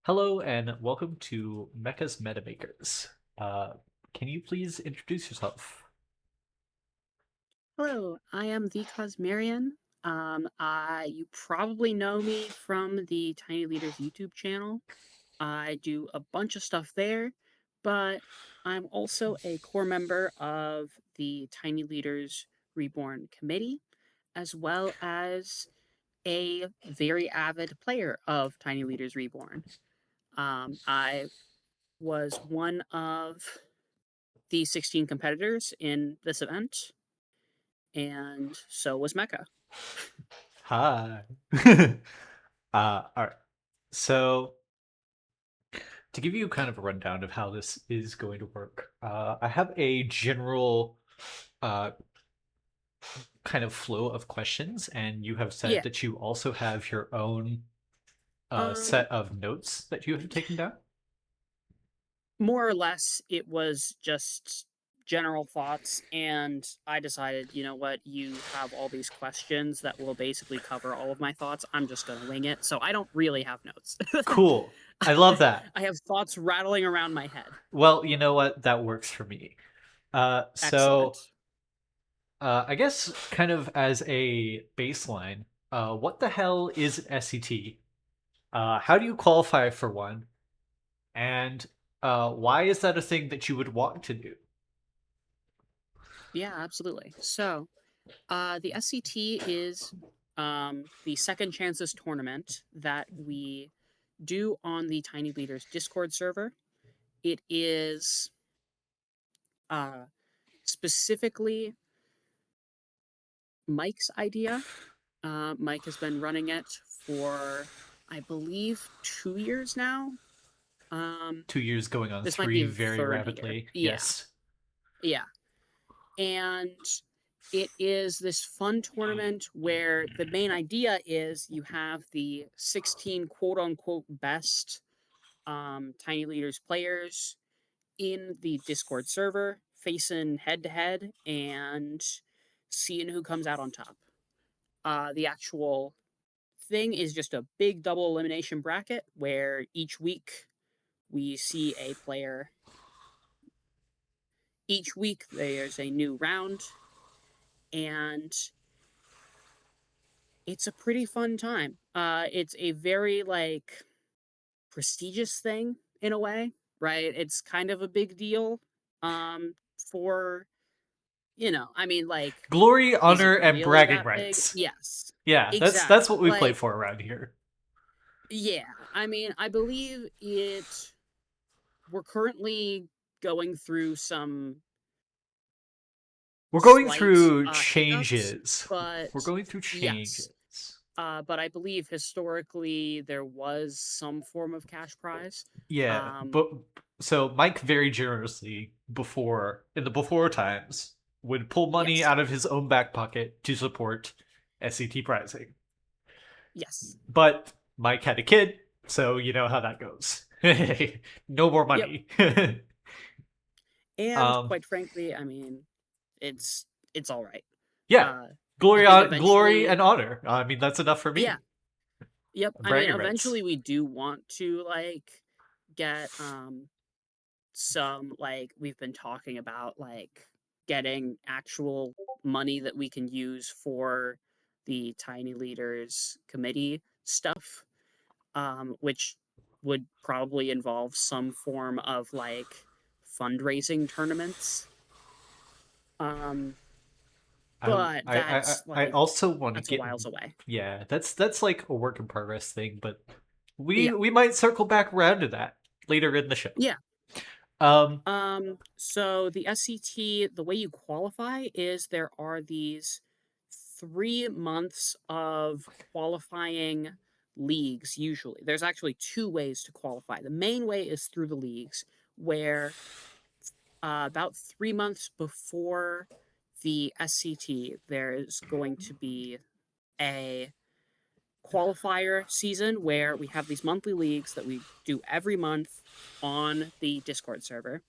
Hello and welcome to Mecha's Metamakers. Uh, can you please introduce yourself? Hello, I am TheCosmerian. You probably know me from the Tiny Leaders YouTube channel. I do a bunch of stuff there, but I'm also a core member of the Tiny Leaders Reborn committee, as well as a very avid player of Tiny Leaders Reborn. I was one of the 16 competitors in this event, and so was Mecha. Hi. All right. So, to give you kind of a rundown of how this is going to work, I have a general uh, kind of flow of questions, and you have said Yeah. that you also have your own Um, set of notes that you have taken down. More or less, it was just general thoughts, and I decided, you know what, you have all these questions that will basically cover all of my thoughts. I'm just gonna wing it, so I don't really have notes. Cool. I love that. I have thoughts rattling around my head. Well, you know what? That works for me. Uh, so Excellent. I guess kind of as a baseline, what the hell is an SCT? How do you qualify for one? And why is that a thing that you would want to do? Yeah, absolutely. So, the SCT is the Second Chances tournament that we do on the Tiny Leaders Discord server. It is uh, specifically Mike's idea. Mike has been running it for, I believe, 2 years now. Um, 2 years going on this might be three the very third year. rapidly. Yeah, Yes. yeah. And it is this fun tournament where the main idea is you have the 16 quote unquote best Tiny Leaders players in the Discord server facing head to head and seeing who comes out on top. The actual thing is just a big double elimination bracket where each week we see a player. Each week there's a new round, and it's a pretty fun time. It's a very prestigious thing in a way, right? It's kind of a big deal. For I mean, Glory, is it honor, and really bragging that big? rights. Yes, Yeah, that's what exactly. we play for around here. Yeah. I mean, I believe it. We're currently going through some We're going slight through hiccups, changes. We're but going through changes. yes. But I believe historically there was some form of cash prize. Yeah, Um, but so Mike very generously in the before times would pull money yes, out of his own back pocket to support SCT pricing. yes, But Mike had a kid, so you know how that goes. No more yep. money. And um, quite frankly, I mean, it's it's all right. yeah, Uh, I think glory eventually, and honor. I mean, that's enough for yeah, me. yep. I mean, Bragging rights. eventually we do want to get some we've been talking about getting actual money that we can use for the Tiny Leaders committee stuff, which would probably involve some form of fundraising tournaments. Um, I but I I, I also want to that's a get. whiles away. Yeah, that's like a work in progress thing, but we Yeah, we might circle back around to that later in the show. yeah. Um, So the SCT, the way you qualify is there are these 3 months of qualifying leagues, usually. There's actually two ways to qualify. The main way is through the leagues, where about 3 months before the SCT, there's going to be a qualifier season where we have these monthly leagues that we do every month on the Discord server.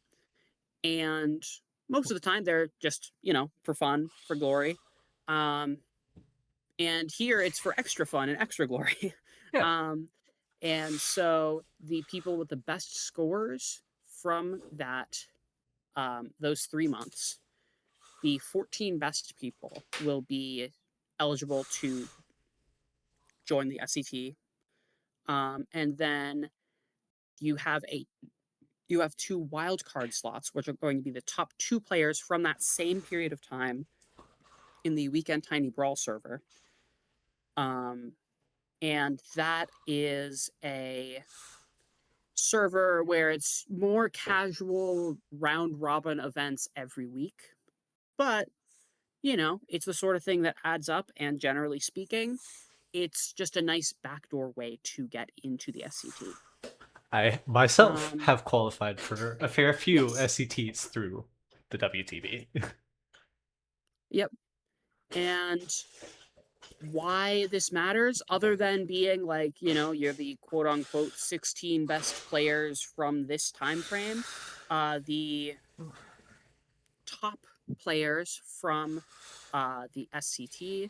And most of the time they're just, for fun, for glory. Um, and here it's for extra fun and extra glory. yeah, um, And so the people with the best scores from those 3 months, the 14 best people will be eligible to join the SCT. And then you have a you have two wild card slots, which are going to be the top two players from that same period of time in the Weekend Tiny Brawl server. Um, and that is a server where it's more casual round robin events every week. But, it's the sort of thing that adds up. And generally speaking, it's just a nice backdoor way to get into the SCT. I myself Um, have qualified for a fair few yes. SCTs through the WTB. Yep. And why this matters, other than being like, you're the quote unquote 16 best players from this time frame, the top players from the SCT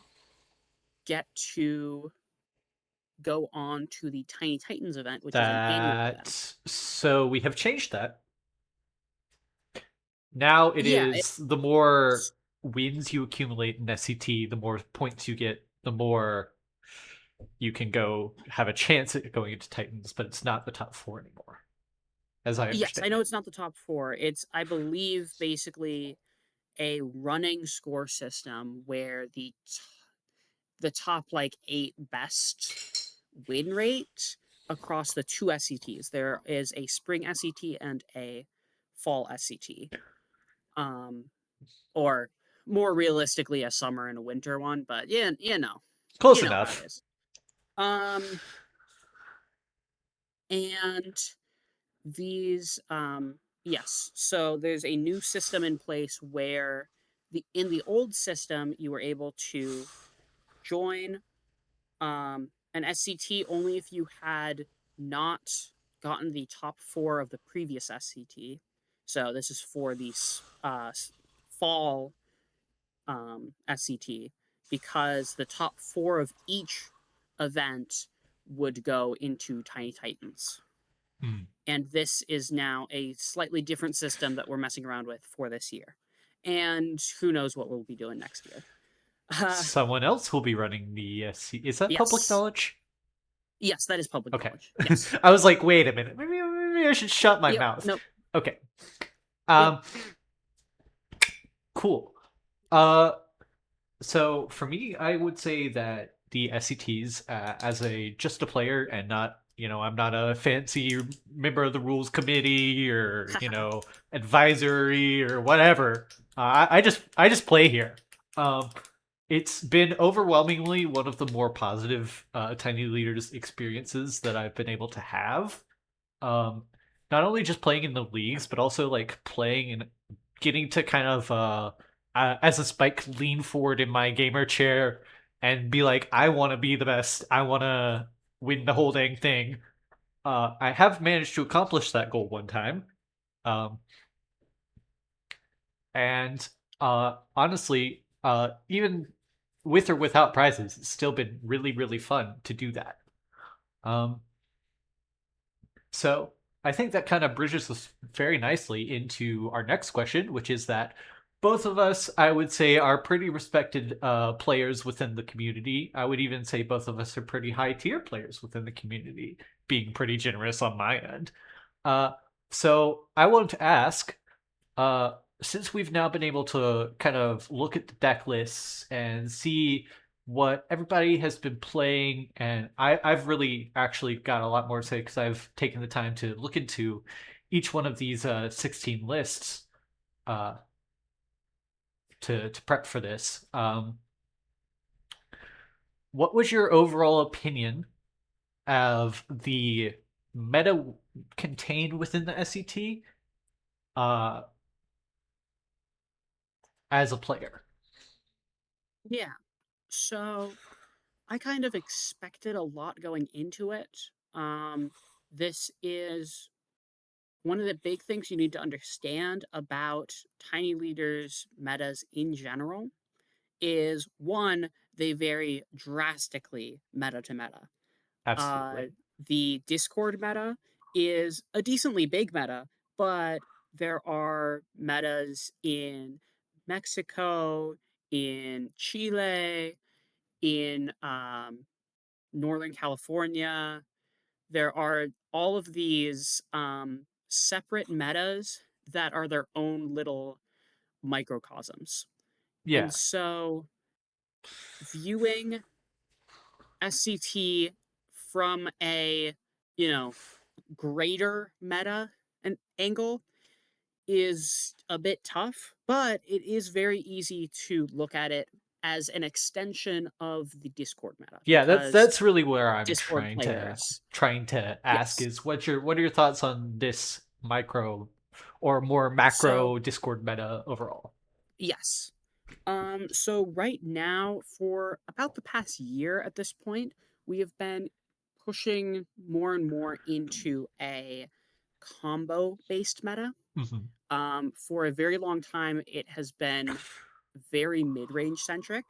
get to go on to the Tiny Titans event, which is an annual That event. so we have changed that. Now it Yeah, is the more wins you accumulate in SCT, the more points you get, the more you can go have a chance at going into Titans, but it's not the top four anymore, as I yes, I understand know it. it's not the top four. It's, I believe, basically a running score system where the top like 8 best win rate across the two SCTs. There is a spring SCT and a fall SCT. Um, or more realistically, a summer and a winter one. But yeah, Close you know how it enough. is. Um, and yes, so there's a new system in place where in the old system you were able to join an SCT only if you had not gotten the top four of the previous SCT. So this is for the fall SCT, because the top four of each event would go into Tiny Titans. Hmm. And this is now a slightly different system that we're messing around with for this year. And who knows what we'll be doing next year. Uh, Someone else will be running the SC. Is that public yes. knowledge? Yes, that is public Okay. knowledge. Yes. I was like, wait a minute. Maybe I should shut my Yep. mouth. Nope. Okay. Yep. Um, cool. Uh, So for me, I would say that the SCTs, as a just a player and not, I'm not a fancy member of the rules committee or advisory or whatever. I just play here. Um, it's been overwhelmingly one of the more positive Tiny Leaders experiences that I've been able to have. Um, Not only just playing in the leagues, but also like playing and getting to kind of as a Spike lean forward in my gamer chair and be like, I want to be the best. I want to win the whole dang thing. I have managed to accomplish that goal one time, um, and honestly, even with or without prizes, it's still been really, really fun to do that. Um, So I think that kind of bridges us very nicely into our next question, which is that both of us, I would say, are pretty respected players within the community. I would even say both of us are pretty high tier players within the community, being pretty generous on my end. Uh, so I wanted to ask, uh, since we've now been able to kind of look at the deck lists and see what everybody has been playing, and I've really actually got a lot more to say because I've taken the time to look into each one of these 16 lists uh, to prep for this. What was your overall opinion of the meta contained within the SCT uh, as a player? Yeah. So I kind of expected a lot going into it. This is one of the big things you need to understand about tiny leaders metas in general is, one, they vary drastically meta to meta. Uh, Absolutely. The Discord meta is a decently big meta, but there are metas in Mexico, in Chile, in Northern California. There are all of these separate metas that are their own little microcosms. Yeah. And so viewing SCT from a, you know, greater meta and angle is a bit tough, but it is very easy to look at it as an extension of the Discord meta Yeah, because that's really where I'm Discord players. trying to ask Yes. is what are your thoughts on this micro or more So, macro Discord meta overall? yes. So right now, for about the past year at this point, we have been pushing more and more into a combo based meta. Hmm. For a very long time, it has been very mid range centric.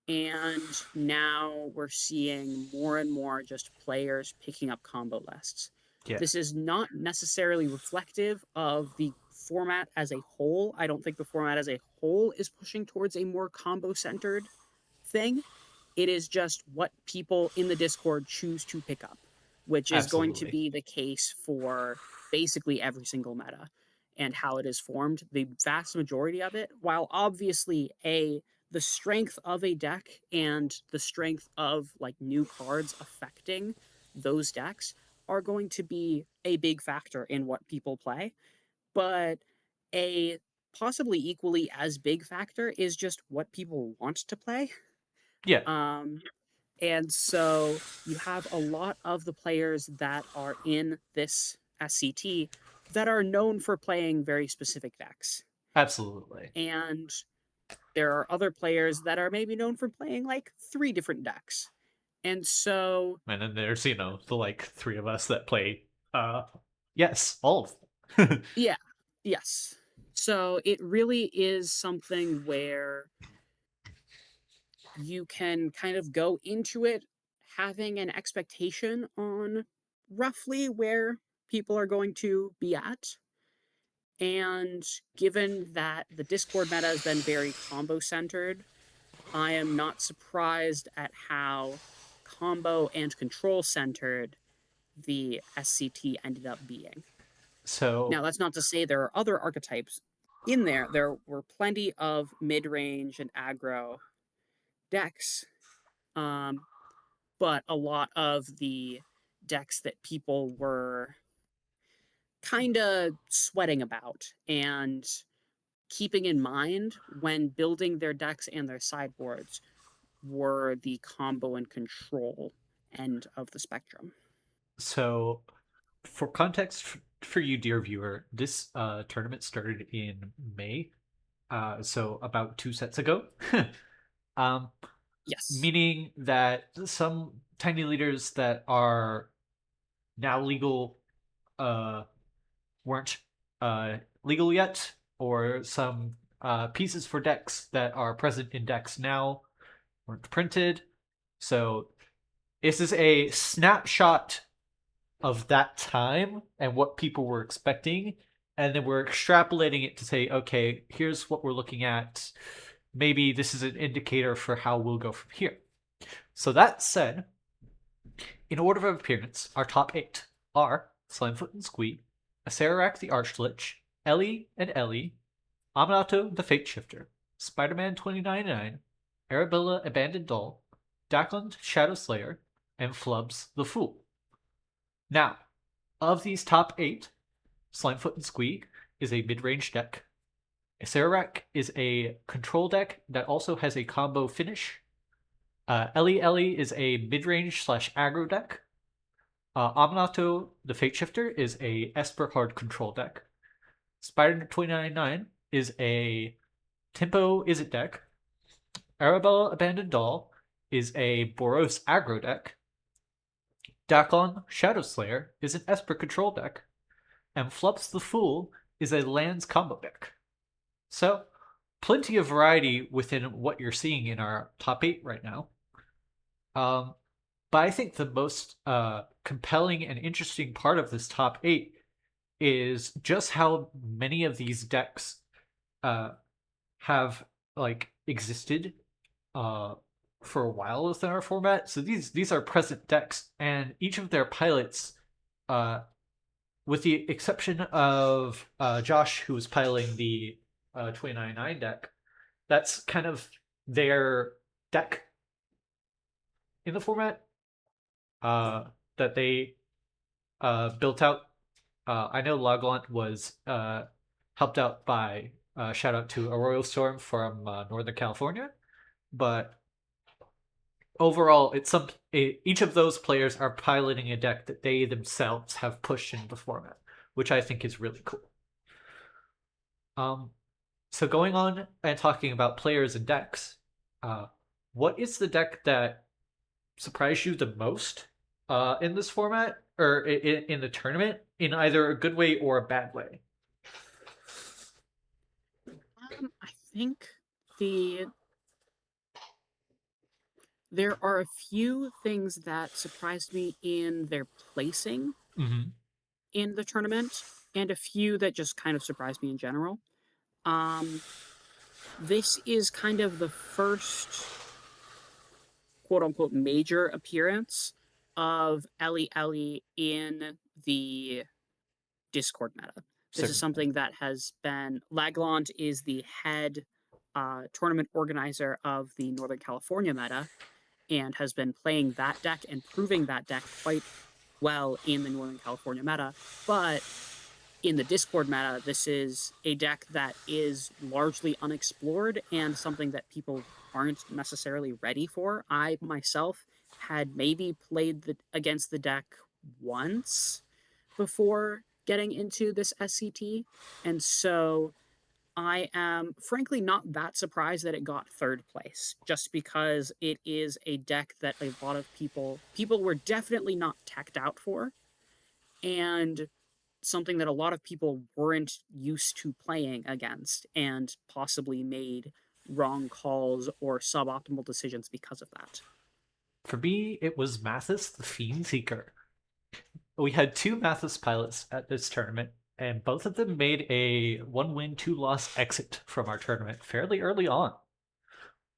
And now we're seeing more and more just players picking up combo lists. Yeah, This is not necessarily reflective of the format as a whole. I don't think the format as a whole is pushing towards a more combo centered thing. It is just what people in the Discord choose to pick up, which is going to absolutely. be the case for basically every single meta and how it is formed. The vast majority of it, while obviously a the strength of a deck and the strength of like new cards affecting those decks are going to be a big factor in what people play, but a possibly equally as big factor is just what people want to play. Yeah, um and so you have a lot of the players that are in this SCT that are known for playing very specific decks. absolutely. And there are other players that are maybe known for playing like three different decks. And so, And then there's the like three of us that play. Uh, yes, all of them. yeah, yes. So it really is something where you can kind of go into it having an expectation on roughly where people are going to be at. And given that the Discord meta has been very combo centered, I am not surprised at how combo and control centered the SCT ended up being. So, Now, that's not to say there are other archetypes in there. There were plenty of mid range and aggro decks, um, but a lot of the decks that people were kind of sweating about and keeping in mind when building their decks and their sideboards were the combo and control end of the spectrum. so for context for you, dear viewer, this tournament started in May, so about 2 sets ago. um, Yes. Meaning that some tiny leaders that are now legal uh, weren't legal yet, or some pieces for decks that are present in decks now weren't printed. So this is a snapshot of that time and what people were expecting, and then we're extrapolating it to say, okay, here's what we're looking at. Maybe this is an indicator for how we'll go from here. So that said, in order of appearance, our top 8 are Slimefoot and Squee, Acererak the Archlich, Ellie and Ellie, Aminato the Fate Shifter, Spider-Man 2099, Arabella Abandoned Doll, Dakland Shadow Slayer, and Flubs the Fool. Now, of these top 8, Slimefoot and Squee is a mid-range deck. Acererak is a control deck that also has a combo finish. Ellie Ellie is a mid-range slash aggro deck. Aminato, the Fate Shifter, is a Esper hard control deck. Spider 299 is a Tempo Izzet deck. Arabella Abandoned Doll is a Boros aggro deck. Dakon Shadow Slayer is an Esper control deck. And Flups the Fool is a lands combo deck. So, plenty of variety within what you're seeing in our top 8 right now. Um, But I think the most compelling and interesting part of this top 8 is just how many of these decks uh, have like existed uh, for a while within our format. So these are present decks, and each of their pilots, uh, with the exception of Josh, who was piloting the 2099 deck, that's kind of their deck in the format uh, that they built out. I know Laglaunt was helped out by shout out to Arroyo Storm from Northern California, but overall, each of those players are piloting a deck that they themselves have pushed into the format, which I think is really cool. Um, so going on and talking about players and decks, uh, what is the deck that surprised you the most in this format or in the tournament, in either a good way or a bad way? I think the there are a few things that surprised me in their placing Mm-hmm. in the tournament, and a few that just kind of surprised me in general. Um, this is kind of the first quote unquote major appearance of Ellie Ellie in the Discord meta. This is Certainly. something that has been Laglaunt is the head tournament organizer of the Northern California meta and has been playing that deck and proving that deck quite well in the Northern California meta. But in the Discord meta, this is a deck that is largely unexplored and something that people aren't necessarily ready for. I myself had maybe played against the deck once before getting into this SCT, and so I am frankly not that surprised that it got third place, just because it is a deck that a lot of people were definitely not teched out for, and something that a lot of people weren't used to playing against and possibly made wrong calls or suboptimal decisions because of that. For me, it was Mathis, the Fiend Seeker. We had two Mathis pilots at this tournament, and both of them made a 1-win, 2-loss exit from our tournament fairly early on.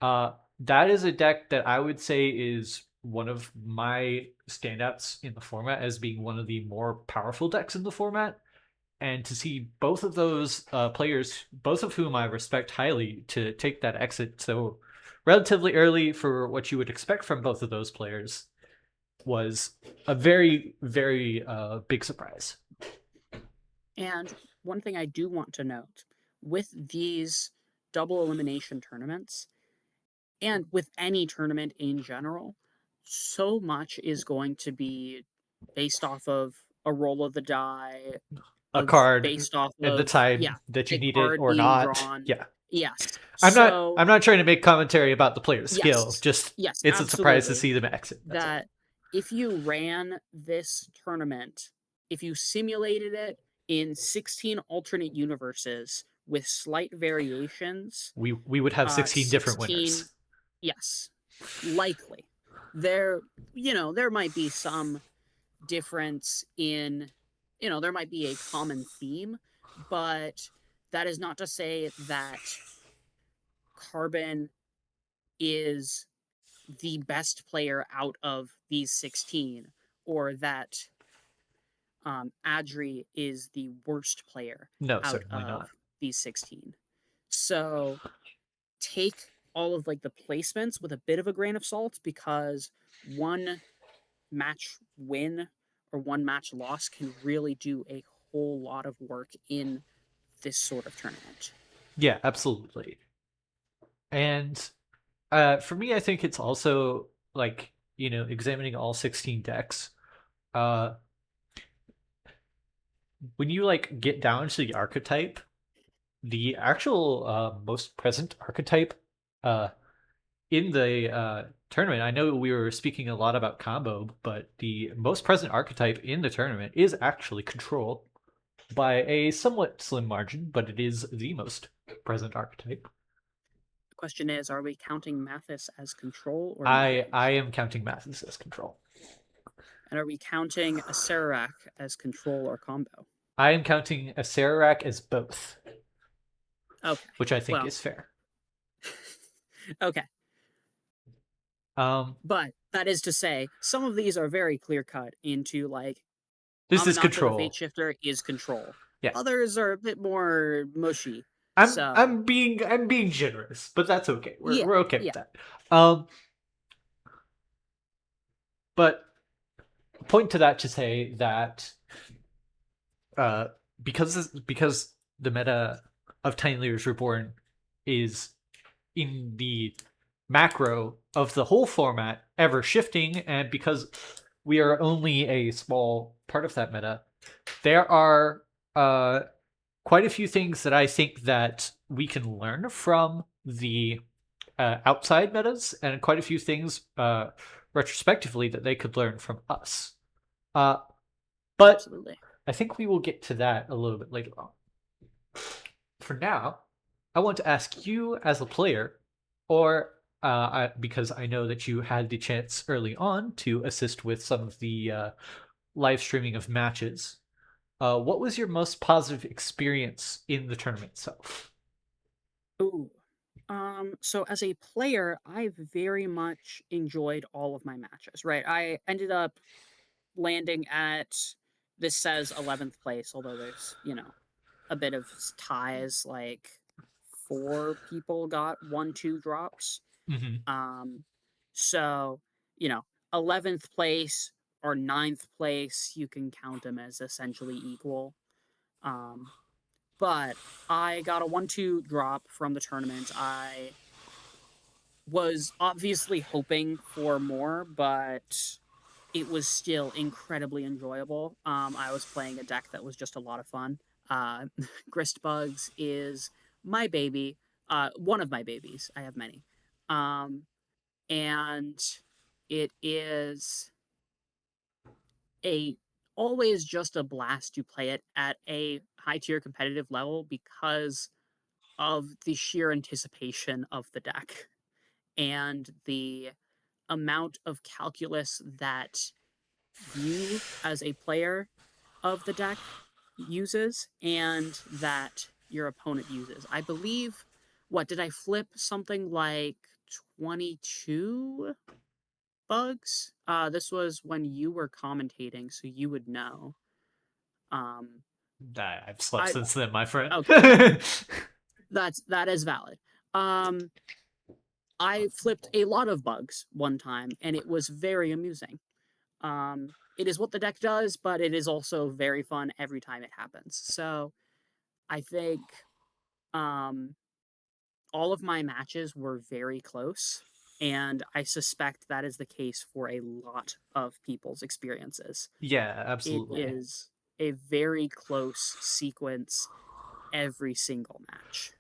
That is a deck that I would say is one of my standouts in the format as being one of the more powerful decks in the format. And to see both of those players, both of whom I respect highly, to take that exit so relatively early for what you would expect from both of those players was a very, very big surprise. And one thing I do want to note with these double elimination tournaments, and with any tournament in general, so much is going to be based off of a roll of the die, A card based off at the of, time yeah, that you a need it card or being not. drawn. Yeah. Yes. I'm not So, I'm not trying to make commentary about the player's skill. yes, Just yes, it's a surprise to absolutely. see them exit. That's all. That if you ran this tournament, if you simulated it in 16 alternate universes with slight variations, We would have 16 different 16, winners. yes, likely. There, there might be some difference in, there might be a common theme, but that is not to say that Carbon is the best player out of these 16 or that Adri is the worst player No, out certainly of not. these 16. So take all of like the placements with a bit of a grain of salt because one match win or one match loss can really do a whole lot of work in this sort of tournament. Yeah, absolutely. And for me, I think it's also like, examining all 16 decks. Uh, when you like get down to the archetype, the actual most present archetype uh, in the tournament, I know we were speaking a lot about combo, but the most present archetype in the tournament is actually control by a somewhat slim margin, but it is the most present archetype. The question is, are we counting Mathis as control or I manage? am counting Mathis as control. And are we counting a Serac as control or combo? I am counting a Sararak as both, Okay. which I think Well, is fair. okay. Um, But that is to say, some of these are very clear cut into like this is Amanata the Fate control. Shifter is control. Yeah, Others are a bit more mushy. I'm So I'm being I'm being generous, but that's okay. yeah, We're okay with yeah, that. But point to that to say that uh, because the meta of Tiny Leaders Reborn is in the macro of the whole format ever shifting, and because we are only a small part of that meta, there are uh, quite a few things that I think that we can learn from the outside metas, and quite a few things retrospectively that they could learn from us. Uh, but absolutely. I think we will get to that a little bit later on. For now, I want to ask you as a player, or because I know that you had the chance early on to assist with some of the live streaming of matches. What was your most positive experience in the tournament itself? Ooh. So as a player, I very much enjoyed all of my matches, right? I ended up landing at this says 11th place, although there's, a bit of ties, like four people got 1-2 drops. Mm-hmm. Um, so, you know, 11th place or ninth place, you can count them as essentially equal. Um, but I got a 1-2 drop from the tournament. I was obviously hoping for more, but it was still incredibly enjoyable. I was playing a deck that was just a lot of fun. Uh, Grist Bugs is my baby, one of my babies. I have many. Um, and it is a always just a blast to play it at a high tier competitive level because of the sheer anticipation of the deck and the amount of calculus that you as a player of the deck uses and that your opponent uses. I believe, what did I flip something like 22 bugs? This was when you were commentating, so you would know. Um, I've slept I since then, my friend. Okay, that is valid. Um, I flipped a lot of bugs one time, and it was very amusing. It is what the deck does, but it is also very fun every time it happens. So I think um, all of my matches were very close, and I suspect that is the case for a lot of people's experiences. Yeah, It absolutely. is a very close sequence every single match.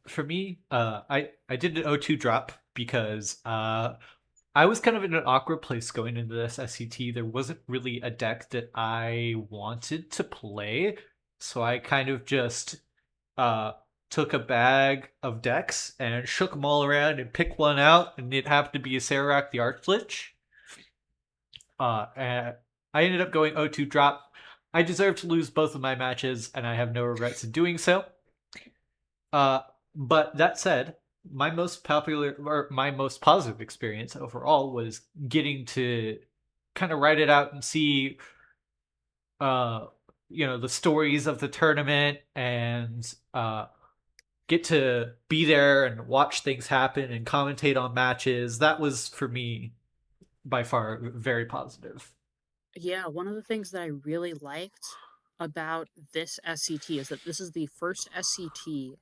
For me, I did an O2 drop because I was kind of in an awkward place going into this SCT. There wasn't really a deck that I wanted to play, so I kind of just uh took a bag of decks and shook them all around and picked one out, and it happened to be a Serac the Archlich. And I ended up going O2 drop. I deserve to lose both of my matches, and I have no regrets in doing so. Uh, but that said, my most positive experience overall was getting to kind of write it out and see, uh, the stories of the tournament, and get to be there and watch things happen and commentate on matches. That was for me by far very positive. Yeah, one of the things that I really liked about this SCT is that this is the first SCT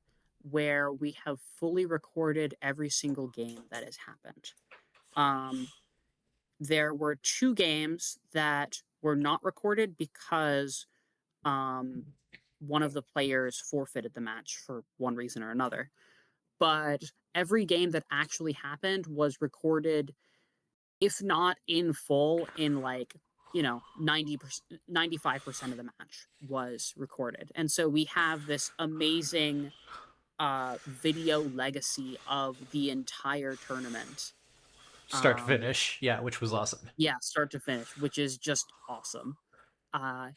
where we have fully recorded every single game that has happened. Um, there were two games that were not recorded because um, one of the players forfeited the match for one reason or another. But every game that actually happened was recorded, if not in full, in like, 90%, 95% of the match was recorded. And so we have this amazing video legacy of the entire tournament Start to Um, finish, yeah, which was awesome. yeah, start to finish, which is just awesome. Uh,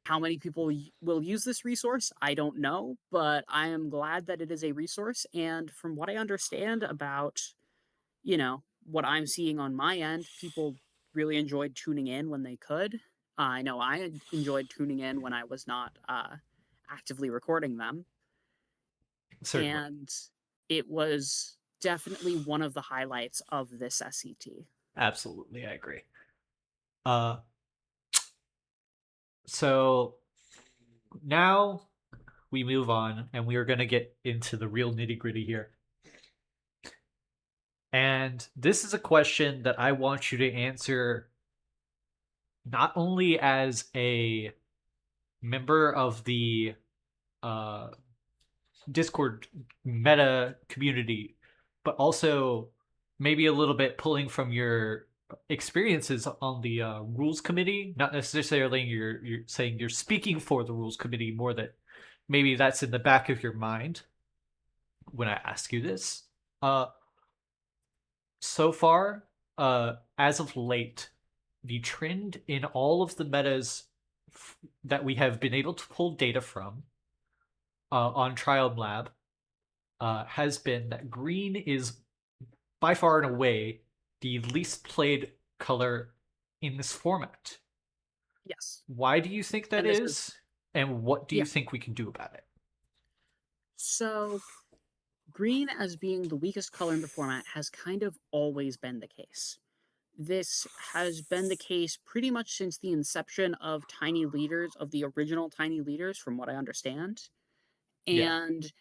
how many people will use this resource? I don't know, but I am glad that it is a resource. And from what I understand about, what I'm seeing on my end, people really enjoyed tuning in when they could. I know I enjoyed tuning in when I was not actively recording them. Certainly, And it was definitely one of the highlights of this SCT. absolutely, I agree. Uh, so now we move on, and we are going to get into the real nitty gritty here. And this is a question that I want you to answer not only as a member of the uh, Discord meta community, but also maybe a little bit pulling from your experiences on the rules committee. Not necessarily you're saying you're speaking for the rules committee, more that maybe that's in the back of your mind when I ask you this. Uh, so far, as of late, the trend in all of the metas that we have been able to pull data from on Trial and Lab has been that green is by far and away the least played color in this format. Yes. Why do you think that And this is, is? And what do yeah. you think we can do about it? So, green as being the weakest color in the format has kind of always been the case. This has been the case pretty much since the inception of Tiny Leaders, of the original Tiny Leaders, from what I understand. Yeah. And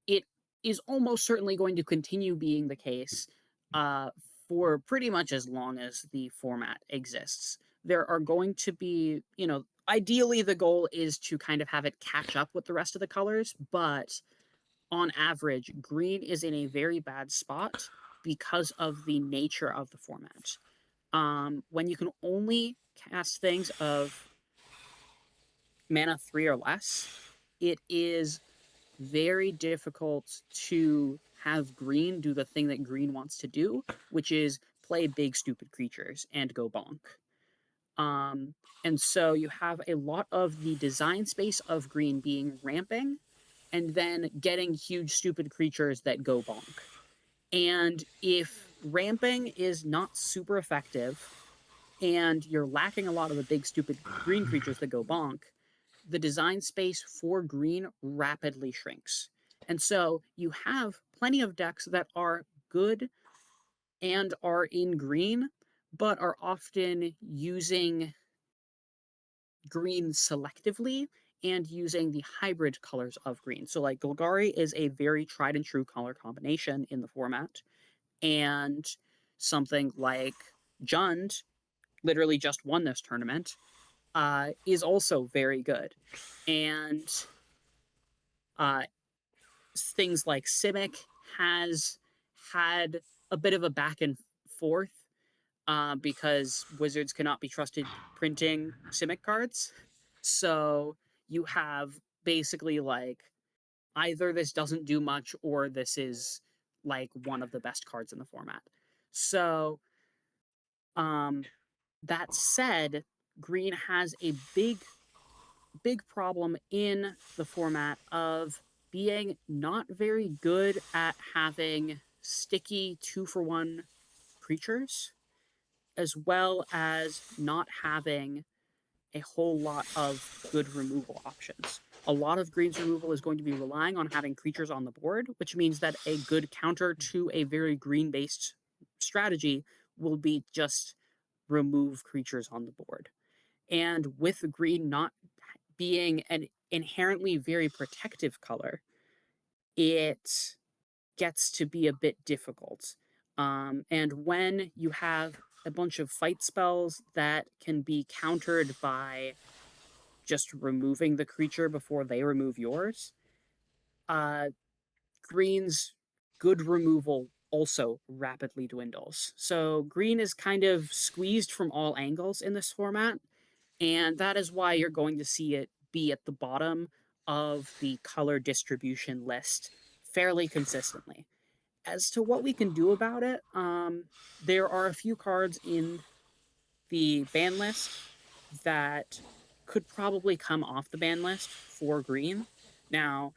it is almost certainly going to continue being the case uh, for pretty much as long as the format exists. There are going to be, ideally the goal is to kind of have it catch up with the rest of the colors, but on average, green is in a very bad spot because of the nature of the format. When you can only cast things of mana 3 or less, it is very difficult to have green do the thing that green wants to do, which is play big stupid creatures and go bonk. Um, and so you have a lot of the design space of green being ramping and then getting huge stupid creatures that go bonk. And if ramping is not super effective and you're lacking a lot of the big stupid green creatures that go bonk, the design space for green rapidly shrinks. And so you have plenty of decks that are good and are in green, but are often using green selectively and using the hybrid colors of green. So, like, Golgari is a very tried and true color combination in the format, and something like Jund literally just won this tournament, is also very good. And uh, things like Simic has had a bit of a back and forth because Wizards cannot be trusted printing Simic cards. So you have basically like either this doesn't do much or this is like one of the best cards in the format. So um, that said, green has a big problem in the format of being not very good at having sticky 2-for-1 creatures, as well as not having a whole lot of good removal options. A lot of green's removal is going to be relying on having creatures on the board, which means that a good counter to a very green based strategy will be just remove creatures on the board. And with green not being an inherently very protective color, it gets to be a bit difficult. And when you have a bunch of fight spells that can be countered by just removing the creature before they remove yours, uh, green's good removal also rapidly dwindles. So green is kind of squeezed from all angles in this format, and that is why you're going to see it be at the bottom of the color distribution list fairly consistently. As to what we can do about it, there are a few cards in the ban list that could probably come off the ban list for green. Now,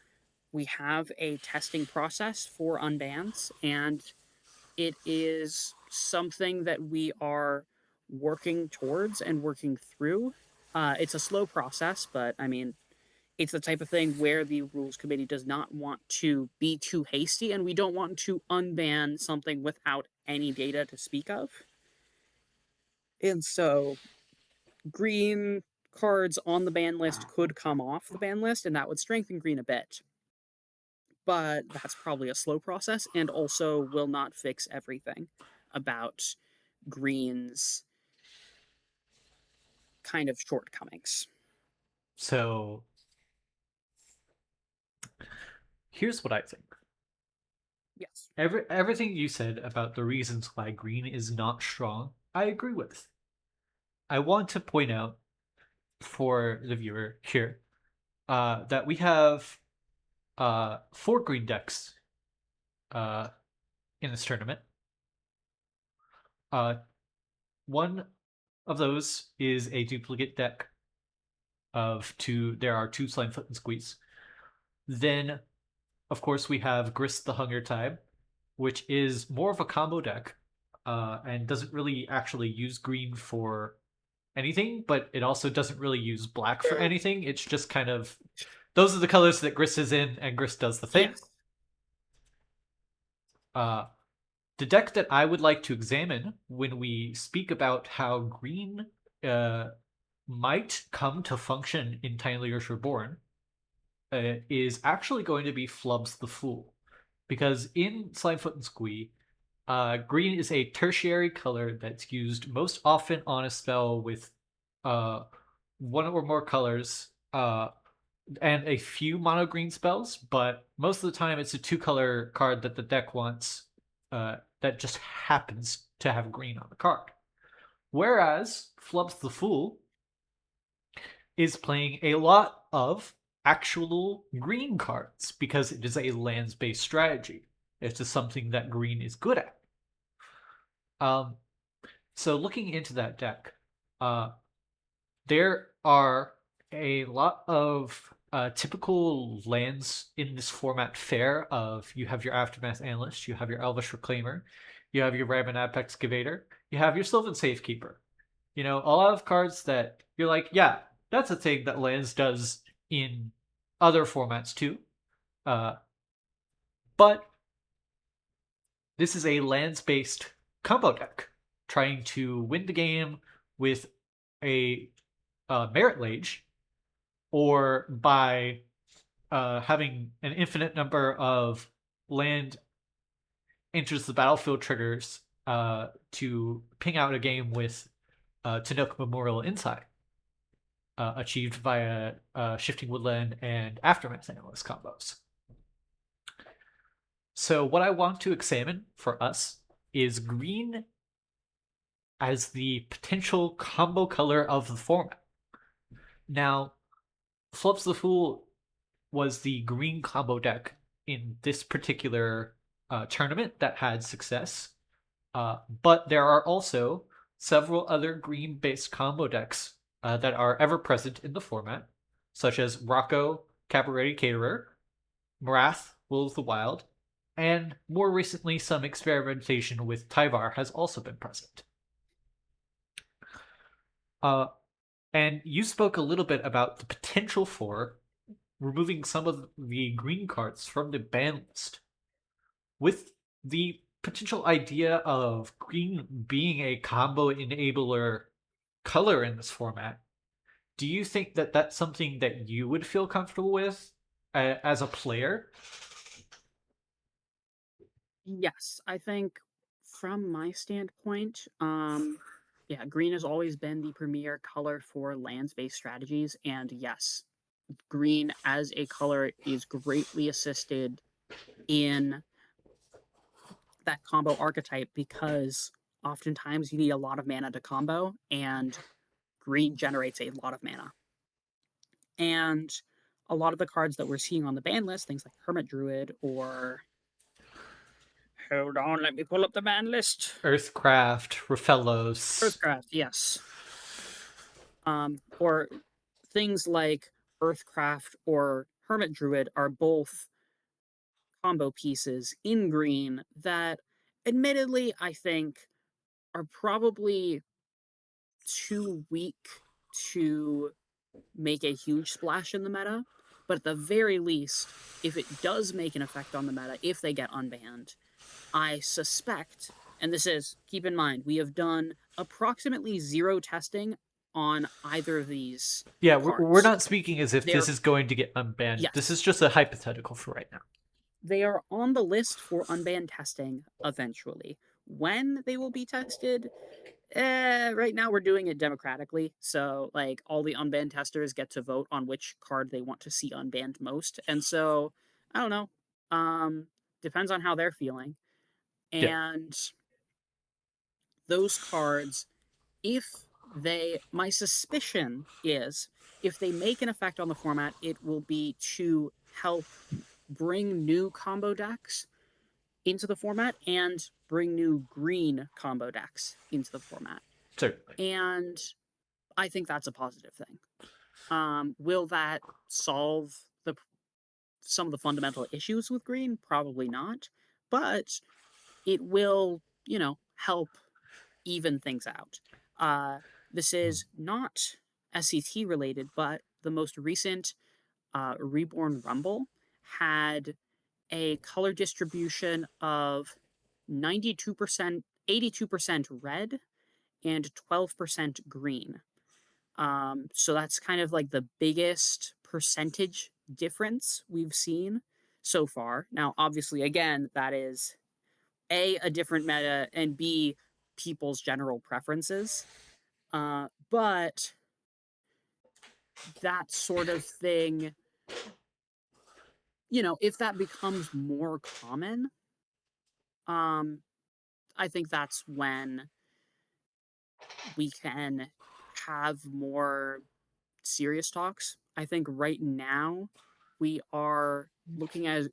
we have a testing process for unbans, and it is something that we are working towards and working through. It's a slow process, but I mean, it's the type of thing where the rules committee does not want to be too hasty, and we don't want to unban something without any data to speak of. And so, green cards on the ban list could come off the ban list, and that would strengthen green a bit. But that's probably a slow process and also will not fix everything about green's kind of shortcomings. So here's what I think. Yes. Everything you said about the reasons why green is not strong, I agree with. I want to point out for the viewer here that we have four green decks uh, in this tournament. Uh, one of those is a duplicate deck of two. There are two Slimefoot and Squeeze. Then, of course, we have Grist the Hunger Tribe, which is more of a combo deck and doesn't really actually use green for anything, but it also doesn't really use black for anything. It's just kind of those are the colors that Grist is in, and Grist does the thing. Yes. Uh, the deck that I would like to examine when we speak about how green might come to function in Tiny Leaders Reborn is actually going to be Flubs the Fool. Because in Slimefoot and Squee, green is a tertiary color that's used most often on a spell with one or more colors and a few mono green spells, but most of the time it's a two-color card that the deck wants that just happens to have green on the card. Whereas Flubs the Fool is playing a lot of actual green cards because it is a lands-based strategy. It's just something that green is good at. So looking into that deck, there are a lot of typical lands in this format fare of you have your Aftermath Analyst, you have your Elvish Reclaimer, you have your Rabbit Apex Excavator, you have your Sylvan Safekeeper. You know, a lot of cards that you're like, yeah, that's a thing that lands does in other formats too. But this is a lands-based combo deck trying to win the game with a Merit Lage or by having an infinite number of land enters the battlefield triggers to ping out a game with Tanook Memorial Insight, achieved via Shifting Woodland and Aftermath Analyst combos. So what I want to examine for us is green as the potential combo color of the format. Now, Flubs the Fool was the green combo deck in this particular tournament that had success. But there are also several other green-based combo decks that are ever present in the format, such as Rocco, Cabaret Caterer, Marath, Will of the Wild, and more recently, some experimentation with Tyvar has also been present. And you spoke a little bit about the potential for removing some of the green cards from the ban list. With the potential idea of green being a combo enabler color in this format, do you think that that's something that you would feel comfortable with as a player? Yes, I think from my standpoint, yeah, green has always been the premier color for lands-based strategies, and yes, green as a color is greatly assisted in that combo archetype because oftentimes you need a lot of mana to combo, and green generates a lot of mana. And a lot of the cards that we're seeing on the ban list, things like Hermit Druid or Hold on, let me pull up the ban list. Earthcraft, Rafellos. Earthcraft, yes. Or things like Earthcraft or Hermit Druid are both combo pieces in green that, admittedly, I think are probably too weak to make a huge splash in the meta. But at the very least, if it does make an effect on the meta, if they get unbanned, I suspect, and this is, keep in mind, we have done approximately 0 testing on either of these Yeah, we're cards. not speaking as if They're, this is going to get unbanned. This is yes, just a hypothetical for right now. they are on the list for unbanned testing eventually. When they will be tested, right now we're doing it democratically. So, like, all the unbanned testers get to vote on which card they want to see unbanned most. And so, I don't know. Depends on how they're feeling. Yeah, And those cards, if my suspicion is, if they make an effect on the format, it will be to help bring new combo decks into the format and bring new green combo decks into the format. certainly. And I think that's a positive thing. Will that solve some of the fundamental issues with green? Probably not. But it will, help even things out. Uh, this is not SCT related, but the most recent Reborn Rumble had a color distribution of 92%, 82% red and 12% green. So that's kind of like the biggest percentage difference we've seen so far. Now, obviously, again, that is a different meta, and B, people's general preferences. But that sort of thing, if that becomes more common, um, I think that's when we can have more serious talks. I think right now we are looking at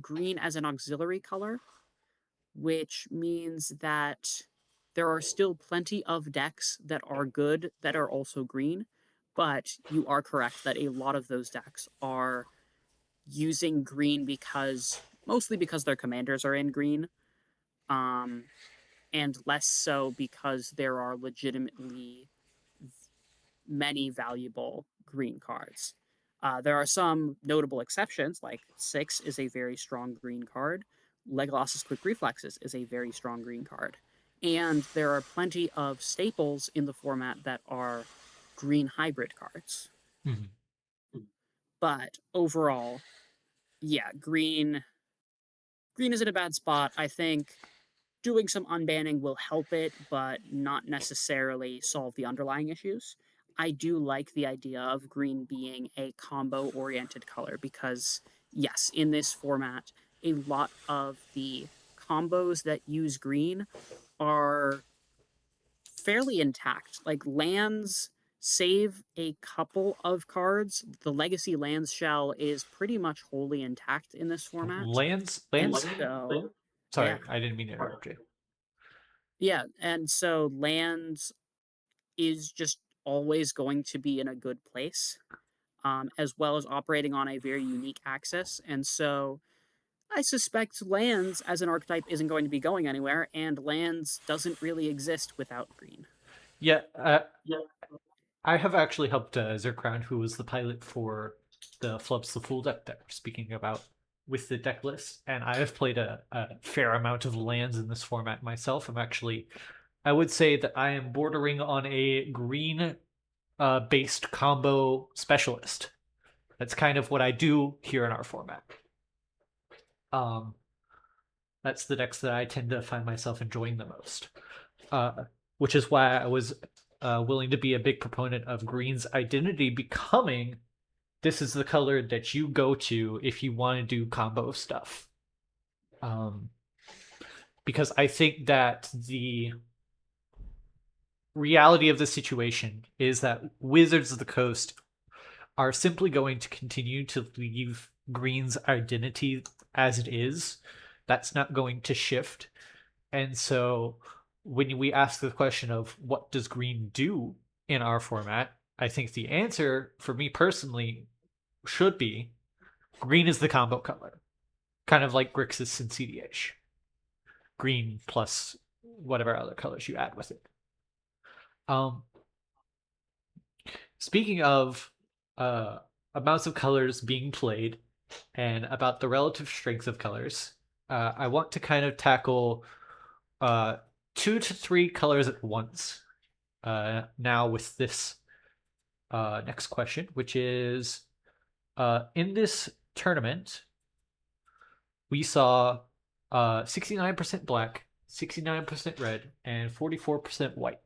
green as an auxiliary color, which means that there are still plenty of decks that are good that are also green, but you are correct that a lot of those decks are using green mostly because their commanders are in green, um, and less so because there are legitimately many valuable green cards. There are some notable exceptions, like 6 is a very strong green card. Legolas's Quick Reflexes is a very strong green card. And there are plenty of staples in the format that are green hybrid cards. Mhm. But overall, yeah, green is in a bad spot. I think doing some unbanning will help it, but not necessarily solve the underlying issues. I do like the idea of green being a combo oriented color because, yes, in this format, a lot of the combos that use green are fairly intact. Like lands save a couple of cards. The legacy lands shell is pretty much wholly intact in this format. And Lands. so, yeah. Sorry, I didn't mean to interrupt you. Yeah, and so lands is just always going to be in a good place, as well as operating on a very unique axis. And so I suspect lands as an archetype isn't going to be going anywhere, and lands doesn't really exist without green. Yeah, I have actually helped Zerkrown, who was the pilot for the Flubs the Fool deck that we're speaking about with the deck list, and I have played a fair amount of lands in this format myself. I would say that I am bordering on a green based combo specialist. That's kind of what I do here in our format. Um, that's the decks that I tend to find myself enjoying the most, which is why I was willing to be a big proponent of green's identity becoming this is the color that you go to if you want to do combo stuff. Um, because I think that the reality of the situation is that Wizards of the Coast are simply going to continue to leave Green's identity as it is That's not going to shift. And so when we ask the question of what does green do in our format, I think the answer for me personally should be green is the combo color, kind of like Grixis and CDH. Green plus whatever other colors you add with it. Um, Speaking of uh, amounts of colors being played and about the relative strength of colors, I want to kind of tackle 2 to 3 colors at once now with this next question, which is in this tournament, we saw 69% black, 69% red, and 44% white.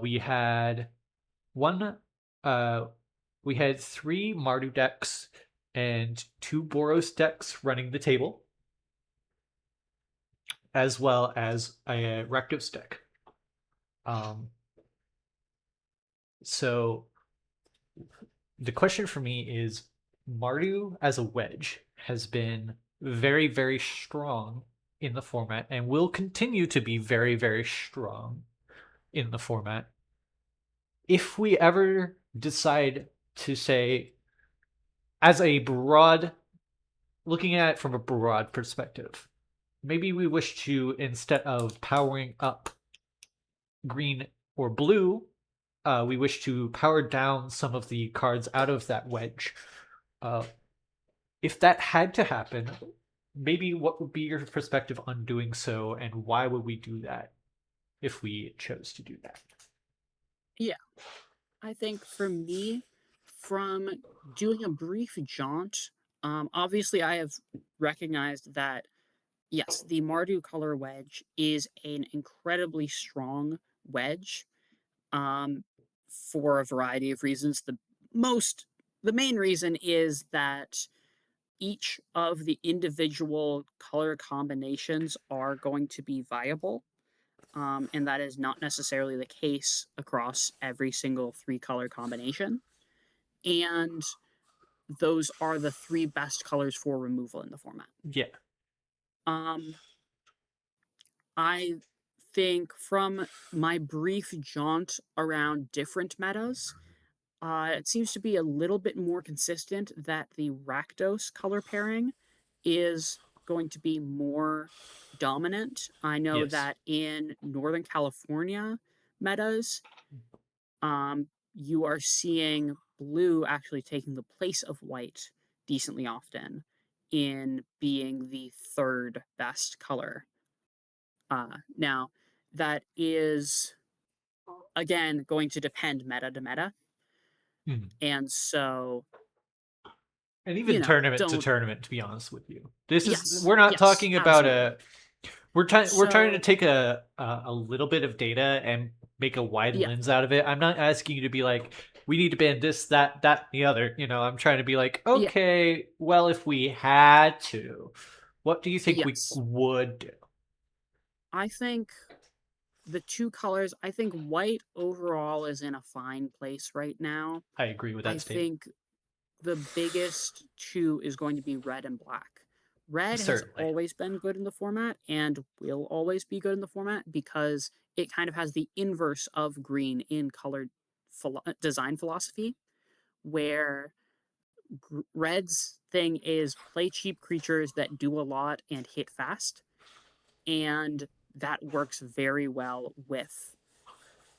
We had one we had 3 Mardu decks and 2 Boros decks running the table, as well as a Rakdos deck. So the question for me is Mardu as a wedge has been very, very strong in the format and will continue to be very, very strong in the format. If we ever decide to say, as a broad, looking at it from a broad perspective, maybe we wish to, instead of powering up green or blue, we wish to power down some of the cards out of that wedge. If that had to happen, maybe what would be your perspective on doing so, and why would we do that if we chose to do that? Yeah. I think for me, from doing a brief jaunt, obviously I have recognized that yes, the Mardu color wedge is an incredibly strong wedge, um, for a variety of reasons. Most, the main reason is that each of the individual color combinations are going to be viable. And that is not necessarily the case across every single 3 color combination. And those are the 3 best colors for removal in the format. Yeah. Um, I think from my brief jaunt around different metas, it seems to be a little bit more consistent that the Rakdos color pairing is going to be more dominant. I know Yes. that in Northern California metas, you are seeing blue actually taking the place of white decently often in being the 3rd best color. Now, that is, again, going to depend meta to meta. Hmm. And so, And even tournament to don't. tournament, to be honest with you, this is Yes, we're not yes, talking about absolutely. a we're trying to So, take a little bit of data and make a wide yeah, lens out of it. I'm not asking you to be like, we need to ban this, that, the other. I'm trying to be like, yeah, okay, well, if we had to, what do you think we yes. would do? I think the 2 colors, I think white overall is in a fine place right now. I agree with I that statement. think the biggest 2 is going to be red and black. Red has Certainly. always been good in the format and will always be good in the format because it kind of has the inverse of green in colored design philosophy, where red's thing is play cheap creatures that do a lot and hit fast, and that works very well with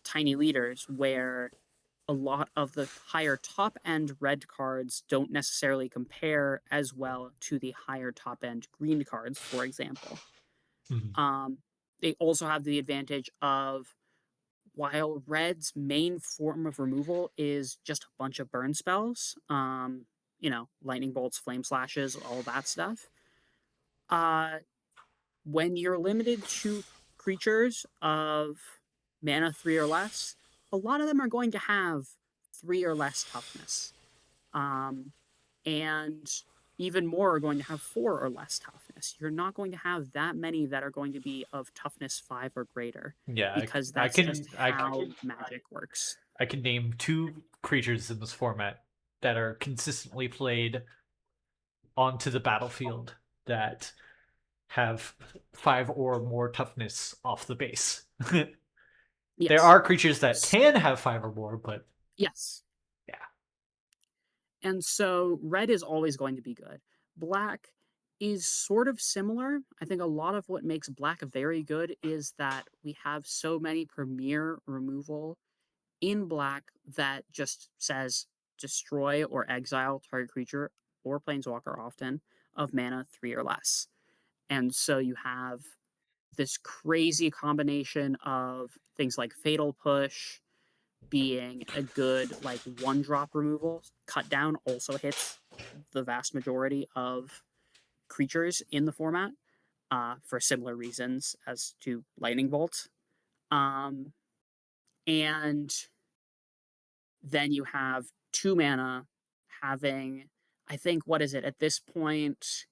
tiny leaders where a lot of the higher top end red cards don't necessarily compare as well to the higher top end green cards, for example. Mhm. Um, they also have the advantage of, while red's main form of removal is just a bunch of burn spells, lightning bolts, flame slashes, all that stuff. Uh, when you're limited to creatures of mana 3 or less, a lot of them are going to have 3 or less toughness. Um, and even more are going to have 4 or less toughness. You're not going to have that many that are going to be of toughness 5 or greater, Yeah, because I that's just can I how magic works. I can name 2 creatures in this format that are consistently played onto the battlefield that have 5 or more toughness off the base. There Yes. are creatures that can have 5 or more, but Yes. yeah. And so red is always going to be good. Black is sort of similar. I think a lot of what makes black very good is that we have so many premier removal in black that just says destroy or exile target creature or planeswalker often of mana 3 or less. And so you have this crazy combination of things like Fatal Push being a good like one drop removal. Cut down also hits the vast majority of creatures in the format for similar reasons as to Lightning Bolt. Um, and then you have 2 mana having, I think, what is it at this point?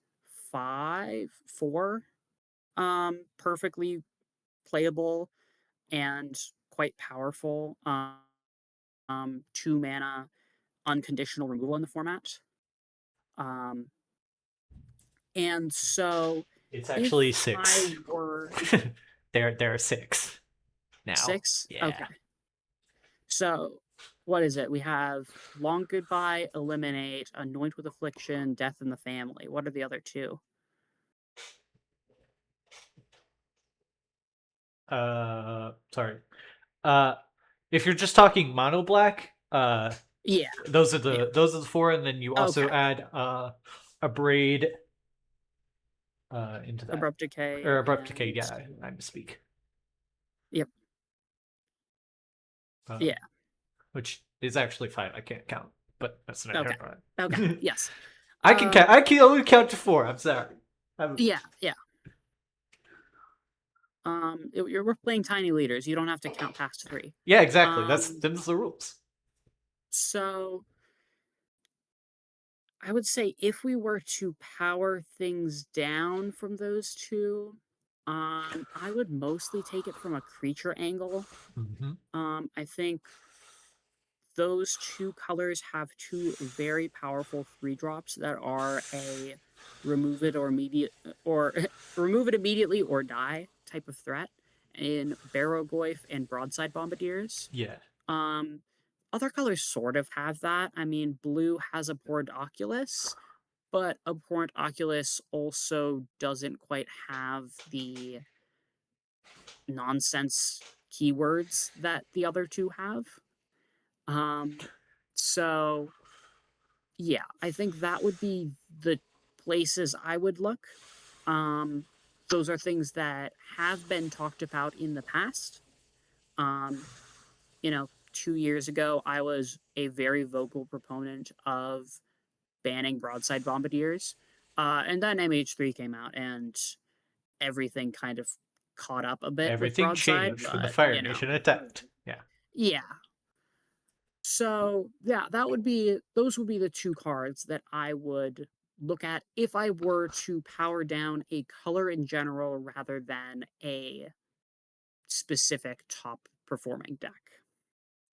4 perfectly playable and quite powerful 2 mana unconditional removal in the format. Um, and so It's if actually I 6. were There are 6 now. 6, Yeah. okay. So what is it? We have Long Goodbye, Eliminate, Anoint with Affliction, Death in the Family. What are the other two? Sorry. Uh, if you're just talking mono black, Yeah, yeah. those are the 4, and then you also Okay. add a braid into that, Abrupt Decay or abrupt decay. and Yeah, I misspeak. yep. Uh, Yeah. which is actually 5. I can't count, but that's Okay. never Okay. mind. Yes. I can count. I can only count to 4. I'm sorry. Yeah, yeah. We're playing tiny leaders. You don't have to count past 3. Yeah, exactly. That's Um, them's the rules. so I would say if we were to power things down from those two, I would mostly take it from a creature angle. Mm-hmm. I think those two colors have two very powerful 3 drops that are a remove it or immediate or remove it immediately or die type of threat in Barrow and Broadside Bombardiers. Yeah. Um, Other colors sort of have that. I mean, blue has Abhorrent Oculus, but Abhorrent Oculus also doesn't quite have the nonsense keywords that the other two have. Um, so yeah, I think that would be the places I would look. Um, those are things that have been talked about in the past. Um, 2 years ago, I was a very vocal proponent of banning broadside bombardiers. And then MH3 came out and everything kind of caught up a bit with Everything broadside, changed when the but Fire Nation attacked. Yeah. yeah. So yeah, those would be the 2 cards that I would look at if I were to power down a color in general rather than a specific top performing deck.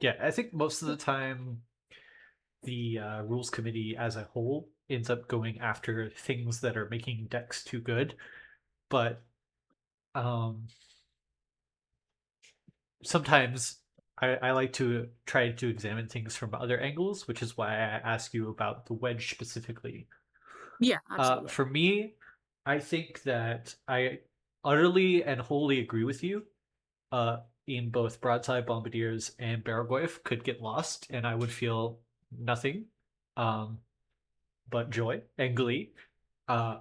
Yeah, I think most of the time the rules committee as a whole ends up going after things that are making decks too good, but um, sometimes I like to try to examine things from other angles, which is why I ask you about the wedge specifically. Yeah, absolutely. For me, I think that I utterly and wholly agree with you. In both broadside bombardiers and Baragorf could get lost, and I would feel nothing um, but joy and glee. Uh,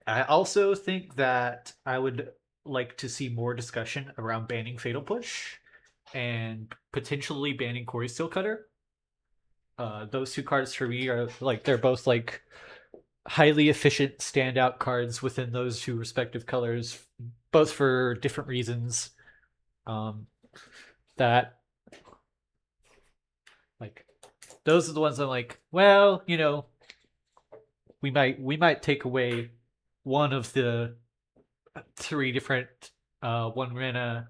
I also think that I would like to see more discussion around banning Fatal Push and potentially banning Corey Steelcutter. Those 2 cards for me are like they're both like highly efficient standout cards within those 2 respective colors, both for different reasons. Um, that like those are the ones I'm like, well, we might take away one of the 3 different 1 mana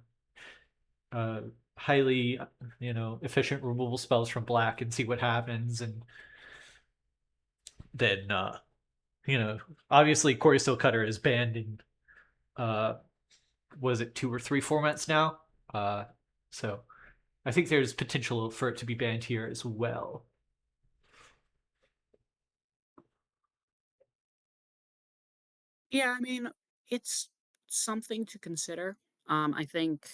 uh highly efficient removal spells from black and see what happens, and then you know, obviously Corey Still Cutter is banned in uh was it 2 or 3 formats now? So I think there's potential for it to be banned here as well. Yeah, I mean, it's something to consider. I think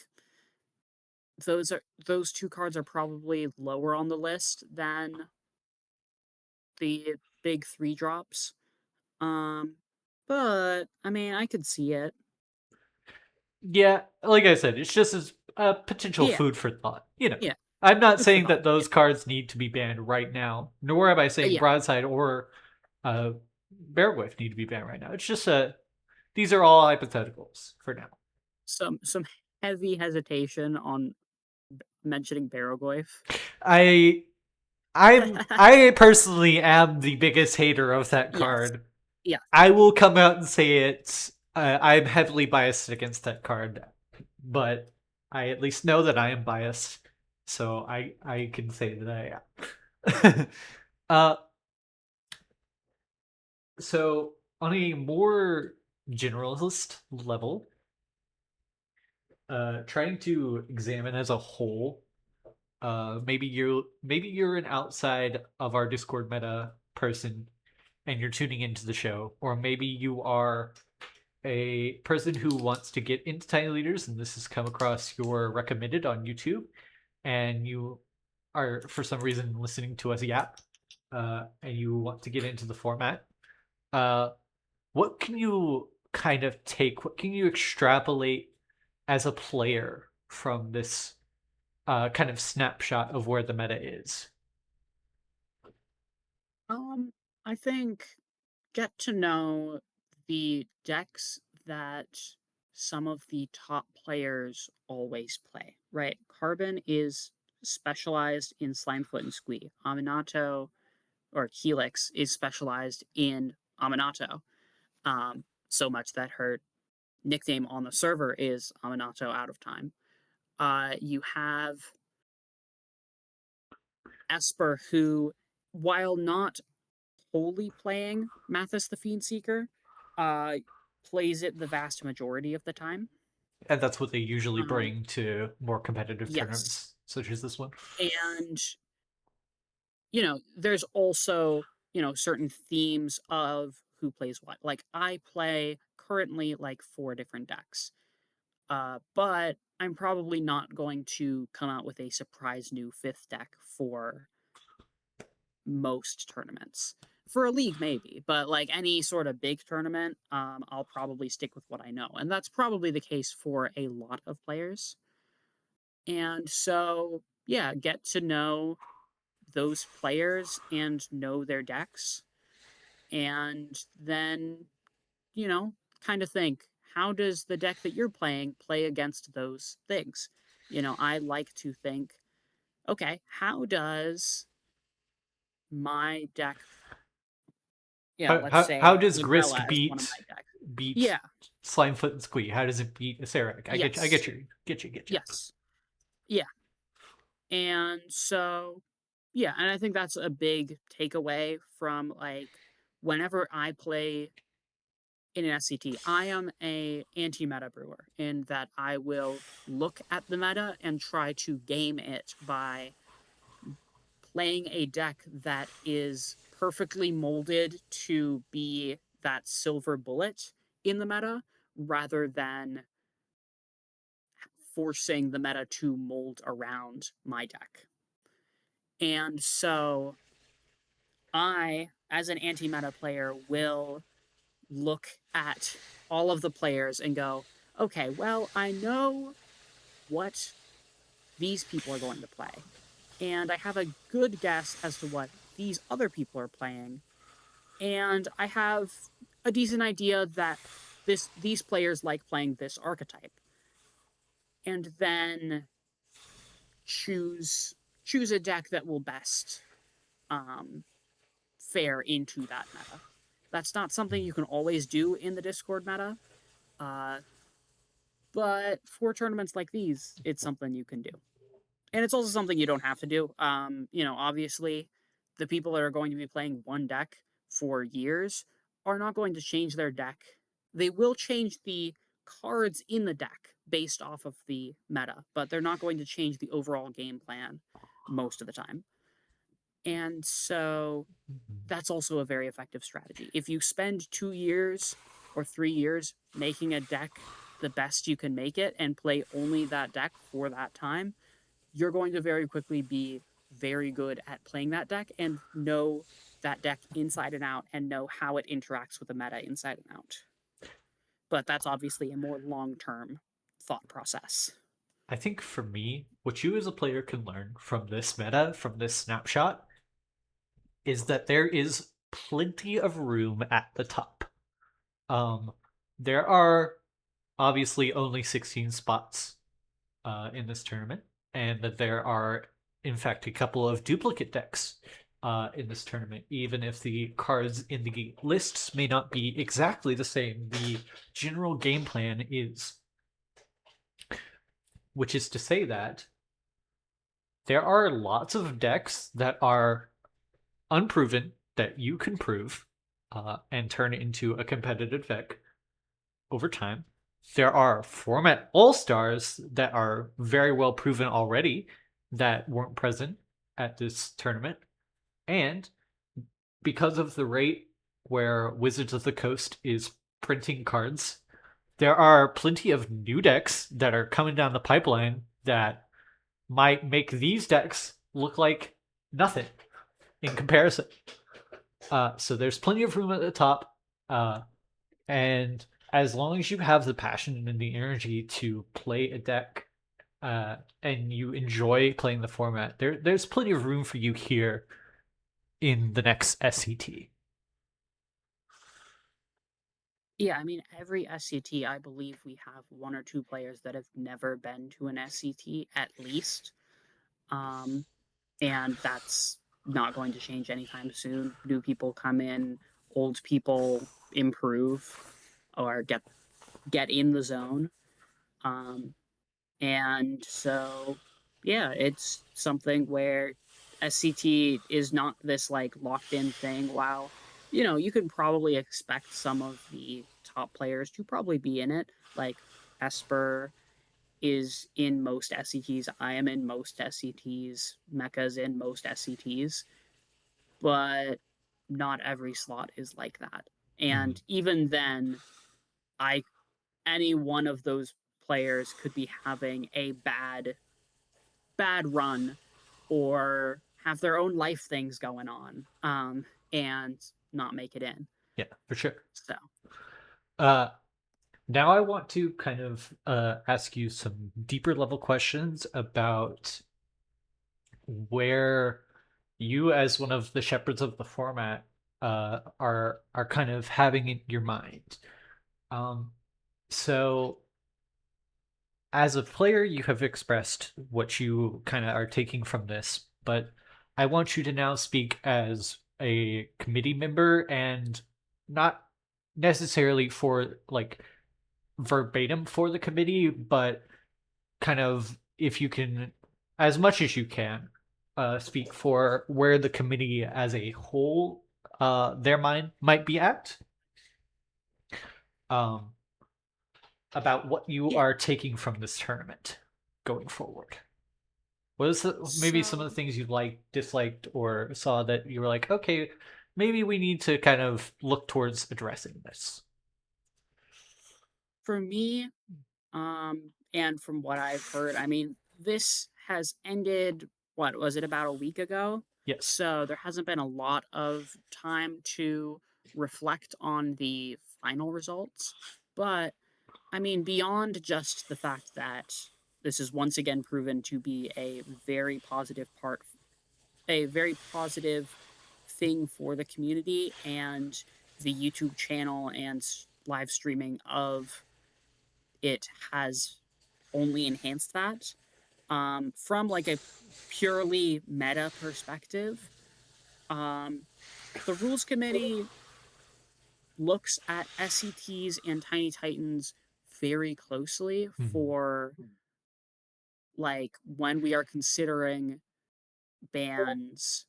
those two cards are probably lower on the list than the big three drops. Um, but I mean, I could see it. Yeah, like I said, it's just as potential Yeah, food for thought. yeah, I'm not food for saying thought. that Yeah, those cards need to be banned right now, nor am I saying yeah. Broadside or uh, Bearwolf need to be banned right now. It's just these are all hypotheticals for now. Some heavy hesitation on mentioning Baroglyph. I I personally am the biggest hater of that Yes, card. yes. I will come out and say it. I'm heavily biased against that card, but I at least know that I am biased, so I can say that I am. uh, so on a more generalist level, trying to examine as a whole, maybe you're an outside of our Discord meta person and you're tuning into the show, or maybe you are a person who wants to get into Tiny Leaders and this has come across your recommended on YouTube, and you are for some reason listening to us yap, and you want to get into the format. Uh, what can you kind of take? What can you extrapolate as a player from this kind of snapshot of where the meta is? Um, I think get to know the decks that some of the top players always play, right? Carbon is specialized in Slimefoot and Squee. Aminato or Helix is specialized in Aminato. So much that her nickname on the server is Aminato out of time. You have Esper, who, while not wholly playing Mathis the Fiend Seeker, uh, plays it the vast majority of the time. And that's what they usually Um, bring to more competitive yes, tournaments, such as this one. and there's also certain themes of who plays what. Like I play currently like four different decks, but I'm probably not going to come out with a surprise new fifth deck for most tournaments. For a league, maybe, but like any sort of big tournament, I'll probably stick with what I know. And that's probably the case for a lot of players. And so, yeah, get to know those players and know their decks. And then, you know, kind of think, how does the deck that you're playing play against those things? I like to think, okay, how does my deck, let's How say does Librella Grisk as one of my decks. beat Yeah. Slimefoot and Squee? How does it beat Acererak? I Yes. get you, get you. Yes. Yeah. And so, yeah, and I think that's a big takeaway from like whenever I play in an SCT, I am a anti-meta brewer in that I will look at the meta and try to game it by playing a deck that is perfectly molded to be that silver bullet in the meta rather than forcing the meta to mold around my deck. And so I, as an anti meta player, will look at all of the players and go, okay, well, I know what these people are going to play. And I have a good guess as to what these other people are playing. And I have a decent idea that these players like playing this archetype. And then choose a deck that will best um, fare into that meta. That's not something you can always do in the Discord meta, uh, but for tournaments like these, it's something you can do, and it's also something you don't have to do. Obviously, the people that are going to be playing one deck for years are not going to change their deck. They will change the cards in the deck based off of the meta, but they're not going to change the overall game plan most of the time. And so Mhm. that's also a very effective strategy. If you spend 2 years or 3 years making a deck the best you can make it and play only that deck for that time, you're going to very quickly be very good at playing that deck and know that deck inside and out and know how it interacts with the meta inside and out. But that's obviously a more long term thought process. I think for me, what you as a player can learn from this meta, from this snapshot, is that there is plenty of room at the top. Um, there are obviously only 16 spots in this tournament, and that there are, in fact, a couple of duplicate decks in this tournament. Even if the cards in the lists may not be exactly the same, the general game plan is. Which is to say that there are lots of decks that are unproven that you can prove and turn into a competitive deck over time. There are format all stars that are very well proven already that weren't present at this tournament. And because of the rate where Wizards of the Coast is printing cards, there are plenty of new decks that are coming down the pipeline that might make these decks look like nothing in comparison. So there's plenty of room at the top, and as long as you have the passion and the energy to play a deck, and you enjoy playing the format, there's plenty of room for you here in the next SCT. Yeah, I mean, every SCT, I believe we have one or two players that have never been to an SCT at least. Um, and that's not going to change anytime soon. New people come in, old people improve or get in the zone. Um, and so yeah, it's something where SCT is not this like locked in thing. While you can probably expect some of the top players to probably be in it, like Esper is in most SCTs. I am in most SCTs. Mecha's in most SCTs, but not every slot is like that. Mm. And even then, I any one of those players could be having a bad run or have their own life things going on and not make it in. Yeah, for sure. So Uh, Now I want to kind of ask you some deeper level questions about where you, as one of the shepherds of the format, are kind of having in your mind. Um, so as a player, you have expressed what you kind of are taking from this, but I want you to now speak as a committee member and not necessarily for like verbatim for the committee, but kind of if you can, as much as you can, speak for where the committee as a whole, their mind might be at, um, about what you yeah. are taking from this tournament going forward. What is maybe some of So the things you liked, disliked, or saw that you were like, okay, maybe we need to kind of look towards addressing this? for me, and from what I've heard, I mean, this has ended, what was it, about a week ago? Yes. So there hasn't been a lot of time to reflect on the final results. But I mean, beyond just the fact that this is once again proven to be a very positive thing for the community, and the YouTube channel and live streaming of it has only enhanced that. From like a purely meta perspective, um, the rules committee looks at SCTs and Tiny Titans very closely Mhm. for like when we are considering bans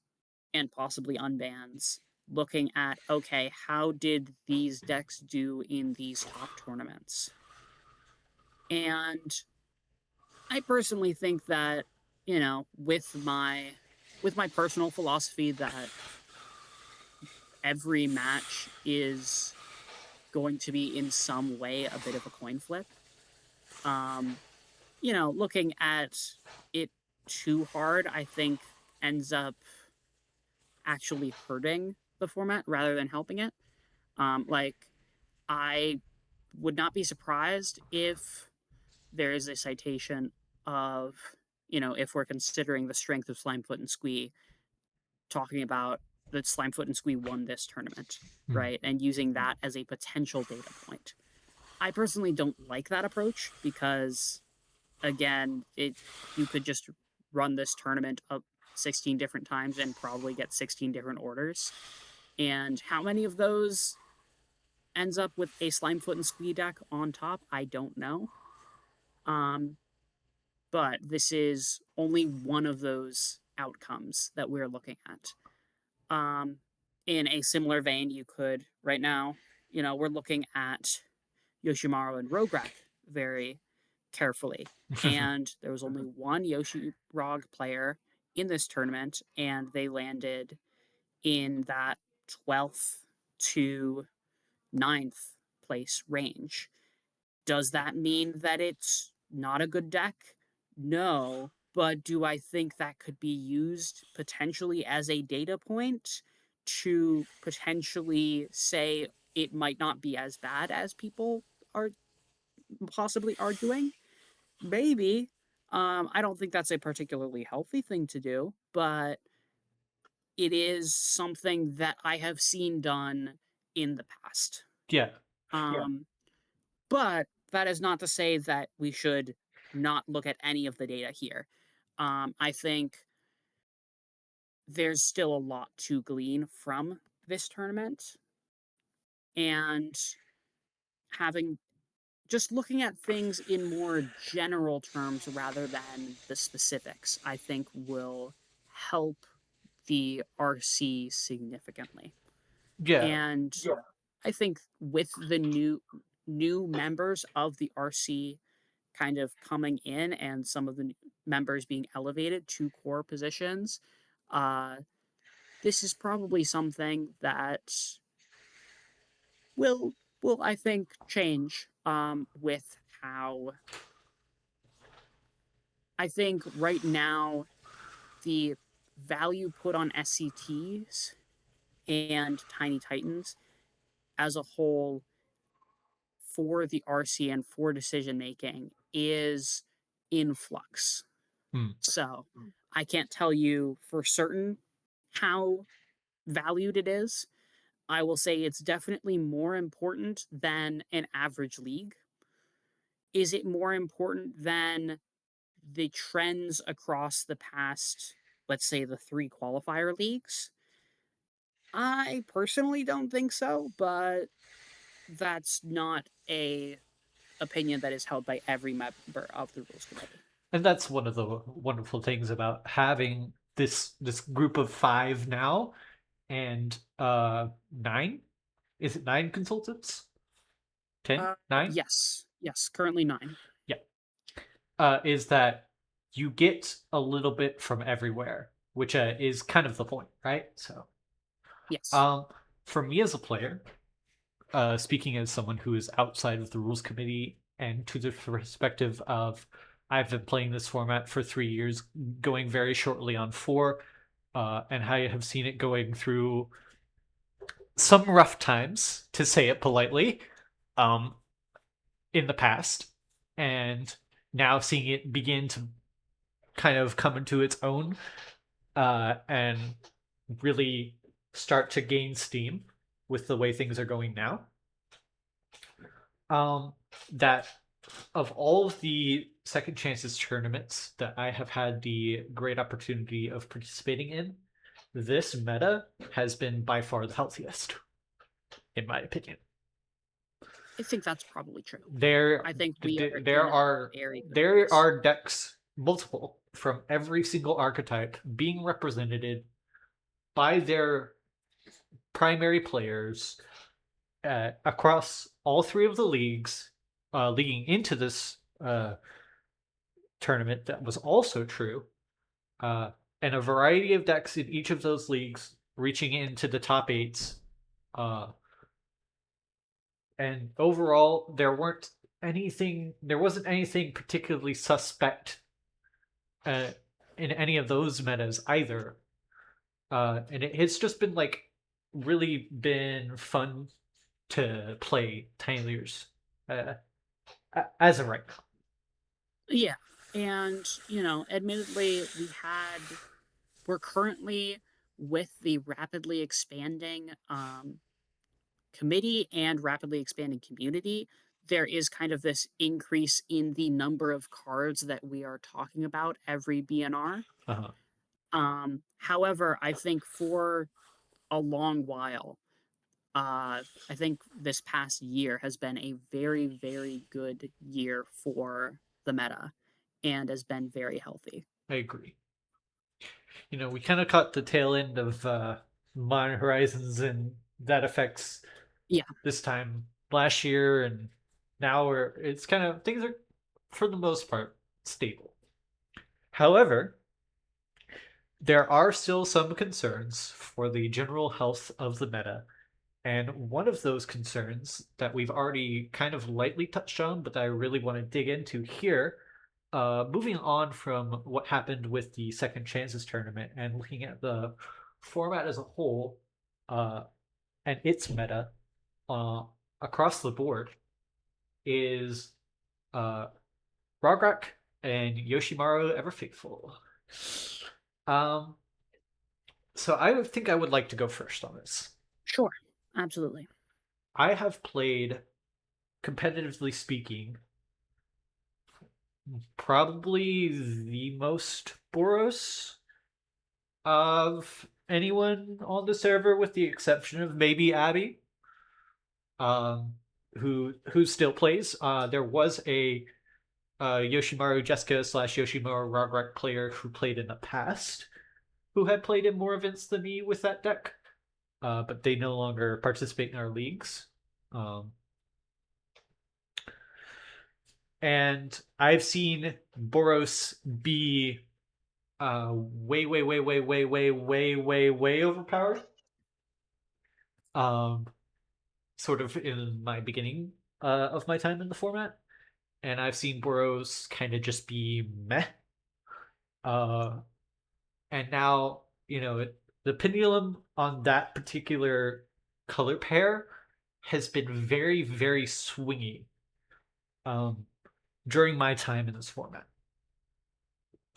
and possibly unbans. looking at, okay, how did these decks do in these top tournaments? And I personally think that, with my personal philosophy that every match is going to be in some way a bit of a coin flip. Um, looking at it too hard, I think ends up actually hurting the format rather than helping it. Like, I would not be surprised if there is a citation of, if we're considering the strength of Slimefoot and Squee, talking about that Slimefoot and Squee won this tournament, Hmm. right? And using that as a potential data point. I personally don't like that approach because, again, you could just run this tournament up 16 different times and probably get 16 different orders. And how many of those ends up with a Slimefoot and Squee deck on top, I don't know. Um, but this is only one of those outcomes that we're looking at. Um, in a similar vein, you could right now, we're looking at Yoshimaru and Rograk very carefully. And there was only one Yoshi-Rog player in this tournament, and they landed in that 12th to 9th place range. Does that mean that it's not a good deck? No. But do I think that could be used potentially as a data point to potentially say it might not be as bad as people are possibly arguing? Maybe. I don't think that's a particularly healthy thing to do, but it is something that I have seen done in the past. Yeah. Um, but that is not to say that we should not look at any of the data here. I think there's still a lot to glean from this tournament, and having just looking at things in more general terms rather than the specifics, I think will help the RC significantly. Yeah. And I think with the new members of the RC kind of coming in and some of the members being elevated to core positions, uh, this is probably something that will I think change with how I think right now the value put on SCTs and Tiny Titans as a whole for the RC and for decision making is in flux. Hmm. So I can't tell you for certain how valued it is. I will say it's definitely more important than an average league. Is it more important than the trends across the past, let's say the 3 qualifier leagues? I personally don't think so, but that's not a opinion that is held by every member of the rules committee. And that's one of the wonderful things about having this group of 5 now, and 9. Is it 9 consultants? 10? 9? Yes, currently 9. Yeah. Is that you get a little bit from everywhere, which is kind of the point, right? So, Yes. um, for me as a player, speaking as someone who is outside of the rules committee and to the perspective of I've been playing this format for 3 years, going very shortly on 4, and I have seen it going through some rough times, to say it politely, um, in the past, and now seeing it begin to kind of come into its own, and really start to gain steam with the way things are going now. Um, that of all of the second chances tournaments that I have had the great opportunity of participating in, this meta has been by far the healthiest, in my opinion. I think that's probably true. There, I think we are there in a are very good there place. are decks multiple from every single archetype being represented by their primary players across all three of the leagues leading into this tournament. That was also true. Uh, and a variety of decks in each of those leagues reaching into the top eights. And overall, there wasn't anything particularly suspect uh, in any of those metas either. And it's just been like really been fun to play Tiny Leaders uh, as of right now. Yeah. And, admittedly, we're currently with the rapidly expanding committee and rapidly expanding community. There is kind of this increase in the number of cards that we are talking about every BNR. Uh-huh. However, I think for a long while, I think this past year has been a very, very good year for the meta and has been very healthy. I agree. We kind of caught the tail end of Modern Horizons, and that affects Yeah, this time last year, and now it's kind of things are for the most part stable. However, there are still some concerns for the general health of the meta, and one of those concerns that we've already kind of lightly touched on, but that I really want to dig into here, moving on from what happened with the Second Chances tournament and looking at the format as a whole, and its meta uh, across the board, is uh, Rograk and Yoshimaru Ever Faithful. Um, so I would think I would like to go first on this. sure. Absolutely. I have played, competitively speaking, probably the most Boros of anyone on the server, with the exception of maybe Abby, who still plays. There was a Yoshimaru Jessica slash Yoshimaru Rograk player who played in the past, who had played in more events than me with that deck, but they no longer participate in our leagues. And I've seen Boros be way, way, way, way, way, way, way, way, way overpowered. Um, Sort of in my beginning of my time in the format, and I've seen Boros kind of just be meh. Uh, and now the pendulum on that particular color pair has been very, very swingy um, during my time in this format.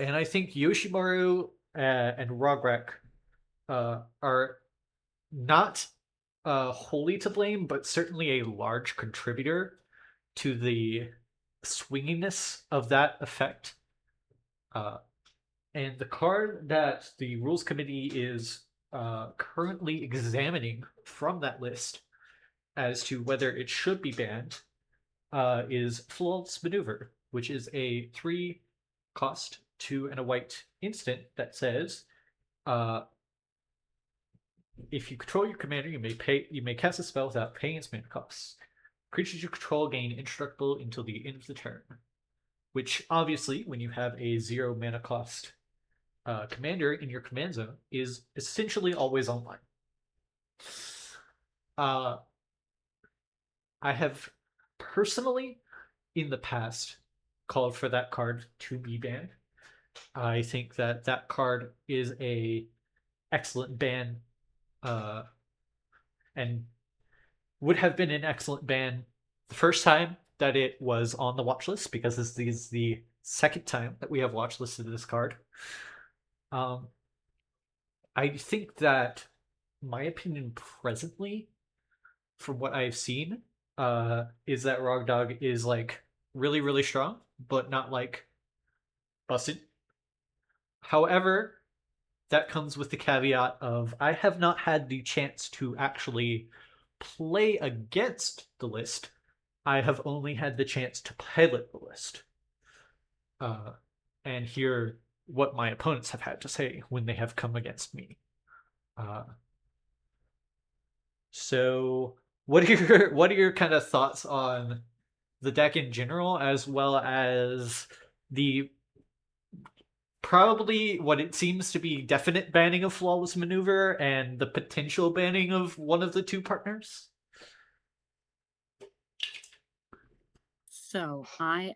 And I think Yoshimaru and Rograk are not wholly to blame, but certainly a large contributor to the swinginess of that effect. Uh, and the card that the rules committee is currently examining from that list as to whether it should be banned is Flawless Maneuver, which is a 3 cost, 2 and a white instant that says if you control your commander, you may cast a spell without paying its mana costs. Creatures you control gain indestructible until the end of the turn. Which obviously, when you have a 0 mana cost commander in your command zone, is essentially always online. I have personally, in the past, called for that card to be banned. I think that that card is a excellent ban, and would have been an excellent ban the first time that it was on the watch list, because this is the second time that we have watch listed this card. I think that my opinion presently, from what I've seen, is that Rog Dog is like really, really strong, but not like busted. However, that comes with the caveat of I have not had the chance to actually play against the list. I have only had the chance to pilot the list uh, and hear what my opponents have had to say when they have come against me. Uh, So, what are your kind of thoughts on the deck in general, as well as the probably what it seems to be definite banning of flawless maneuver and the potential banning of one of the two partners? So I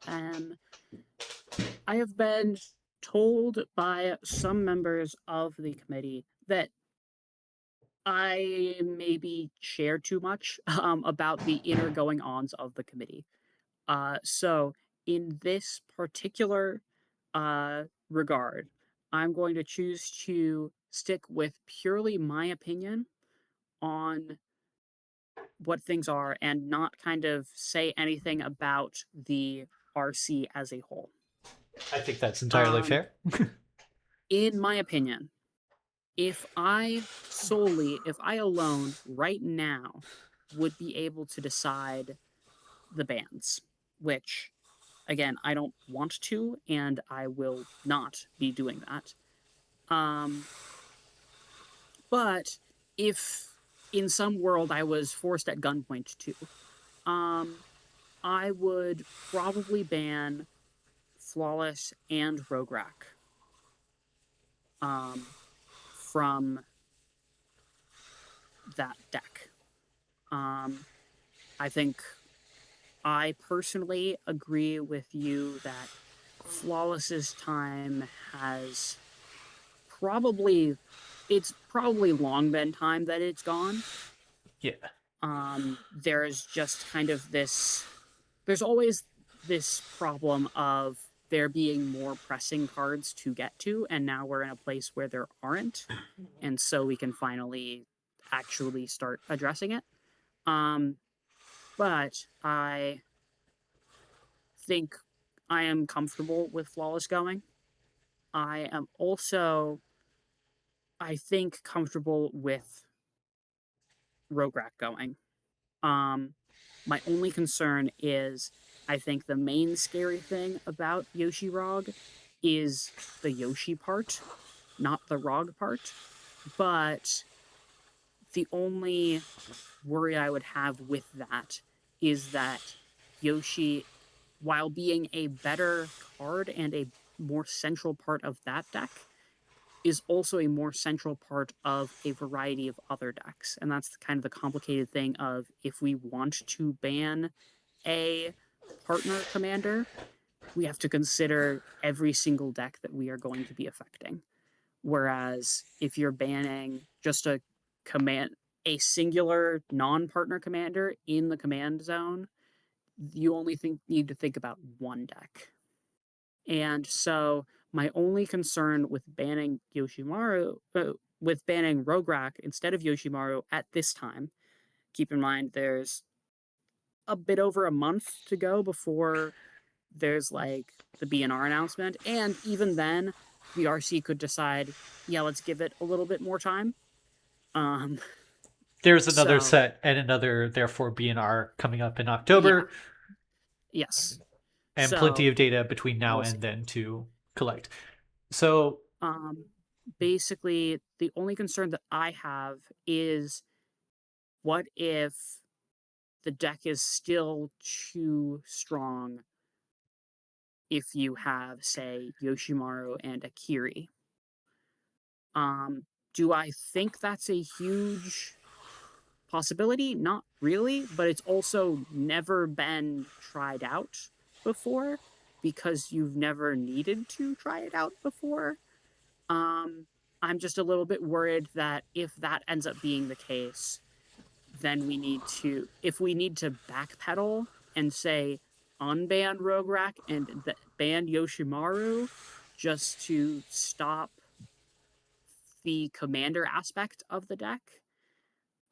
have been told by some members of the committee that I maybe share too much about the inner going ons of the committee. So in this particular regard, I'm going to choose to stick with purely my opinion on what things are and not kind of say anything about the RC as a whole. I think that's entirely Um, fair. in my opinion, if I alone right now would be able to decide the bans, which again, I don't want to, and I will not be doing that. Um, but if in some world I was forced at gunpoint to, um, I would probably ban Flawless and Rogue Rack from that deck. Um, I think I personally agree with you that Flawless's time has probably it's probably long been time that it's gone. Yeah. There's just kind of there's always this problem of there being more pressing cards to get to, and now we're in a place where there aren't, and so we can finally actually start addressing it. Um, but I think I am comfortable with Flawless going. I am also, I think, comfortable with Rograk going. Um, my only concern is I think the main scary thing about Yoshi Rog is the Yoshi part, not the Rog part. But the only worry I would have with that is that Yoshi, while being a better card and a more central part of that deck, is also a more central part of a variety of other decks. And that's kind of the complicated thing of if we want to ban a partner commander, we have to consider every single deck that we are going to be affecting. Whereas if you're banning just a singular non-partner commander in the command zone, you only need to think about one deck. And so my only concern with banning with banning Rograk instead of Yoshimaru at this time, keep in mind there's a bit over a month to go before there's like the BNR announcement. And even then, the RC could decide, yeah, let's give it a little bit more time. Um, There's another so set and another, therefore, BNR coming up in yeah, October, yes. and plenty So of data between now we'll and see. then to collect. So, Um, basically, the only concern that I have is what if the deck is still too strong if you have, say, Yoshimaru and Akiri? Do I think that's a huge possibility? Not really, but it's also never been tried out before because you've never needed to try it out before. Um, I'm just a little bit worried that if that ends up being the case, then if we need to backpedal and say unban Rograk and ban Yoshimaru just to stop the commander aspect of the deck,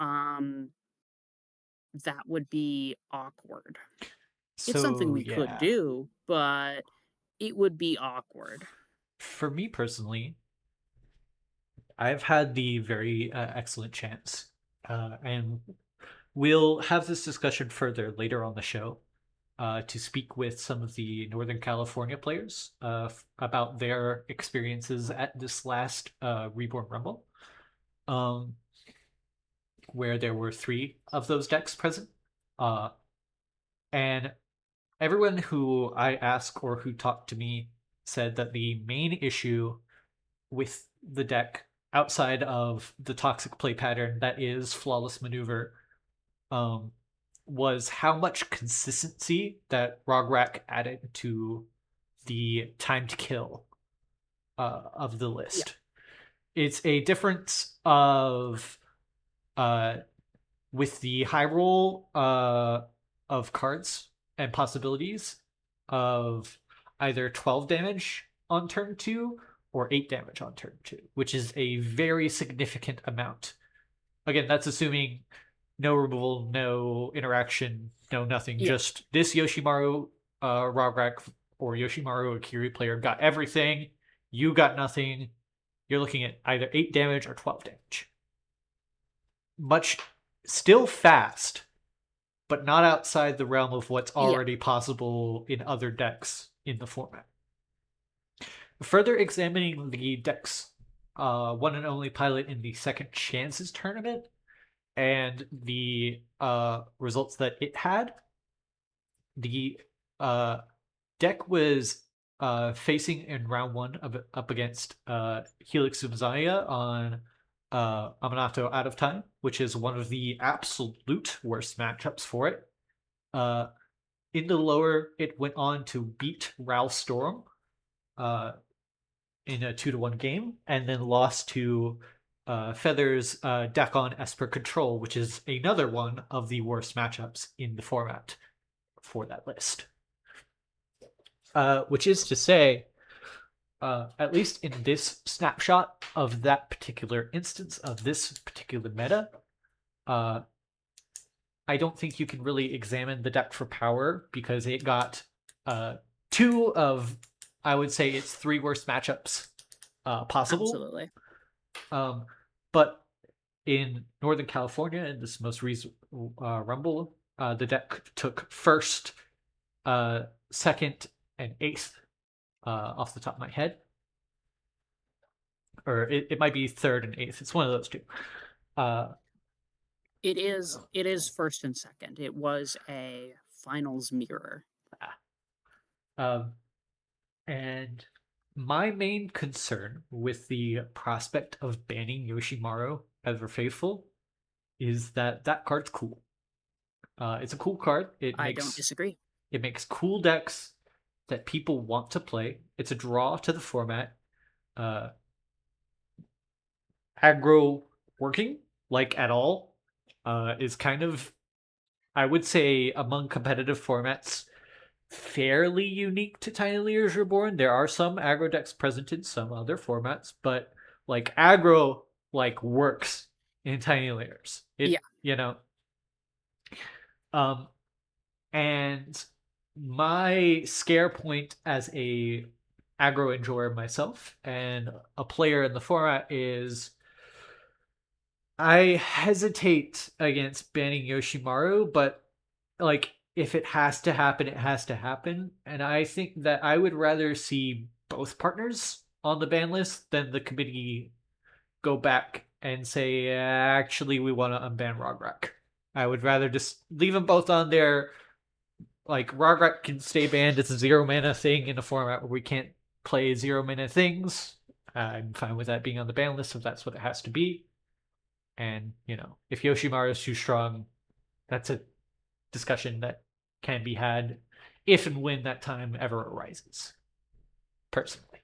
um, that would be awkward. It's something so we could yeah. do, but it would be awkward. For me personally, I've had the very excellent chance, and we'll have this discussion further later on the show, to speak with some of the Northern California players about their experiences at this last Reborn Rumble. Um, where there were 3 of those decks present. And everyone who I asked or who talked to me said that the main issue with the deck, outside of the toxic play pattern that is flawless maneuver, um, was how much consistency that Rograk added to the time to kill of the Yeah. list. It's a difference of uh, with the high roll of cards and possibilities of either 12 damage on turn 2 or 8 damage on turn 2, which is a very significant amount. Again, that's assuming no removal, no interaction, no nothing. Yeah. Just this Yoshimaru Rograk or Yoshimaru Akiri player got everything. You got nothing. You're looking at either 8 damage or 12 damage. Much still fast, but not outside the realm of what's Yeah. already possible in other decks in the format. Further examining the deck's one and only pilot in the Second Chances tournament and the results that it had, the deck was facing in round 1 up against Helix Zubzania on Aminato Out of Time, which is one of the absolute worst matchups for it. In the lower, it went on to beat Ral Storm in a 2-1 game, and then lost to Feather's Dakon Esper Control, which is another one of the worst matchups in the format for that list. Which is to say, at least in this snapshot of that particular instance of this particular meta, I don't think you can really examine the deck for power because it got 2 of, I would say, its 3 worst matchups possible. Absolutely. But in Northern California, in this most recent Rumble, the deck took first, second, and 8th off the top of my head. Or it might be 3rd and 8th. It's one of those 2. It is first and second. It was a finals mirror. And my main concern with the prospect of banning Yoshimaru Ever Faithful is that that card's cool. It's a cool card. I don't disagree. It makes cool decks that people want to play. It's a draw to the format. Aggro working, like at all, is kind of, I would say, among competitive formats, fairly unique to Tiny Leaders Reborn. There are some aggro decks present in some other formats, but like aggro like works in Tiny Leaders. Yeah. You know. And my scare point as a aggro enjoyer myself and a player in the format is I hesitate against banning Yoshimaru, but like if it has to happen, it has to happen. And I think that I would rather see both partners on the ban list than the committee go back and say, actually, we want to unban Rograk. I would rather just leave them both on there. Like, Rograk can stay banned. It's a 0 mana thing in a format where we can't play 0 mana things. I'm fine with that being on the ban list if that's what it has to be. And, if Yoshimaru is too strong, that's a discussion that can be had if and when that time ever arises, personally.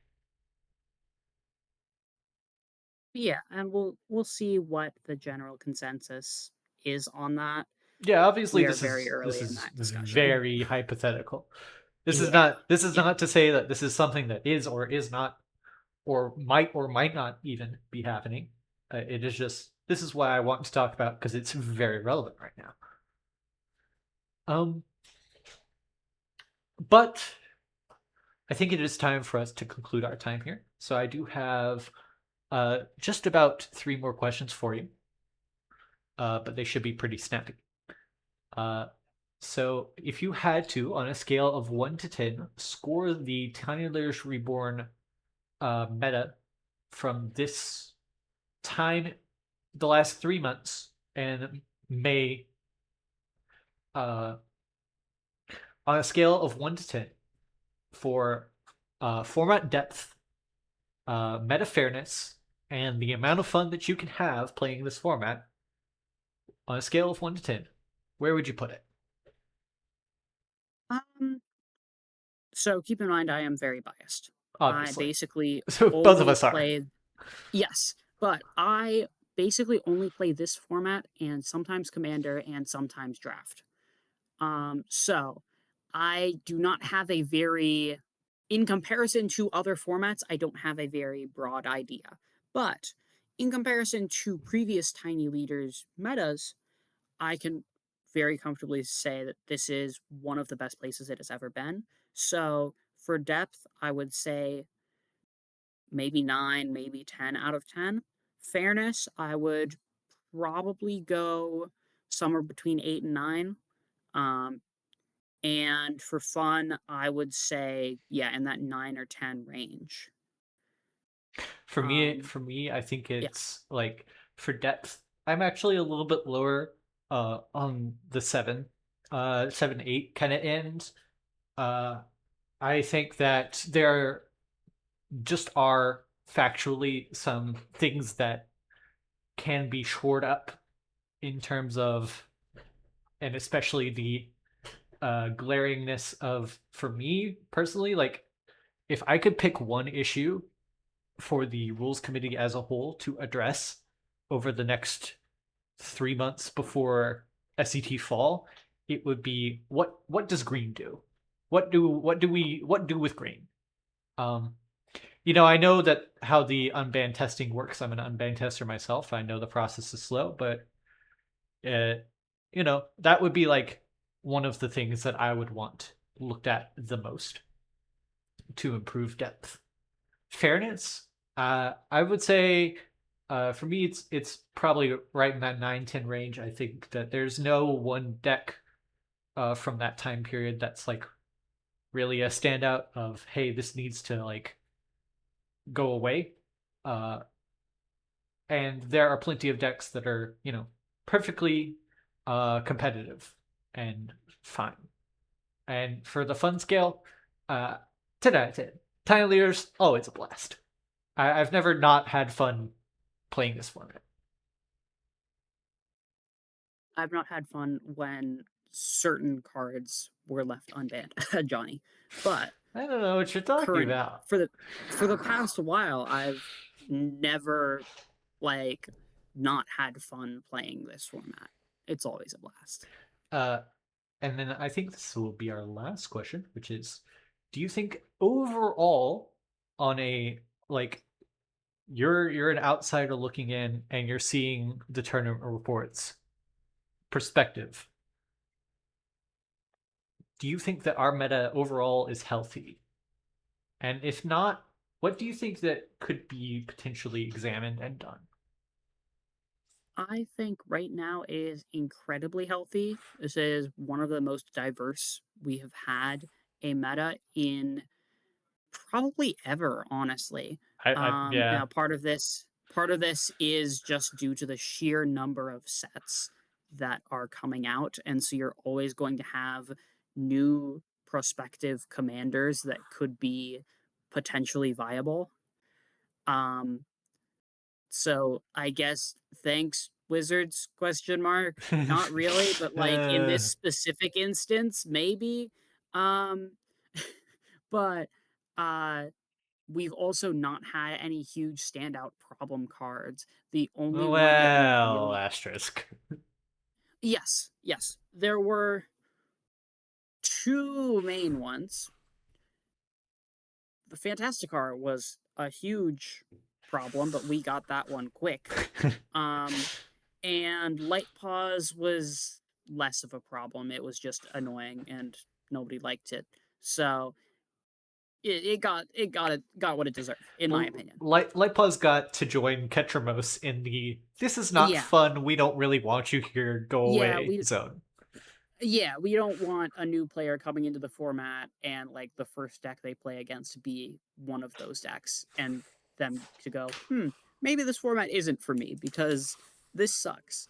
Yeah, and we'll see what the general consensus is on that. Yeah, obviously We are this very is early in that discussion. very hypothetical. This is Yeah. not to say that this is something that is or is not or might not even be happening. It is just, this is why I want to talk about because it's very relevant right now. But I think it is time for us to conclude our time here. So I do have just about 3 more questions for you, but they should be pretty snappy. So if you had to, on a scale of 1 to 10, score the Tiny Leaders Reborn meta from this time, the last 3 months, and may, uh, on a scale of 1 to 10, for format depth, meta fairness, and the amount of fun that you can have playing this format, on a scale of 1 to 10, where would you put it? Um, so keep in mind I am very biased. I Obviously. basically So both of only us are. play yes, but I basically only play this format and sometimes Commander and sometimes Draft. So I do not have a very, in comparison to other formats, I don't have a very broad idea. But in comparison to previous Tiny Leaders metas, I can very comfortably say that this is one of the best places it has ever been. So for depth, I would say maybe 9, maybe 10 out of 10. Fairness, I would probably go somewhere between 8 and 9. Um, and for fun, I would say, yeah, in that 9 or 10 range. Um, For me, I think yeah, it's like for depth, I'm actually a little bit lower on the 7, 7, 8 kind of end. Uh I think that there just are factually some things that can be shored up in terms of, and especially the glaringness of, for me personally, like if I could pick one issue for the rules committee as a whole to address over the next 3 months before SCT fall, it would be what does green do? What do with green? Um, I know that how the unbanned testing works. I'm an unbanned tester myself. I know the process is slow, but uh, that would be like one of the things that I would want looked at the most to improve depth. Fairness, I would say, for me, it's probably right in that 9-10 range. I think that there's no one deck from that time period that's like really a standout of, hey, this needs to like go away. Uh, and there are plenty of decks that are, perfectly competitive and fine. And for the fun scale, 10 out of 10. Tiny Leaders, always a blast. I've never not had fun playing this format. I've not had fun when certain cards were left unbanned, Johnny. But I don't know what you're talking current about. for the past while, I've never like not had fun playing this format. It's always a blast. Uh, and then I think this will be our last question, which is, do you think overall, on a like, you're an outsider looking in and you're seeing the tournament reports perspective, do you think that our meta overall is healthy? And if not, what do you think that could be potentially examined and done? I think right now is incredibly healthy. This is one of the most diverse we have had a meta in probably ever, honestly. Yeah. Now part of this is just due to the sheer number of sets that are coming out, and so you're always going to have new prospective commanders that could be potentially viable. Um, so I guess thanks Wizards question mark. Not really, but like in this specific instance, maybe. Um, but uh we've also not had any huge standout problem cards. The only one that we Well, really asterisk. yes, yes, there were two main ones. The Fantasticar was a huge problem, but we got that one quick. Um, and Light Paws was less of a problem. It was just annoying and nobody liked it. So it got what it deserved, in my opinion. Lightpaws got to join Ketramos in the "this is not Yeah, fun, we don't really want you here, go yeah, away" we zone. yeah, we don't want a new player coming into the format and like the first deck they play against to be one of those decks and them to go, maybe this format isn't for me because this sucks.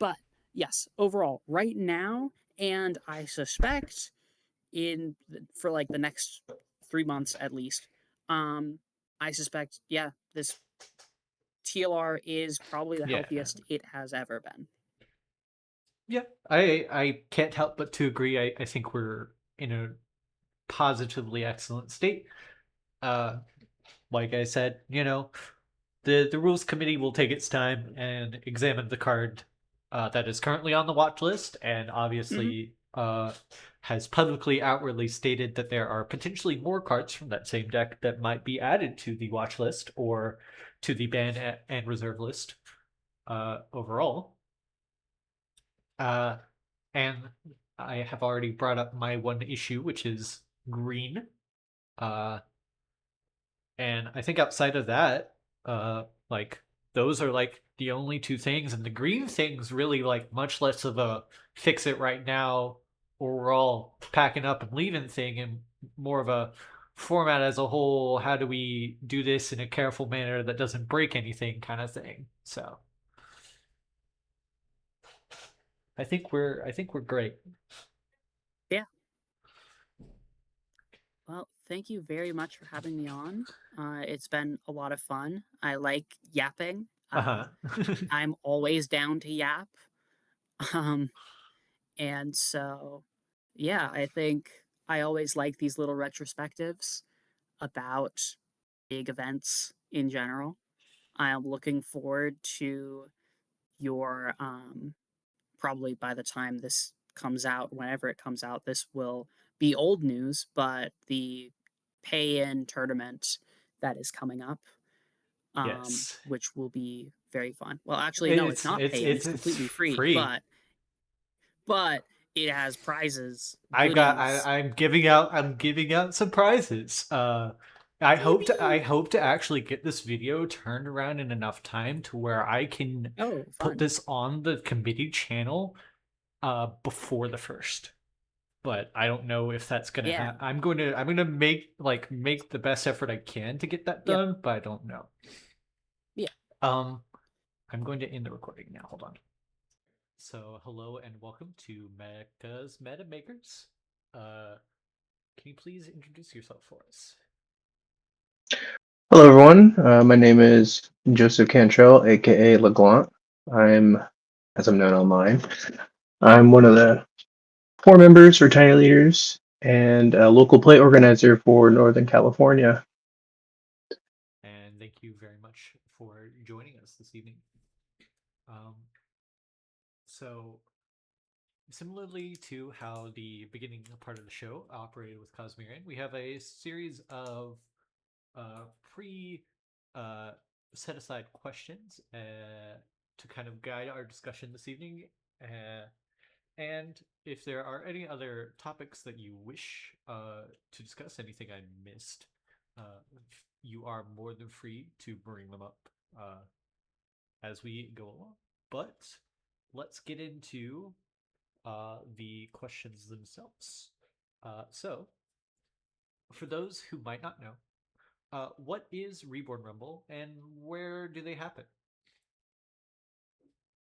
But yes, overall, right now, and I suspect for like the next 3 months at least, um, I suspect, yeah, this TLR is probably the Yeah. healthiest it has ever been. Yeah. I can't help but to agree. I think we're in a positively excellent state. Uh, like I said, the rules committee will take its time and examine the card that is currently on the watch list, and Hmm. obviously has publicly outwardly stated that there are potentially more cards from that same deck that might be added to the watch list or to the ban and reserve list overall. Uh, and I have already brought up my one issue, which is green. Uh, And I think outside of that, like those are like the only two things, and the green thing's really like much less of a fix it right now, or we're all packing up and leaving thing, and more of a format as a whole. How do we do this in a careful manner that doesn't break anything, kind of thing. So I think we're great. Yeah. Well, thank you very much for having me on. It's been a lot of fun. I like yapping. Uh huh. I'm always down to yap. Um, and so, yeah, I think I always like these little retrospectives about big events in general. I am looking forward to your probably by the time this comes out, whenever it comes out, this will be old news, but the pay-in tournament that is coming up, Yes. which will be very fun. Well, actually, no, it's It's not it's pay-in; it's it's it's completely free, free. but it has prizes, I got goodies. I'm giving out some prizes. I Yippee! hope to actually get this video turned around in enough time to where I can Oh, put fun! this on the committee channel before the first. But I don't know if that's gonna Yeah, happen. I'm gonna make the best effort I can to get that yep, done, but I don't know. yeah. Um I'm going to end the recording now. Hold on. So hello and welcome to Mecha's Meta Makers. Uh Can you please introduce yourself for us? Hello, everyone. My name is Joseph Cantrell, aka Laglaunt. As I'm known online, I'm one of the four members or tiny leaders and a local play organizer for Northern California. And thank you very much for joining us this evening. Um, so, similarly to how the beginning part of the show operated with Cosmerian, we have a series of pre uh, set aside questions to kind of guide our discussion this evening. And if there are any other topics that you wish to discuss, anything I missed, you are more than free to bring them up as we go along. But let's get into the questions themselves. So, for those who might not know, what is Reborn Rumble and where do they happen?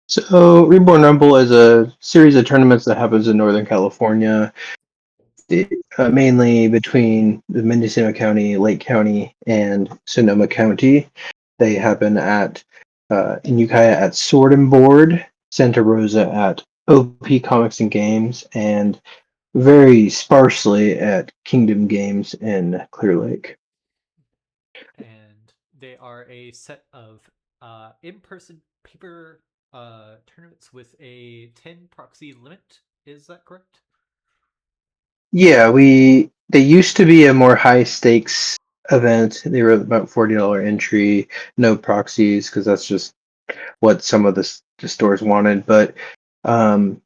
So, Reborn Rumble is a series of tournaments that happens in Northern California, mainly between the Mendocino County, Lake County, and Sonoma County. They happen in Ukiah at Sword and Board, Santa Rosa at OP Comics and Games, and very sparsely at Kingdom Games in Clear Lake. And they are a set of in-person paper tournaments with a 10 proxy limit. Is that correct? Yeah, they used to be a more high stakes event. They were about $40 entry, no proxies, because that's just what some of the stores wanted. But um,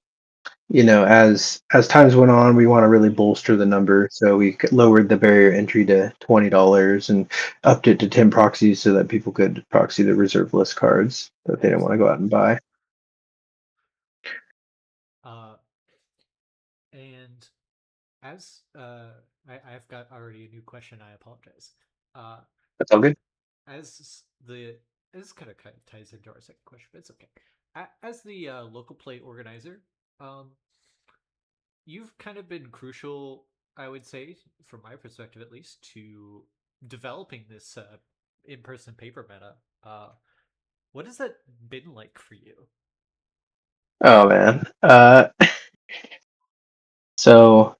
as times went on, we want to really bolster the number, so we lowered the barrier entry to $20 and upped it to 10 proxies so that people could proxy the reserve list cards that they didn't want to go Absolutely. out and buy. Uh, and as I've got already a new question. I apologize. Uh, That's all good. as the this kind of ties into our second question, but it's okay. as the local play organizer, um, you've kind of been crucial, I would say, from my perspective at least, to developing this in-person paper meta. What has that been like for you? Oh man. So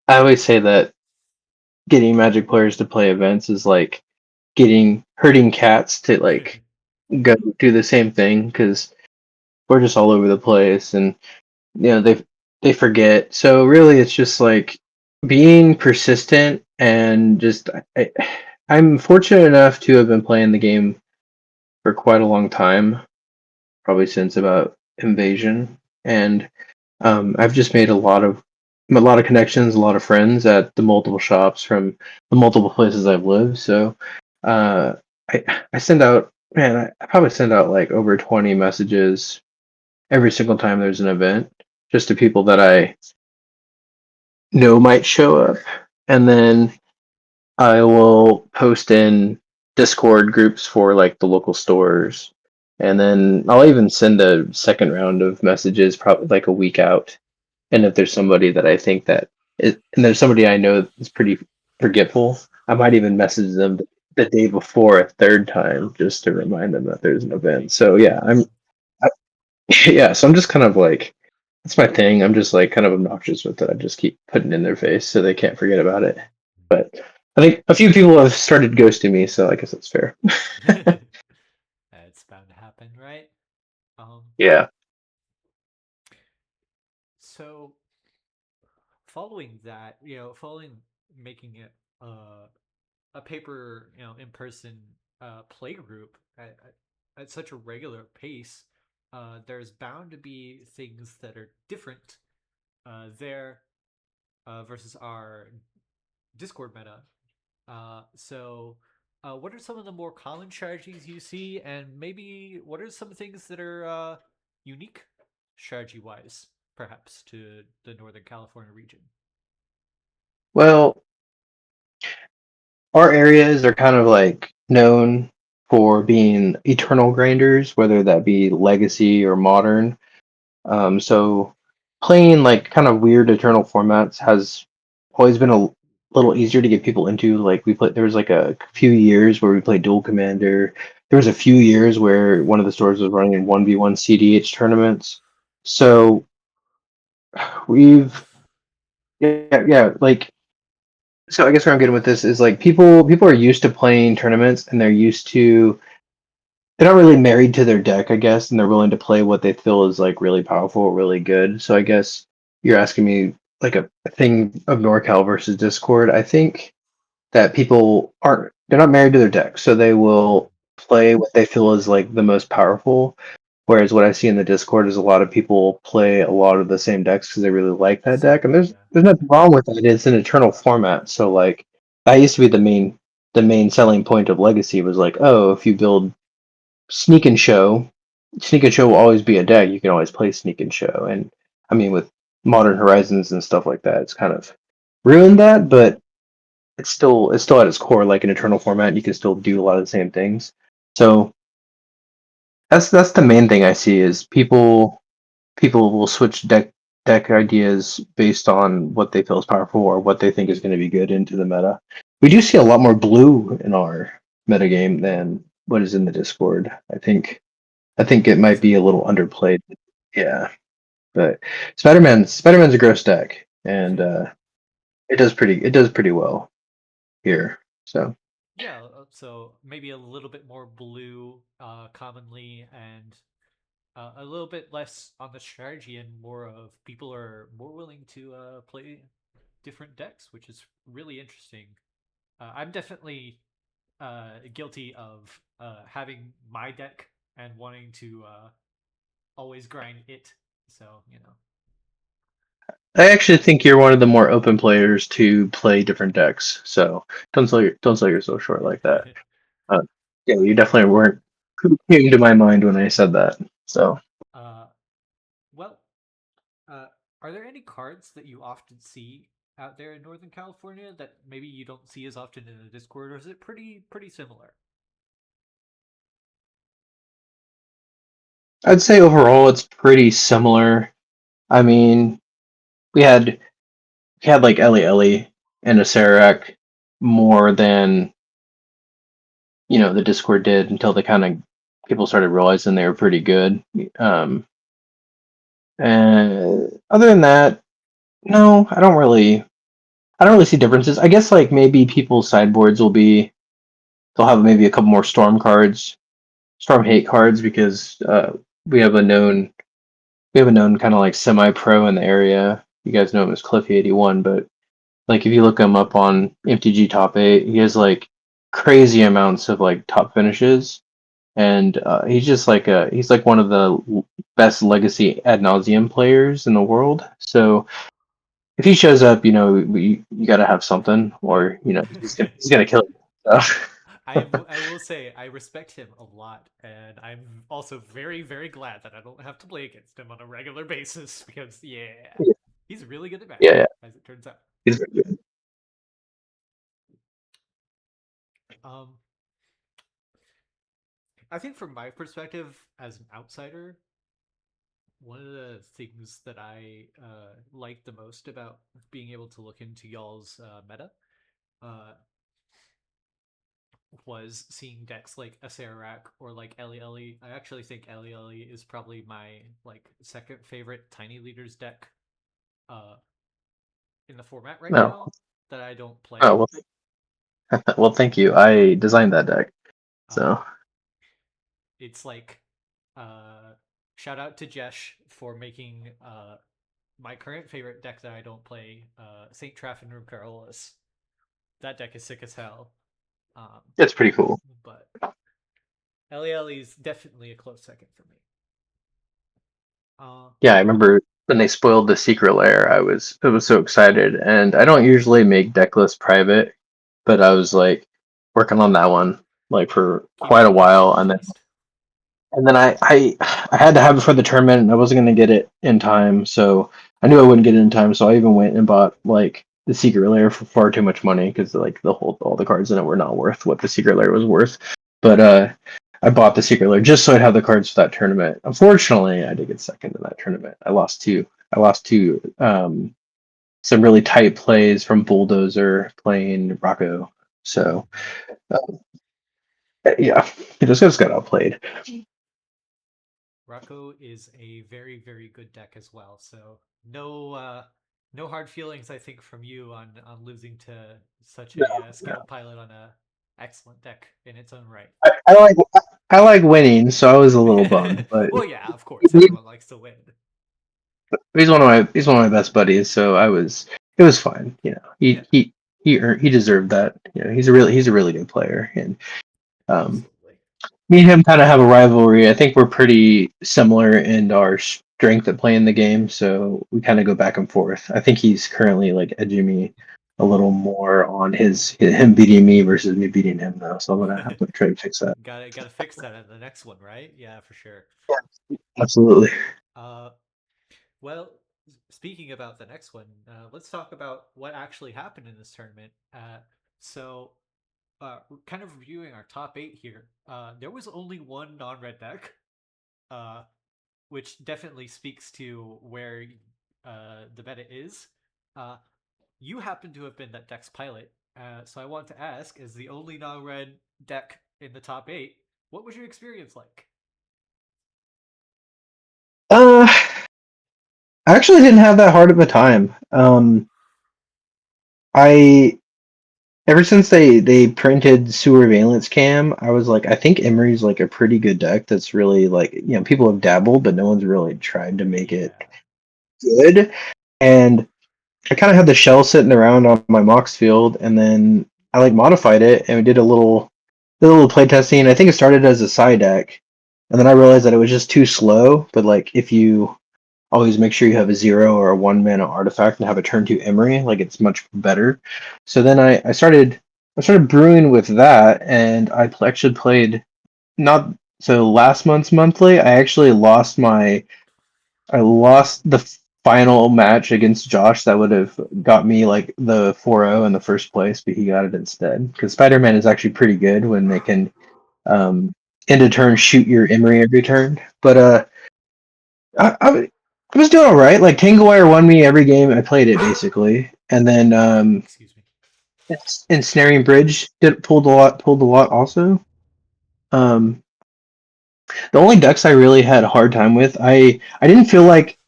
I always say that getting Magic players to play events is like getting herding cats to like go do the same thing because we're just all over the place and they forget. So really, it's just like being persistent and just I'm fortunate enough to have been playing the game for quite a long time, probably since about Invasion, and I've just made a lot of connections, a lot of friends at the multiple shops from the multiple places I've lived. So uh, I send out, man, I probably send out like over 20 messages every single time there's an event, just to people that I know might show up, and then I will post in Discord groups for like the local stores, and then I'll even send a second round of messages probably like a week out. And if there's somebody that I think and there's somebody I know that's pretty forgetful, I might even message them the day before a third time just to remind them that there's an event. So yeah, I, yeah, so I'm just kind of like that's my thing. I'm just like kind of obnoxious with it. I just keep putting it in their face so they can't forget about it. But I think a few people have started ghosting me, so I guess that's fair. It's bound to happen, right? Um, Yeah. so following that, following making it a paper, in-person play group at such a regular pace, there's bound to be things that are different there versus our Discord meta. What are some of the more common strategies you see, and maybe what are some things that are unique strategy-wise, perhaps, to the Northern California region? Well, our areas are kind of like known for being eternal grinders, whether that be legacy or modern. So playing like kind of weird eternal formats has always been a little easier to get people into. Like there was like a few years where we played Dual Commander. There was a few years where one of the stores was running 1v1 CDH tournaments. So we've yeah, like so I guess where I'm getting with this is like people are used to playing tournaments and they're not really married to their deck, I guess, and they're willing to play what they feel is like really powerful or really good. So I guess you're asking me like a thing of NorCal versus Discord. I think that they're not married to their deck, so they will play what they feel is like the most powerful. Whereas what I see in the Discord is a lot of people play a lot of the same decks because they really like that deck, and Similar, yeah. there's nothing wrong with it. It's an eternal format, so like that used to be the main selling point of Legacy was like, oh, if you build Sneak and Show, Sneak and Show will always be a deck. You can always play Sneak and Show, and I mean with Modern Horizons and stuff like that, it's kind of ruined that, but it's still at its core like an eternal format. You can still do a lot of the same things. So that's the main thing I see is people will switch deck ideas based on what they feel is powerful or what they think is going to be good into the meta. We do see a lot more blue in our metagame than what is in the Discord. I think it might Is be it? a little underplayed. Yeah, but Spider-Man's a gross deck, and it does pretty well here. So Yeah, so maybe a little bit more blue commonly, and a little bit less on the strategy, and more of people are more willing to play different decks, which is really interesting. I'm definitely guilty of having my deck and wanting to always grind it. So, I actually think you're one of the more open players to play different decks. So don't sell your so short like that. Uh, yeah, you definitely weren't who came to my mind when I said that. So uh, well, uh, are there any cards that you often see out there in Northern California that maybe you don't see as often in the Discord, or is it pretty similar? I'd say overall it's pretty similar. I mean, we had like Ellie and a Serac more than the Discord did until they kind of people started realizing they were pretty good. And other than that, no, I don't really see differences. I guess like maybe people's sideboards they'll have maybe a couple more storm cards, storm hate cards because we have a known kind of like semi pro in the area. You guys know him as Cliffy81, but like if you look him up on MTG Top 8, he has like crazy amounts of like top finishes, and he's like one of the best legacy ad nauseum players in the world. So if he shows up, you got to have something, or he's gonna kill you. So. I will say I respect him a lot, and I'm also very, very glad that I don't have to play against him on a regular basis because, yeah, he's really good at Magic, Yeah, as it turns out. he's very good. Um, I think from my perspective as an outsider, one of the things that I like the most about being able to look into y'all's meta uh, was seeing decks like Acererak or like Ellie. I actually think Ellie is probably my like second favorite Tiny Leaders deck uh, in the format right No, now that I don't play. oh well, thank you. I designed that deck, Uh, so it's like shout out to Jesh for making my current favorite deck that I don't play, Saint Traff and Carolus. That deck is sick as hell. Um, it's pretty cool. but Ellie is definitely a close second for me. Uh, Yeah, I remember when they spoiled the secret layer. I was so excited, and I don't usually make deck lists private, but I was like working on that one like for keeping quite a the while, content and feast. then I had to have it for the tournament, and I wasn't gonna get it in time, so I knew I wouldn't get it in time, so I even went and bought like the secret layer for far too much money because like all the cards in it were not worth what the secret layer was worth. But I bought the secret layer just so I'd have the cards for that tournament. Unfortunately, I did get second in that tournament. I lost two some really tight plays from Bulldozer playing Rocco. So uh, yeah, he just got outplayed. Rocco is a very, very good deck as well. So no hard feelings, I think, from you on losing to such a skill pilot on a excellent deck in its own right. I like winning, so I was a little bummed, but Well, yeah, of course, everyone likes to win. he's one of my best buddies, so it was fine. Yeah, He deserved that. He's a really good player, and um, absolutely. me and him kind of have a rivalry. I think we're pretty similar in our strength at playing the game, so we kind of go back and forth. I think he's currently like edging me a little more on him beating me versus me beating him though. So I'm gonna have to try to fix that. Gotta fix that in the next one, right? Yeah, for sure. Absolutely. Uh, well, speaking about the next one, let's talk about what actually happened in this tournament. So, kind of reviewing our top eight here, there was only one non-red deck, uh, which definitely speaks to where the meta is. Uh, you happen to have been that deck's pilot, so I want to ask, as the only non-red deck in the top eight, what was your experience like? Uh, I actually didn't have that hard of a time. I Ever since they printed Sewer Valence Cam, I was like, I think Emery's like a pretty good deck. That's really like people have dabbled, but no one's really tried to make it Yeah. good. And I kind of had the shell sitting around on my Mox field, and then I like modified it, and we did a little play testing. I think it started as a side deck, and then I realized that it was just too slow. But like if you always make sure you have a 0 or a 1 mana artifact and have a turn 2 Emery, like it's much better. So then I started brewing with that, and actually played not so last month's monthly. I actually I lost the final match against Josh that would have got me like the 4-0 in the first place, but he got it instead. Because Spider-Man is actually pretty good when they can end of turn shoot your Emery every turn. But I was doing all right. Like Tanglewire won me every game I played it basically, and then Excuse me. Ensnaring Bridge did pulled a lot also. Um, the only decks I really had a hard time with, I didn't feel like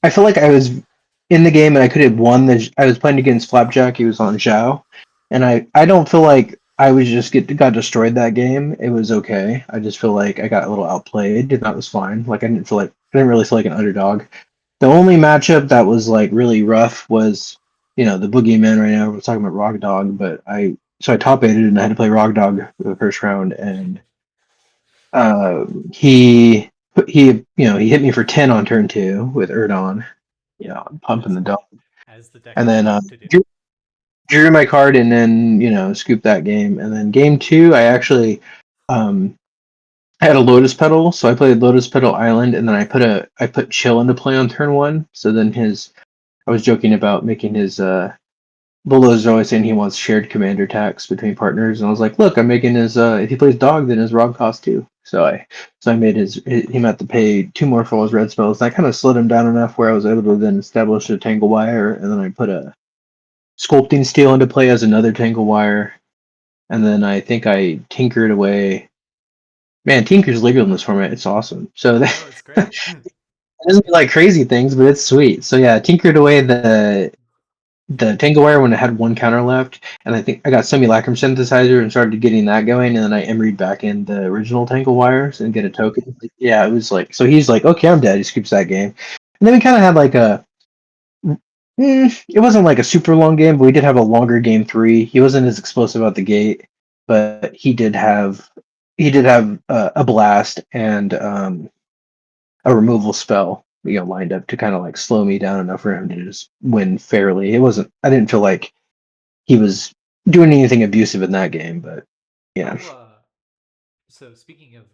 I feel like I was in the game and I could have won. I was playing against Flapjack. He was on Zhao, and I don't feel like I was just got destroyed that game. It was okay. I just feel like I got a little outplayed, and that was fine. Like I didn't really feel like an underdog. The only matchup that was like really rough was the boogeyman right now. We're talking about Rock Dog, but I top aided and I had to play Rock Dog for the first round, and uh, he he hit me for 10 on turn 2 with Erdon. I'm pumping as the dog. as the deck And is then wont to do. drew my card and then scooped that game. And then game 2, I actually um, I had a Lotus Petal, so I played Lotus Petal Island, and then I put Chill into play on turn 1. So then I was joking about making his Lolo's always saying he wants shared commander attacks between partners, and I was like, look, I'm making his if he plays dog, then his Rob costs 2. So I made him have to pay 2 more for his red spells. And I kind of slowed him down enough where I was able to then establish a Tangle Wire, and then I put a Sculpting Steel into play as another Tangle Wire, and then I think I tinkered away. Man, Tinker's legal in this format. It's awesome. So I know it's great. it doesn't do like crazy things, but it's sweet. So yeah, tinkered away the Tanglewire when it had 1 counter left, and I think I got Simulacrum Synthesizer and started getting that going, and then I Emery'd back in the original Tanglewires and get a token. Yeah, it was like, so he's like, okay, I'm dead. He scoops that game, and then we kind of had like it wasn't like a super long game, but we did have a longer game 3. He wasn't as explosive out the gate, but he did have a blast and a removal spell, lined up to kind of like slow me down enough for him to just win fairly. It wasn't. I didn't feel like he was doing anything abusive in that game, but yeah. So speaking of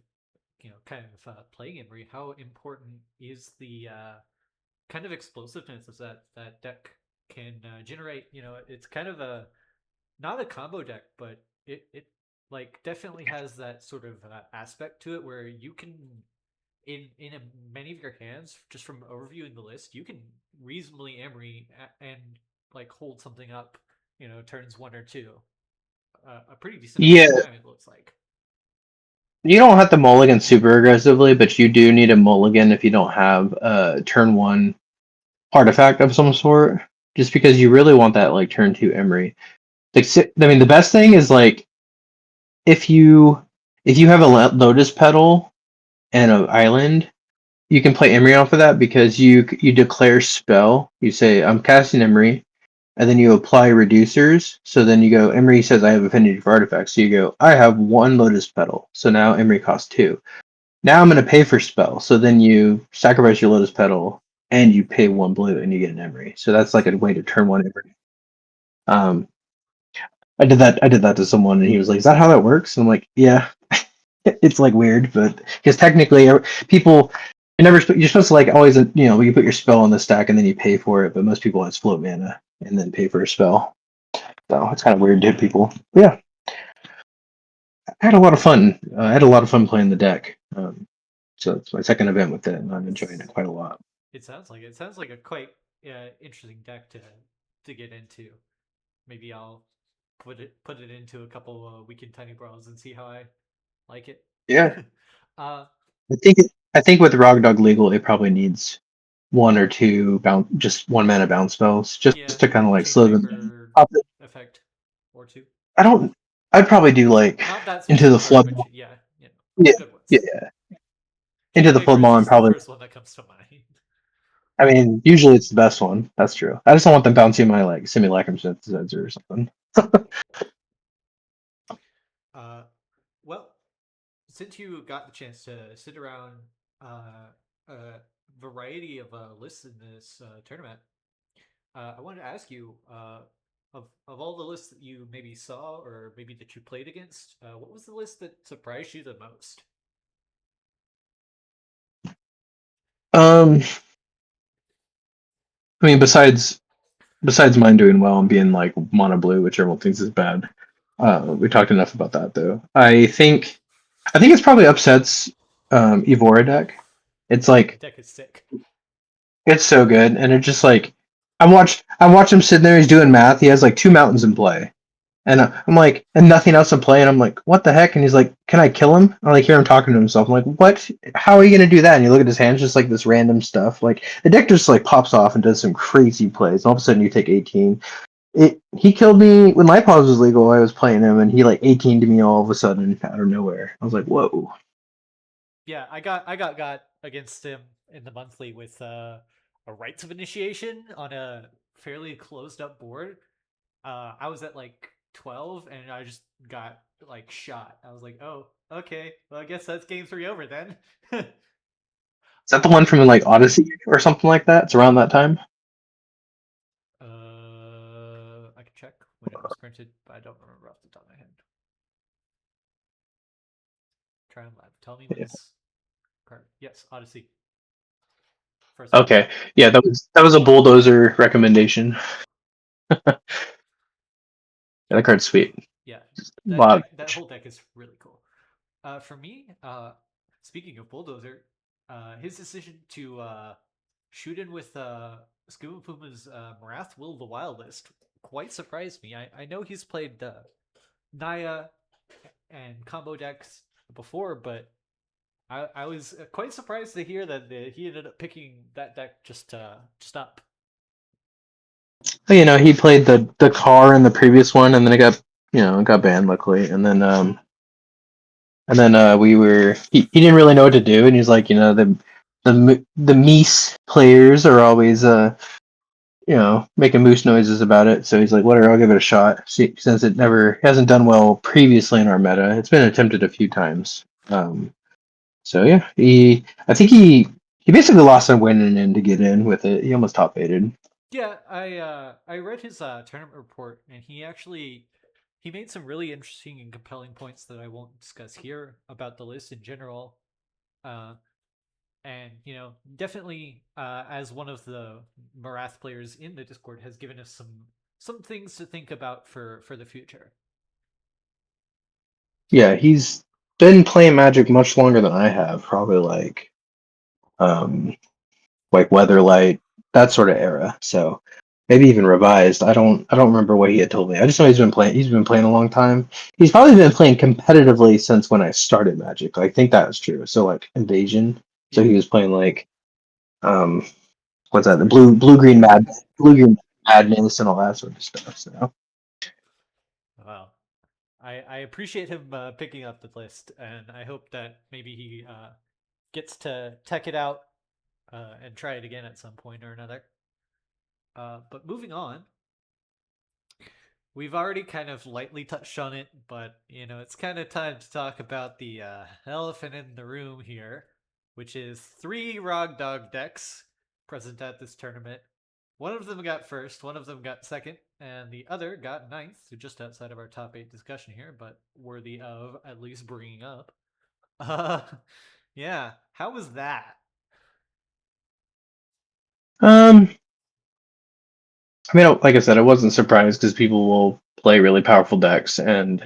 kind of playing Emery, how important is the kind of explosiveness of that deck can generate? It's kind of a not a combo deck, but it like definitely has that sort of aspect to it where you can many of your hands, just from overviewing the list, you can reasonably Emery and like hold something up, turns 1 or 2, a pretty decent amount Yeah, of time, it looks like. you don't have to mulligan super aggressively, but you do need a mulligan if you don't have a turn 1 artifact of some sort, just because you really want that like turn 2 Emery. Like, I mean, the best thing is like if you have a Lotus Petal and an island, you can play Emery off of that because you declare spell. You say I'm casting Emery, and then you apply reducers. So then you go, Emery says I have affinity for artifacts. So you go, I have 1 Lotus Petal. So now Emery costs 2. Now I'm going to pay for spell. So then you sacrifice your Lotus Petal and you pay 1 blue and you get an Emery. So that's like a way to turn 1 Emery. Um, I did that to someone and he was like, "Is that how that works?" And I'm like, "Yeah." It's like weird, but because technically people you're supposed to like always you put your spell on the stack and then you pay for it, but most people just float mana and then pay for a spell. So it's kind of weird to hit people. But yeah, I had a lot of fun. I had a lot of fun playing the deck. So it's my second event with it, and I'm enjoying it quite a lot. It sounds like a quite interesting deck to get into. Maybe I'll put it into a couple weekend tiny brawls and see how I like it. Yeah, uh, I think with Rog Dog Legal, it probably needs 1 or 2 bounce, just 1 mana bounce spells, just yeah, to kind of like Chain slow them down. Breaker effect or 2. I don't. I'd probably do like Not that into the specific card, flood. but yeah, Yeah, good yeah. ones. Into Chain the Breaker flood is mall and just the probably. first one that comes to mind. I mean, usually it's the best one. That's true. I just don't want them bouncing my like simulacrum synthesizer or something. Uh, well, since you got the chance to sit around a variety of lists in this tournament, I wanted to ask you of all the lists that you maybe saw or maybe that you played against, what was the list that surprised you the most? Um, I mean, besides mine doing well and being like mono blue, which everyone thinks is bad. We talked enough about that though. I think I think it's probably upsets Evora deck. It's The like deck is sick. it's so good, and it's just like I watch him sitting there. He's doing math. He has like 2 mountains in play, and I'm like, and nothing else in play. And I'm like, what the heck? And he's like, can I kill him? I like hear him talking to himself. I'm like, what? How are you gonna do that? And you look at his hands, just like this random stuff. Like the deck just like pops off and does some crazy plays. All of a sudden, you take 18. He killed me when my pause was legal. I was playing him, and he like 18 to me all of a sudden out of nowhere. I was like, whoa. Yeah, I got against him in the monthly with a rites of initiation on a fairly closed up board. I was at like 12 and I just got like shot. I was like, oh, okay. Well, I guess that's game 3 over then. Is that the one from like Odyssey or something like that? It's around that time. I can check when it was printed, but I don't remember off the top of my head. Try and live. Tell me when Yeah. this card. Yes, Odyssey. First one. Okay, yeah, that was a bulldozer recommendation. Yeah, that card's sweet. Yeah, Wow. that whole deck is really cool. For me, speaking of bulldozer, his decision to shoot in with Scuba Puma's Marath Will of the Wildest quite surprised me. I know he's played Naya and combo decks before, but I was quite surprised to hear that he ended up picking that deck just up. You know, he played the car in the previous one, and then it got banned luckily, and then he didn't really know what to do, and he's like, the Meese players are always making moose noises about it, so he's like, whatever, I'll give it a shot. Since it never hasn't done well previously in our meta, it's been attempted a few times. So yeah, I think he basically lost a win in to get in with it. He almost top aided. Yeah, I read his tournament report, and he made some really interesting and compelling points that I won't discuss here about the list in general. Uh, and definitely as one of the Marath players in the Discord, has given us some things to think about for the future. Yeah, he's been playing Magic much longer than I have, probably um like Weatherlight, that sort of era. So maybe even revised. I don't remember what he had told me. I just know he's been playing a long time. He's probably been playing competitively since when I started Magic. I think that was true. So like Invasion. So Yeah, he was playing like um what's that? The first blue green madness and all that sort of stuff. So Wow. I appreciate him picking up the list, and I hope that maybe he gets to tech it out and try it again at some point or another. But moving on, we've already kind of lightly touched on it, but it's kind of time to talk about the elephant in the room here, which is 3 Rog Dog decks present at this tournament. One of them got first, one of them got second, and the other got ninth, so just outside of our top 8 discussion here, but worthy of at least bringing up. Uh, yeah, how was that? um I mean, like I said, I wasn't surprised because people will play really powerful decks, and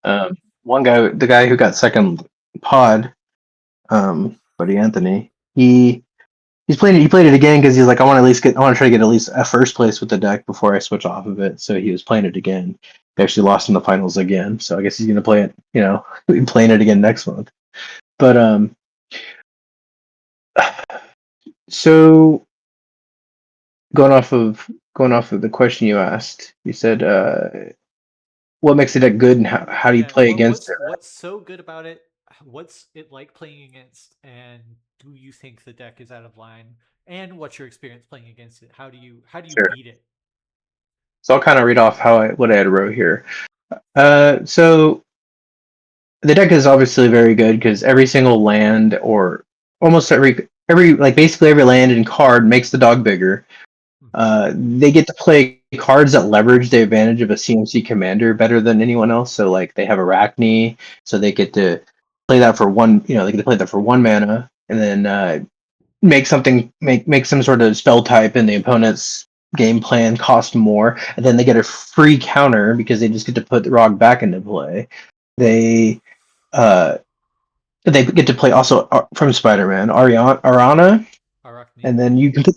Yeah, one guy, the guy who got second pod, Buddy Anthony, he played it again because he's like, I want to try to get at least a first place with the deck before I switch off of it. So he was playing it again. He actually lost in the finals again, so I guess he's gonna play it. Playing it again next month. But so going off of the question you asked, you said, what makes the deck good and how do you yeah. play against it? What's so good about it? What's it like playing against? And do you think the deck is out of line? And what's your experience playing against it? How do you Sure. beat it? So I'll kind of read off what I had wrote here. So the deck is obviously very good because every single land or almost every like basically every land and card makes the dog bigger. Mhm. They get to play cards that leverage the advantage of a CMC commander better than anyone else. So like they have Arachne, so they get to play that for one. They get to play that for 1 mana, and then make some sort of spell type in the opponent's game plan cost more, and then they get a free counter because they just get to put the Rog back into play. They they get to play also from Spider-Man, Arana, Arachnia. and then you can put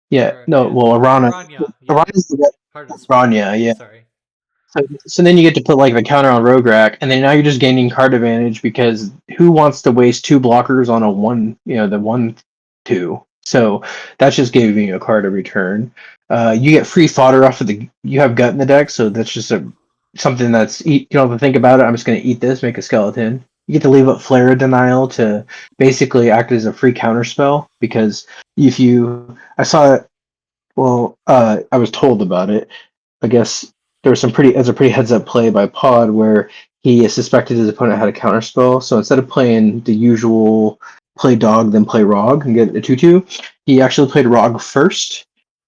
yeah, Or no, yeah. well, Arana, Aranya. Yeah. Arana is the Hard to spell. Aranya, yeah. Sorry. So then you get to put like the counter on Rogue Rack, and then now you're just gaining card advantage because who wants to waste two blockers on a one, the 1/2? So that's just giving you a card every turn. You get free fodder off of you have gut in the deck, so that's just something that's you don't have to think about it. I'm just going to eat this, make a skeleton. You get to leave up Flare of Denial to basically act as a free counter spell because I saw it. Well, I was told about it. I guess there was as a pretty heads up play by Pod where he suspected his opponent had a counterspell. So instead of playing the usual play dog, then play Rog and get a 2/2, he actually played Rog first.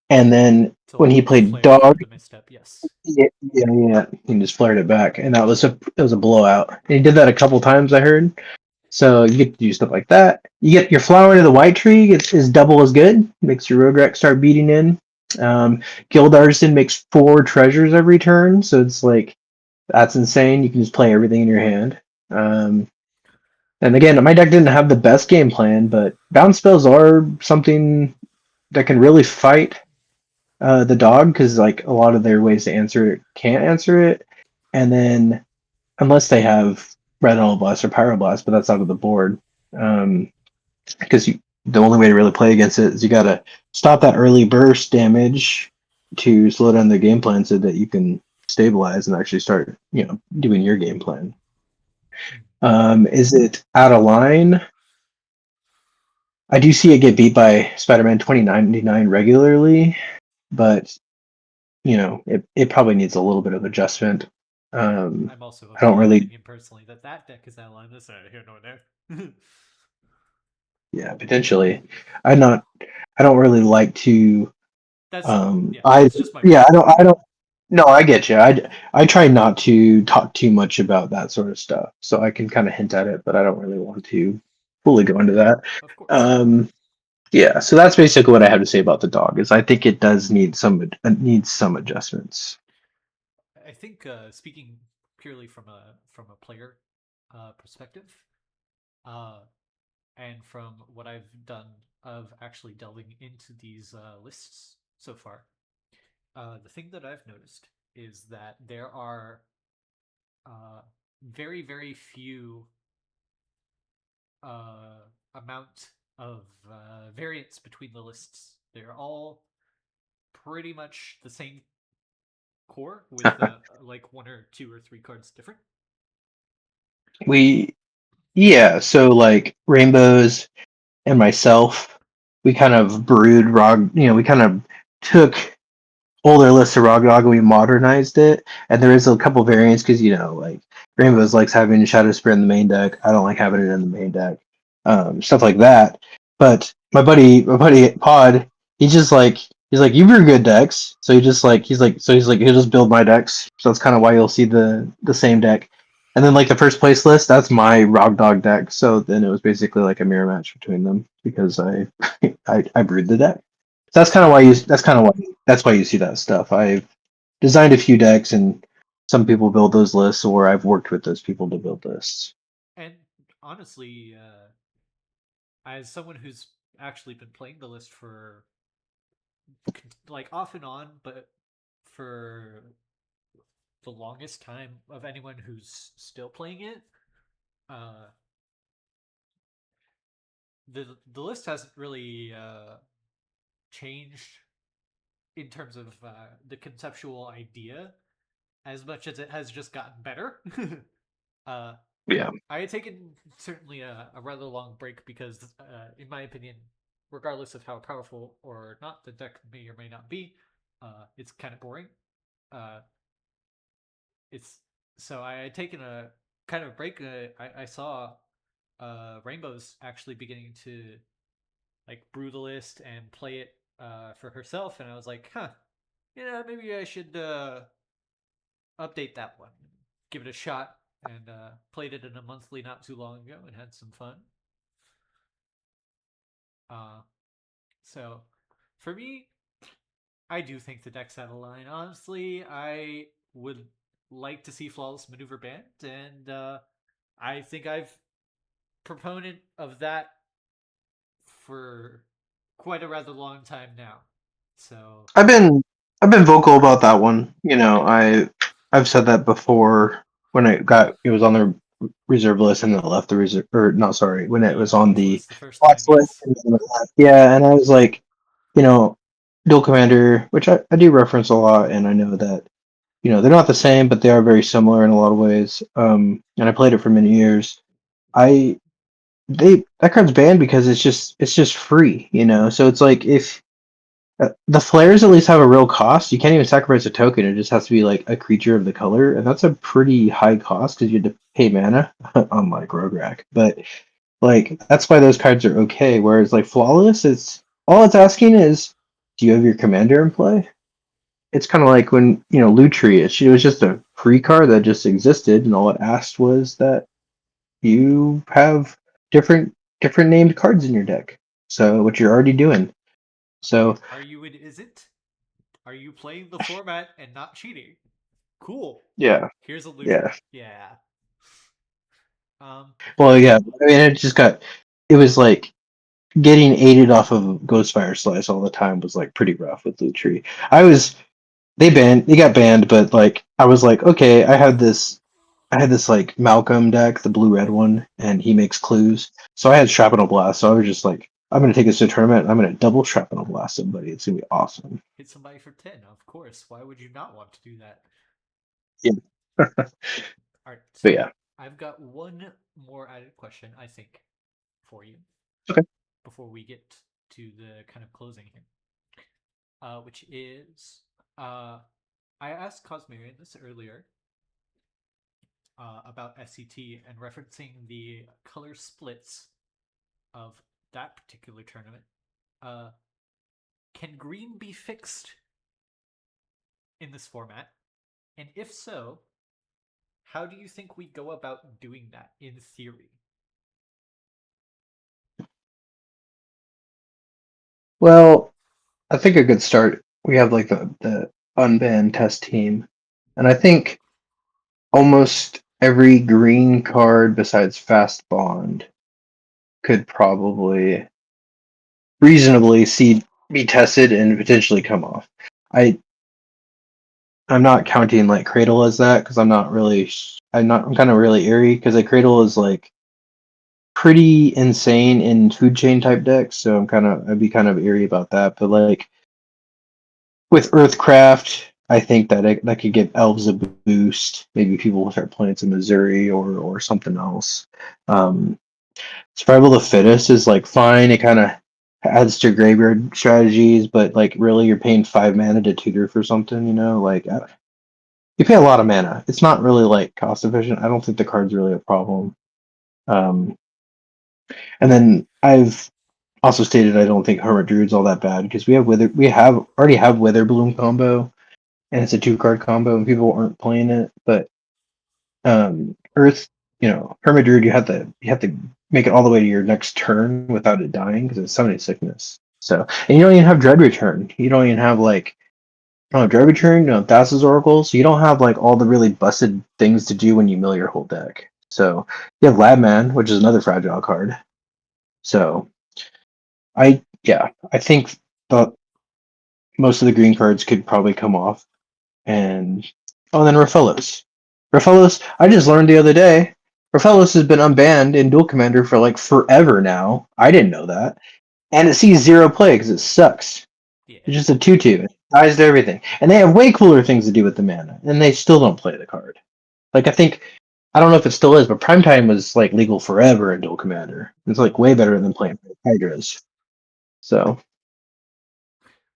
And then To when he like played flare dog, for the misstep. Yes. yeah, he just flared it back. And it was a blowout. And he did that a couple times, I heard. So you get to do stuff like that. You get your flower into the white tree is double as good. Makes your road start beating in. Guild Artisan makes 4 treasures every turn, so it's like that's insane. You can just play everything in your hand. Um, and again, my deck didn't have the best game plan, but bounce spells are something that can really fight the dog because like a lot of their ways to answer it can't answer it. And then unless they have Red Blast or Pyroblast, but that's out of the board. Um, because the only way to really play against it is you got to stop that early burst damage to slow down the game plan so that you can stabilize and actually start doing your game plan. Is it out of line? I do see it get beat by Spider-Man 2099 regularly, but it probably needs a little bit of adjustment. I'm also I of don't the really, opinion personally that deck is outlined this out here nor there. yeah, potentially. I'm not. I don't really like to. That's just my Yeah, personal I opinion. don't. No, I get you. I try not to talk too much about that sort of stuff, so I can kind of hint at it, but I don't really want to fully go into that. Of course. Um, yeah, so that's basically what I have to say about the dog. Is I think it does needs some adjustments. I think speaking purely from a player perspective, uh, and from what I've done of actually delving into these lists so far, the thing that I've noticed is that there are very very few uh, amount of variance between the lists. They're all pretty much the same core with like 1 or 2 or 3 cards different. We Yeah, so like rainbows and myself, we kind of brewed Rog. We kind of took older lists of Rog Dog and we modernized it. And there is a couple variants because like Rainbows likes having Shadow Spear in the main deck. I don't like having it in the main deck. Stuff like that. But my buddy Pod, he's like you brew good decks. So he's like he'll just build my decks. So that's kind of why you'll see the same deck. And then like the first place list, that's my Rog Dog deck. So then it was basically like a mirror match between them because I I brewed the deck. So that's why you see that stuff. I've designed a few decks, and some people build those lists, or I've worked with those people to build lists. And honestly, as someone who's actually been playing the list for like off and on, but for the longest time of anyone who's still playing it, uh, the list hasn't really changed in terms of the conceptual idea as much as it has just gotten better. uh, Yeah, I had taken certainly a rather long break because, in my opinion, regardless of how powerful or not the deck may or may not be, it's kind of boring. Uh, it's so I had taken a kind of break. I saw Rainbow's actually beginning to like brew the list and play it for herself, and I was like, huh, maybe I should update that one, give it a shot, and played it in a monthly not too long ago and had some fun. Uh, so for me, I do think the deck's out of line. Honestly, I would like to see Flawless Maneuver banned, and I think I've proponent of that for quite a rather long time now. So I've been vocal about that one. I've said that before when it was on the reserve list and then it left the reserve, or no, sorry, when it the was on watch the list the first time, watch list yes. and then it left. Yeah, and I was like, you know, Dual Commander, which I do reference a lot, and I know that they're not the same, but they are very similar in a lot of ways. And I played it for many years. I they that card's banned because it's just free, So it's like if the flares at least have a real cost. You can't even sacrifice a token. It just has to be like a creature of the color, and that's a pretty high cost because you have to pay mana, unlike Rograk. But like that's why those cards are okay. Whereas like Flawless, it's all it's asking is, do you have your commander in play? It's kind of like when Lutri. It was just a free card that just existed, and all it asked was that you have different different named cards in your deck. So what you're already doing. So Are you in Is It? Are you playing the format and not cheating? Cool. yeah, Here's a yeah. Lutri. Yeah. For Well, yeah. me, I mean, it was like getting aided off of Ghostfire Slice all the time was like pretty rough with Lutri. They got banned, but like I was like, okay, I had this like Malcolm deck, the blue red one, and he makes clues. So I had Shrapnel Blast, so I was just like, I'm gonna take this to a tournament, and I'm gonna double Shrapnel Blast somebody. It's gonna be awesome. hit somebody for 10, of course. Why would you not want to do that? Yeah. Alright, But yeah. I've got one more added question, I think, for you Okay. before we get to the kind of closing here. Which is, I asked Cosmerian this earlier about SCT and referencing the color splits of that particular tournament. Uh, can green be fixed in this format? And if so, how do you think we go about doing that in theory? Well, I think a good start. We have like the unbanned test team, and I think almost every green card besides Fast Bond could probably reasonably see be tested and potentially come off. I I'm not counting like Cradle as that because I'm kind of really eerie because like Cradle is like pretty insane in food chain type decks, so I'd be kind of eerie about that. But like with Earthcraft, I think that could give Elves a boost. Maybe people will start playing some Missouri or something else. Um, Survival of the Fittest is like fine. It kind of adds to graveyard strategies, but like really, you're paying 5 mana to tutor for something. Like you pay a lot of mana. It's not really like cost efficient. I don't think the card's really a problem. Um, and then I've also stated I don't think Hermit Druid's all that bad because we already have Wither Bloom combo and it's a 2 card combo and people aren't playing it. But Earth, Hermit Druid, you have to make it all the way to your next turn without it dying because it's Summoning Sickness. So and you don't even have Dread Return. You don't even have like Dread Return, Thassa's Oracle. So you don't have like all the really busted things to do when you mill your whole deck. So you have Labman, which is another fragile card. So I think the most of the green cards could probably come off. And then Raphaelos. Raphaelos, I just learned the other day, Raphaelos has been unbanned in Dual Commander for like forever now. I didn't know that. And it sees zero play because it sucks. It's Yeah. just a 2/2. It dies to everything. And they have way cooler things to do with the mana, and they still don't play the card. Like I don't know if it still is, but Primetime was like legal forever in Dual Commander. It's like way better than playing Hydras. So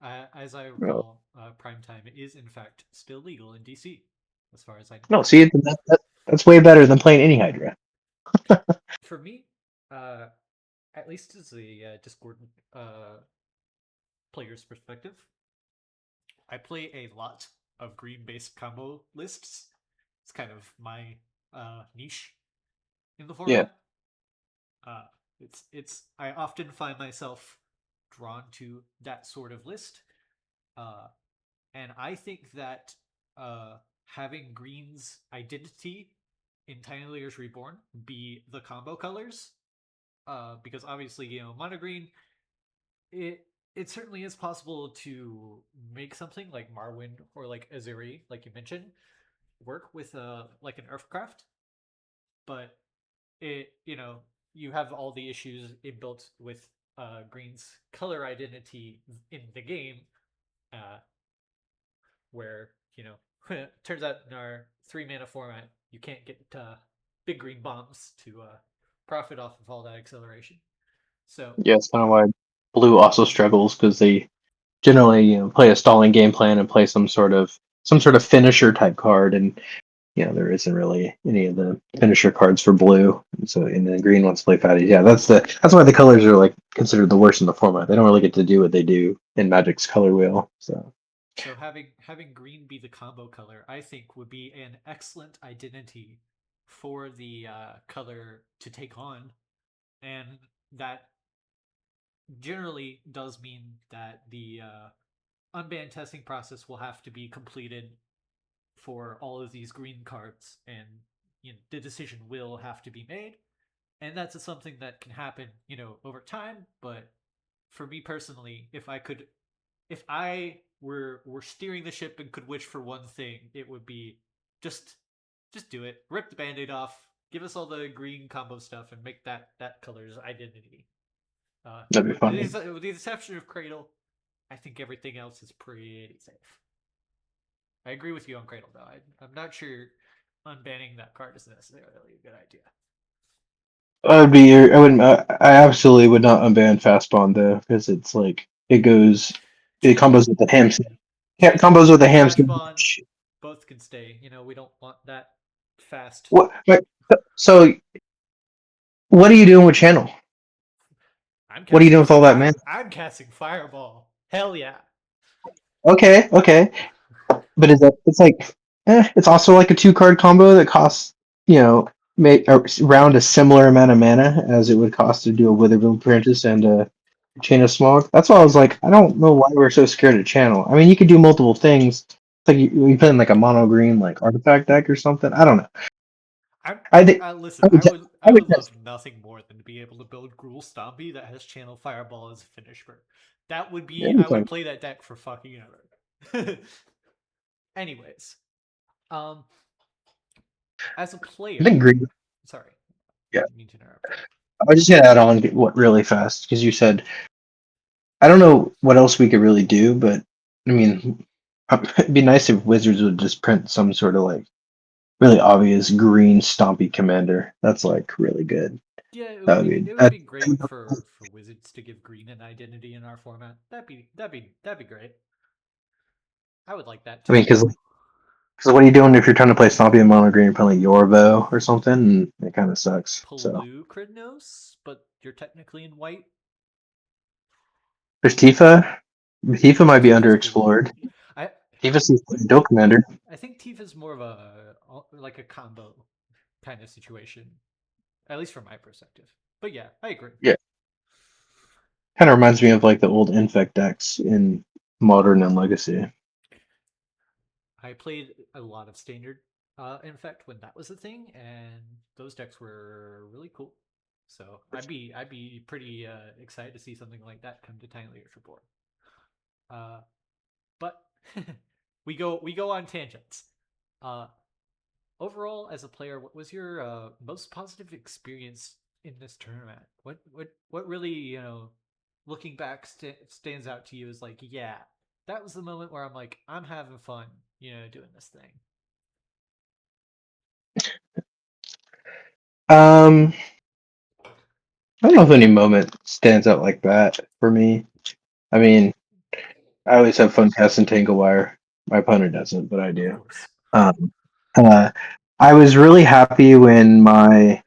As I recall, Primetime is in fact still legal in DC, as far as I know. no, see, that's way better than playing any Hydra. For me, uh, at least as a Discord player's perspective, I play a lot of green-based combo lists. It's kind of my niche in the Yeah. format. Uh, it's I often find myself drawn to that sort of list, uh, and I think that having green's identity in Tiny Layers Reborn be the combo colors because obviously mono green, it certainly is possible to make something like Marwyn or like Azuri, like you mentioned, work with like an Earthcraft, but you have all the issues inbuilt with green's color identity in the game, uh, where turns out in our 3 mana format you can't get big green bombs to profit off of all that acceleration. So Yeah, it's kind of why blue also struggles because they generally play a stalling game plan and play some sort of finisher type card, and there isn't really any of the finisher cards for blue. And so and then green wants to play fatties. Yeah, that's why the colors are like considered the worst in the format. They don't really get to do what they do in Magic's color wheel. So having green be the combo color, I think, would be an excellent identity for the color to take on, and that generally does mean that the unban testing process will have to be completed for all of these green cards, and the decision will have to be made, and that's something that can happen over time. But for me personally, if I were steering the ship and could wish for one thing, it would be just do it. Rip the band-aid off. Give us all the green combo stuff and make that color's identity. That'd be With funny. the exception of Cradle, I think everything else is pretty safe. I agree with you on Cradle though. I'm not sure unbanning that card is necessarily a good idea. I wouldn't. I absolutely would not unban fast bond though, because it's like it True. combos with the ham. Yeah, Fast combos with the ham. fast bond both can stay. We don't want that fast. What? So what are you doing with channel? What are you doing with all that man? I'm casting Fireball. Hell yeah. Okay, but it's like it's also like a 2 card combo that costs around a similar amount of mana as it would cost to do a Witherbloom Apprentice and a Chain of Smog. That's why I was like, I don't know why we're so scared of channel. I mean, you could do multiple things. It's like you play in like a mono green like artifact deck or something. I don't know. I think Listen. I would love nothing more than to be able to build Gruul Stompy that has Channel Fireball as a finisher. That would be. I would play that deck for fucking ever. Anyways, as a player, I think green. sorry, Yeah, I mean to interrupt you. I was just gonna add on what really fast because you said I don't know what else we could really do, but I mean, it'd be nice if Wizards would just print some sort of like really obvious green stompy commander. That's like really good. Yeah, That would be. it would be great for Wizards to give green an identity in our format. That'd be great. I would like that I mean, too. because what are you doing if you're trying to play stompy and mono green? You're playing like Yorvo or something, and it kind of sucks. So Blue Cridnos, but you're technically in white. there's Tifa. Tifa might be Tifa's cool. underexplored. I Tifa's a dope commander. I think Tifa's more of a like a combo kind of situation, at least from my perspective. But yeah, I agree. Yeah, kind of reminds me of like the old Infect decks in Modern and Legacy. I played a lot of standard Infect when that was a thing, and those decks were really cool. So I'd be pretty excited to see something like that come to Tiny Leader's Report. But we go on tangents. Uh, Overall, as a player, what was your most positive experience in this tournament? What really looking back stands out to you as like, yeah, that was the moment where I'm like, I'm having fun, doing this thing. I don't know if any moment stands out like that for me. I mean, I always have fun casting Tanglewire. My opponent doesn't, but I Of do. course. Um, uh, I was really happy when my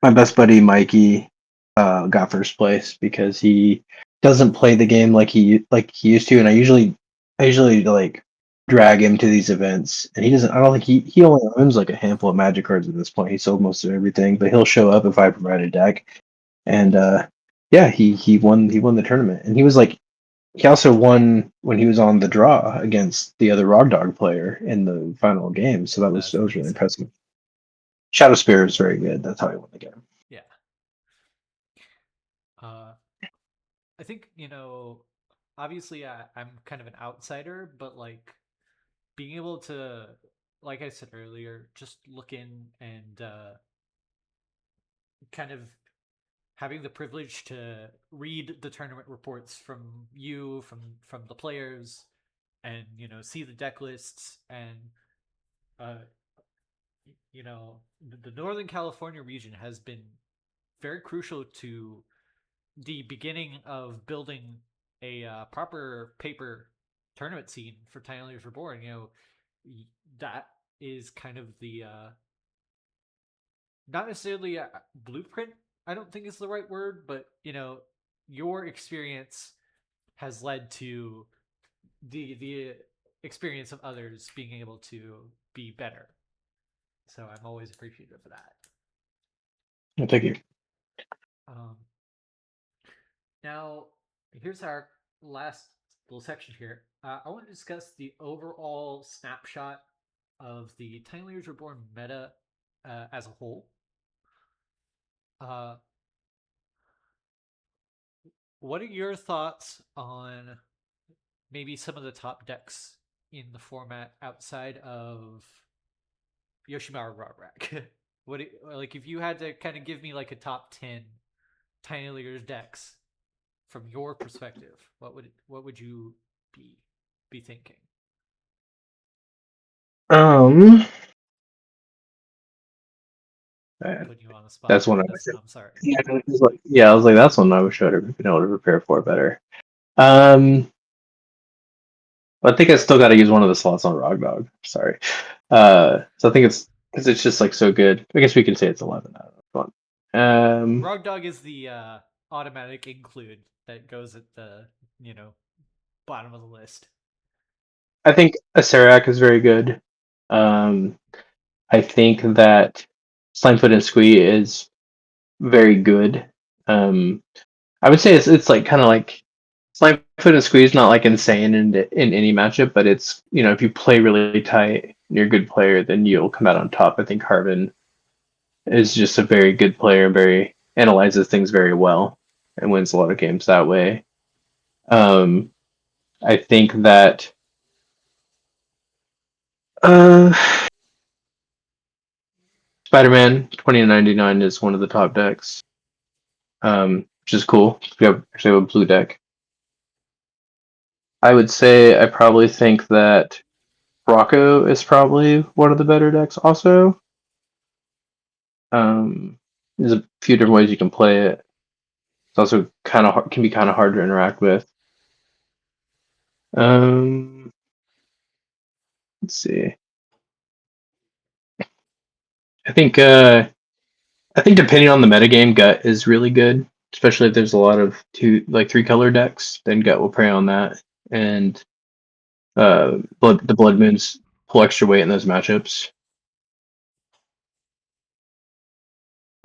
best buddy Mikey got first place because he doesn't play the game like he used to, and I usually like drag him to these events, and he doesn't. I don't think he only owns like a handful of Magic cards at this point. He sold most of everything, but he'll show up if I provide a deck, and yeah, he won the tournament, and he also won when he was on the draw against the other Rog Dog player in the final game. So that was That's that was pretty really sick. impressive. Shadow Spear is very good. That's how he won the game. Yeah. I think, obviously I'm kind of an outsider, but like being able to, like I said earlier, just look in and kind of having the privilege to read the tournament reports from you, from the players, and see the deck lists, and uh, the Northern California region has been very crucial to the beginning of building a proper paper tournament scene for Tiny Leaders Reborn. That is kind of the not necessarily a blueprint. I don't think is the right word, but your experience has led to the experience of others being able to be better. So I'm always appreciative of that. Thank you. Um, Now, here's our last little section here. I want to discuss the overall snapshot of the Tiny Leaders Reborn meta as a whole. Uh, what are your thoughts on maybe some of the top decks in the format outside of Yoshimaru Rodrak? Like if you had to kind of give me like a top 10 Tiny Leaders decks from your perspective, what would you be thinking? Um, Putting you on the spot that's like one I this. wish. I'm sorry. I was like, that's one I wish I would have been able to prepare for better. I think I still got to use one of the slots on Rog Dog. Sorry. So I think it's because it's just like so good. I guess we can say it's 11 out of 1. Rog Dog is the automatic include that goes at the bottom of the list. I think Acererak is very good. Um, I think that Slimefoot and Squee is very good. I would say it's like kind of like Slimefoot and Squee is not like insane in any matchup, but it's if you play really tight and you're a good player, then you'll come out on top. I think Harvin is just a very good player, very analyzes things very well, and wins a lot of games that way. Um, I think that uh, Spider-Man 2099 is one of the top decks, which is cool. We actually have a blue deck. I would say I probably think that Rocco is probably one of the better decks. Also, there's a few different ways you can play it. It's also can be kind of hard to interact with. Um, let's see. I think depending on the metagame, Gut is really good. Especially if there's a lot of 3 color decks, then Gut will prey on that. And the Blood Moons pull extra weight in those matchups.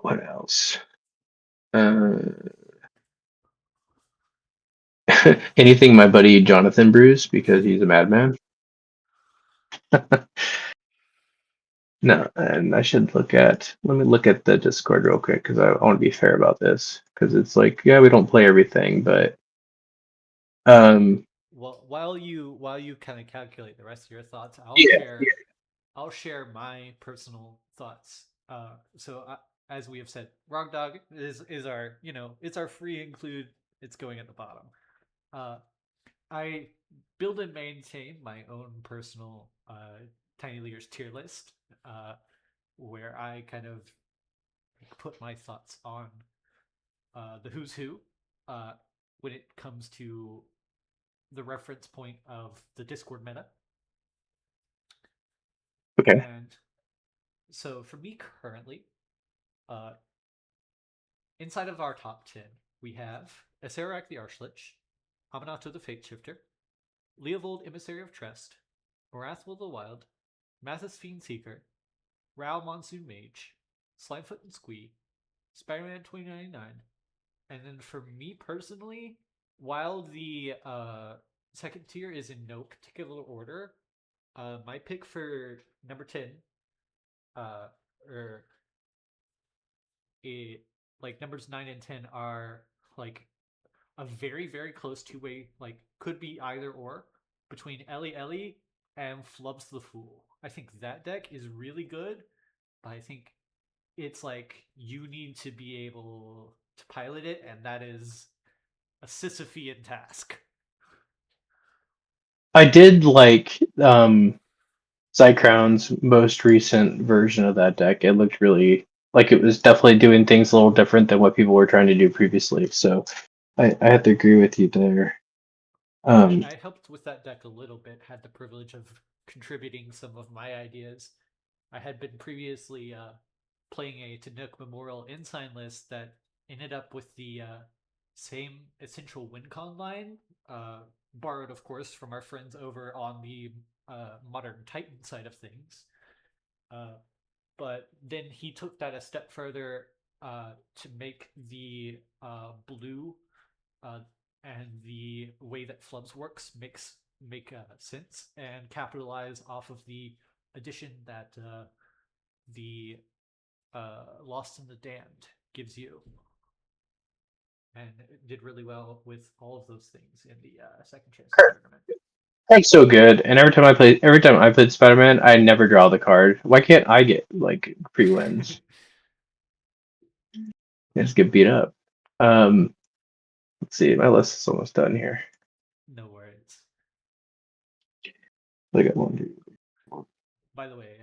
What else? Anything my buddy Jonathan brews because he's a madman. No, and I should let me look at the Discord real quick because I want to be fair about this because it's like, yeah, we don't play everything, but um, Well, while you kind of calculate the rest of your thoughts, yeah, I'll share my personal thoughts. As we have said, Rog Dog is our it's our free include. It's going at the bottom. Uh, I build and maintain my own personal Tiny Leaders tier list, where I kind of put my thoughts on the who's who uh, when it comes to the reference point of the Discord meta. okay, And so for me currently, uh, inside of our top 10, we have Acererak the Archlich, Aminato the Fate Shifter, Leovold Emissary of Trest, Morathwell the Wild, Mathis Fiend Seeker, Rao Monsoon Mage, Slimefoot and Squee, Spider-Man 2099, and then for me personally, while the second tier is in no particular order, my pick for number 10, uh, or it, like numbers 9 and 10 are like a very very close two-way, like could be either or between Ellie Ellie and Flubs the Fool. I think that deck is really good, but I think it's like you need to be able to pilot it, and that is a Sisyphean task. I did like Zycrown's most recent version of that deck. It looked really like it was definitely doing things a little different than what people were trying to do previously. So I have to agree with you there. I helped with that deck a little bit, had the privilege of contributing some of my ideas. I had been previously playing a Tanuk Memorial Ensign list that ended up with the same essential WinCon line, borrowed, of course, from our friends over on the Modern Titan side of things. Uh, but then he took that a step further to make the blue uh, and the way that Flubs works make sense and capitalize off of the addition that the Lost in the Damned gives you, and it did really well with all of those things in the second chance tournament. That's so good. And every time I played Spider-Man, I never draw the card. Why can't I get like free wins? I just get beat up. Let's see, my list is almost done here. No worries. I got one. By the way,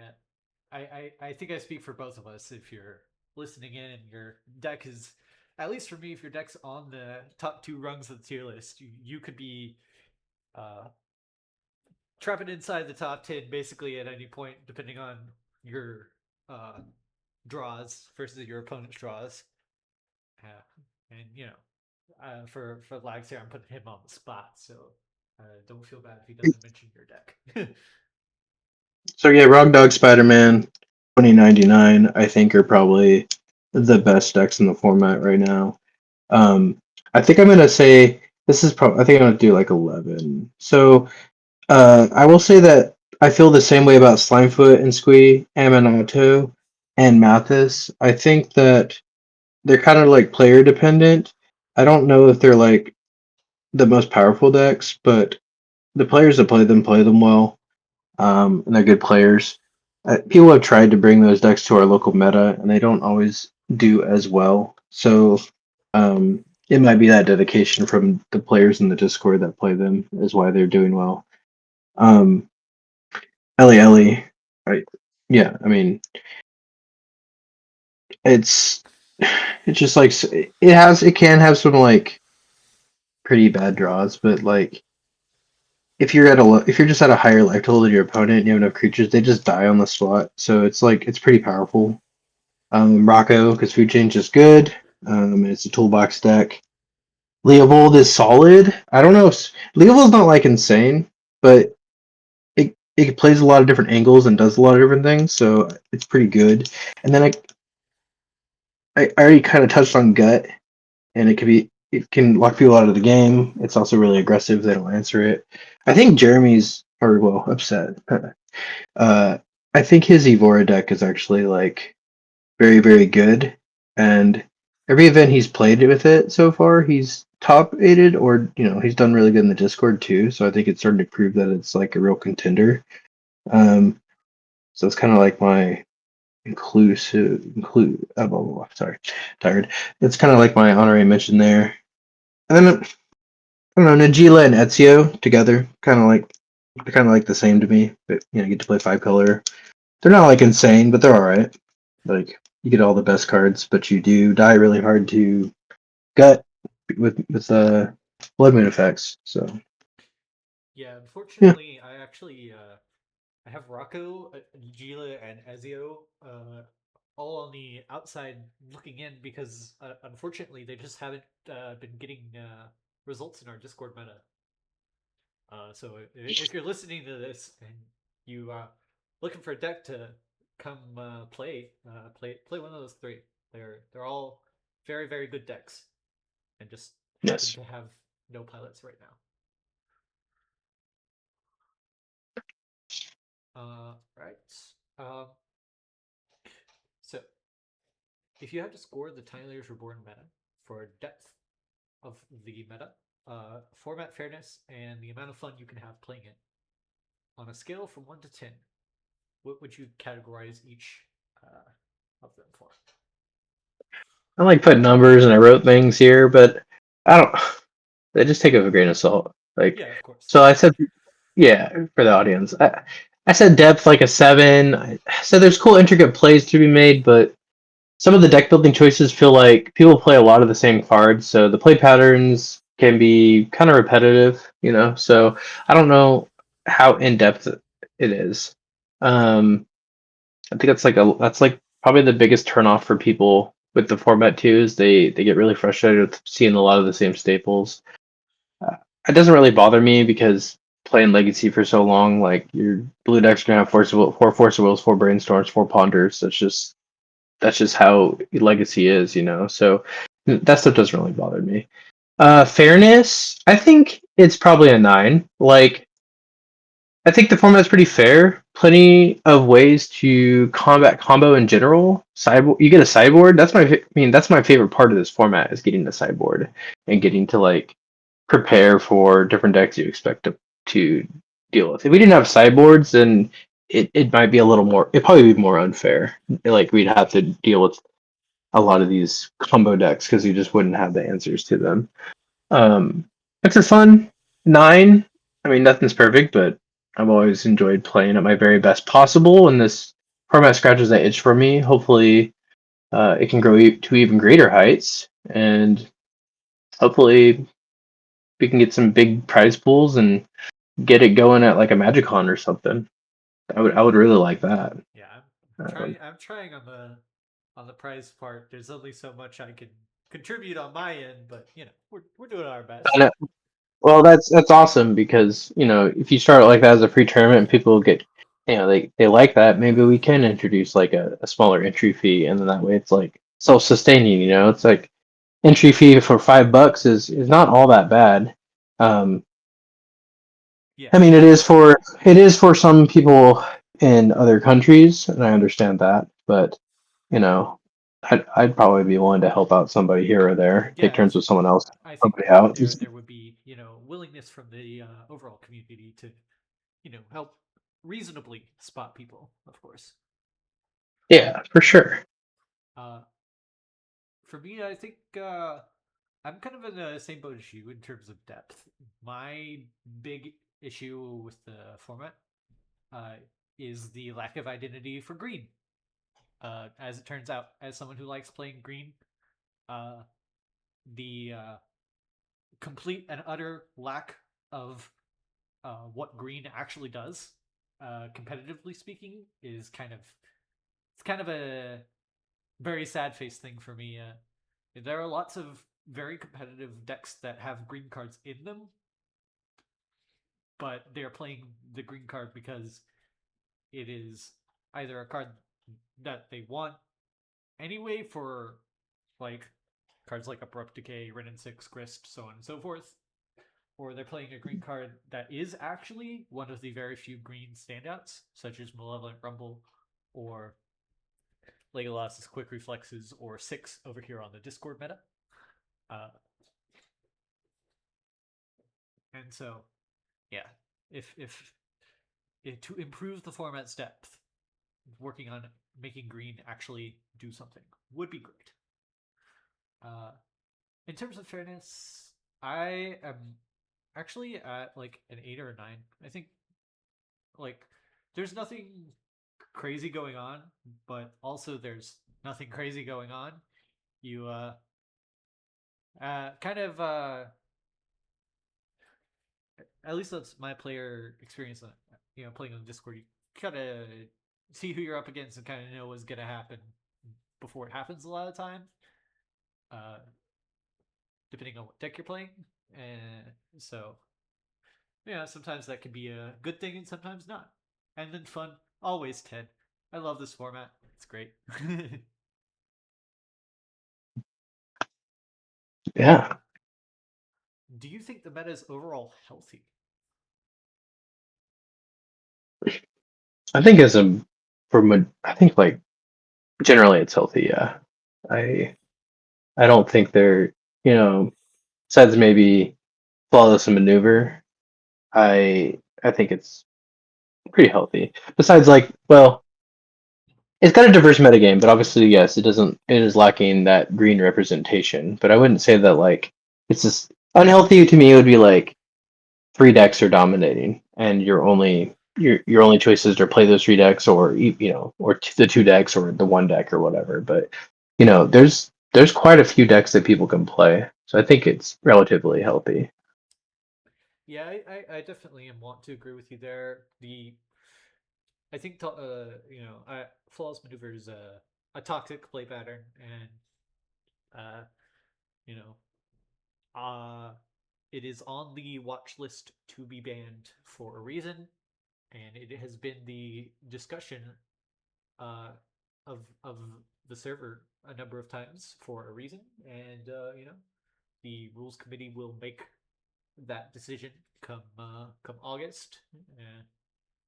I think I speak for both of us if you're listening in and your deck is, at least for me, if your deck's on the top two rungs of the tier list, you could be uh, trapping inside the top 10 basically at any point, depending on your uh, draws versus your opponent's draws. And, you know, for Lags here, I'm putting him on the spot, so don't feel bad if he doesn't mention your deck. So yeah, Rock Dog Spider-Man 2099, I think are probably the best decks in the format right now. Um, I think I'm gonna say this is probably. I think I'm gonna do like 11. So I will say that I feel the same way about Slimefoot and Squee, Aminato, and Mathis. I think that they're kind of like player dependent. I don't know if they're like the most powerful decks, but the players that play them well, and they're good players. People have tried to bring those decks to our local meta, and they don't always do as well. So it might be that dedication from the players in the Discord that play them is why they're doing well. Um, Ellie Ellie, right? Yeah, I mean, it's it's just like it can have some like pretty bad draws, but like if you're just at a higher life total than your opponent and you have enough creatures, they just die on the spot. So it's like it's pretty powerful. Rocco, because food change is good. It's a toolbox deck. Leovold is solid. I don't know if Leovold's not like insane, but it plays a lot of different angles and does a lot of different things, so it's pretty good. And then I already kind of touched on gut, and it can lock people out of the game. It's also really aggressive. They don't answer it. I think Jeremy's or well upset. uh, I think his Evora deck is actually like very very good, and every event he's played with it so far, he's top aided or he's done really good in the Discord too. So I think it's starting to prove that it's like a real contender. Um, so it's kind of like my blah, blah, blah, sorry, tired. It's kind of like my honorary mention there. And then I don't know, Najila and Ezio together, kind of like the same to me. But you get to play 5 color. They're not like insane, but they're all right. Like you get all the best cards, but you do die really hard to gut with blood moon effects. So Yeah, yeah, unfortunately, I actually I have Rocco, Gila, and Ezio all on the outside looking in because unfortunately they just haven't been getting results in our Discord meta. So if you're listening to this and you looking for a deck to come play one of those three. They're all very very good decks and just happen yes. to have no pilots right now. Right. Um, so if you had to score the Tyler's Reborn meta for depth, of the meta, format fairness, and the amount of fun you can have playing it. On a scale from 1 to 10, what would you categorize each of them for? I like putting numbers and I wrote things here, but I don't. They just take it with a grain of salt. Like, Yeah, of course. so I said, yeah, for the audience, I said depth like a 7. I said there's cool intricate plays to be made, but some of the deck building choices feel like people play a lot of the same cards, so the play patterns can be kind of repetitive, you know. So I don't know how in depth it is. I think that's like probably the biggest turnoff for people with the format too. Is they get really frustrated with seeing a lot of the same staples. It doesn't really bother me because playing Legacy for so long, like your blue deck's gonna have four Force of Wills, 4 Brainstorms, 4 Ponders. That's just how Legacy is, you know. So that stuff doesn't really bother me. Fairness, I think it's probably a 9. Like, I think the format's pretty fair. Plenty of ways to combat combo in general. Sideboard, you get a sideboard. That's my favorite part of this format is getting the sideboard and getting to like prepare for different decks you expect to deal with. If we didn't have sideboards, then it might be a little more. It'd probably be more unfair. Like we'd have to deal with a lot of these combo decks because you just wouldn't have the answers to them. Um, it's a fun 9. I mean, nothing's perfect, but I've always enjoyed playing at my very best possible, and this format scratches that itch for me. Hopefully, it can grow to even greater heights, and hopefully, we can get some big prize pools and get it going at like a MagicCon or something. I would really like that. Yeah, I'm Um, trying. I'm trying on the prize part. There's only so much I can contribute on my end, but we're doing our I best. know. Well, that's awesome because if you start like that as a free tournament and people get they like that, maybe we can introduce like a smaller entry fee, and then that way it's like self-sustaining. It's like entry fee for $5 is not all that bad. Um, Yeah, I mean, it is for some people in other countries, and I understand that, but you know, I'd probably be willing to help out somebody here or there, yeah, take turns with someone else, I think somebody out. there would be willingness from the overall community to help reasonably spot people, of course. Yeah, for sure. Uh, for me, I think I'm kind of in the same boat as you in terms of depth. My big issue with the format uh, is the lack of identity for green. As it turns out, as someone who likes playing green, uh, the complete and utter lack of what green actually does, competitively speaking, is kind of a very sad face thing for me. There are lots of very competitive decks that have green cards in them, but they're playing the green card because it is either a card that they want anyway for like cards like Abrupt Decay, Ren and Six, Grist, so on and so forth, or they're playing a green card that is actually one of the very few green standouts, such as Malevolent Rumble or Legolas's Quick Reflexes or Six over here on the Discord meta. Uh, and so, yeah, if to improve the format's depth, working on making green actually do something would be great. Uh, in terms of fairness, I am actually at like an 8 or a 9. I think like there's nothing crazy going on, but also there's nothing crazy going on. You kind of at least that's my player experience. Playing on Discord, you kind of see who you're up against and kind of know what's gonna happen before it happens a lot of time. Uh, Depending on what deck you're playing, and so yeah, sometimes that can be a good thing and sometimes not. And then fun, always 10. I love this format. It's great. Yeah, Do you think the meta is overall healthy? I think I think like generally it's healthy. Yeah, I I don't think they're you know besides maybe flawless and maneuver, I think it's pretty healthy. Besides, like, well, it's got a diverse metagame, but obviously, yes, it doesn't. It is lacking that green representation. But I wouldn't say that like it's just unhealthy to me. It would be like three decks are dominating, and your only choices are play those three decks, or or the two decks, or the one deck, or whatever. But there's quite a few decks that people can play, so I think it's relatively healthy. Yeah, I definitely am want to agree with you there. I think flawless maneuver is a toxic play pattern, and uh, you know, uh, it is on the watch list to be banned for a reason, and it has been the discussion uh, of the server a number of times for a reason, and the rules committee will make that decision come August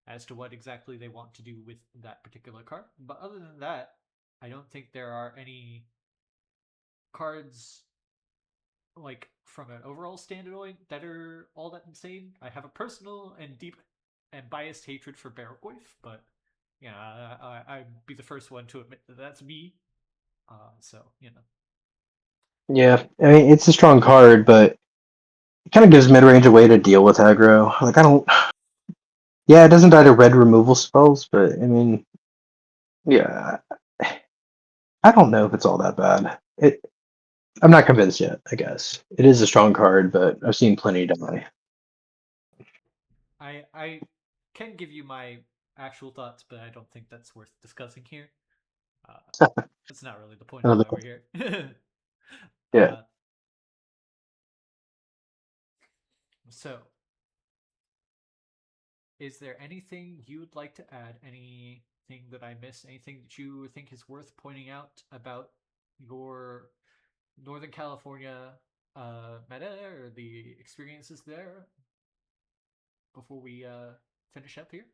as to what exactly they want to do with that particular card. But other than that, I don't think there are any cards like from an overall standpoint that are all that insane. I have a personal and deep and biased hatred for Barragoyf, but I'd be the first one to admit that that's me. So Yeah, I mean it's a strong card, but it kind of gives mid range a way to deal with aggro. Like I don't. Yeah, it doesn't die to red removal spells, but I mean, yeah, I don't know if it's all that bad. I'm not convinced yet. I guess it is a strong card, but I've seen plenty die. I can give you my actual thoughts, but I don't think that's worth discussing here. Uh, that's not really the point of Another, why we're here. yeah. uh, so, is there anything you would like to add? Anything that I missed? Anything that you think is worth pointing out about your Northern California meta or the experiences there before we finish up here?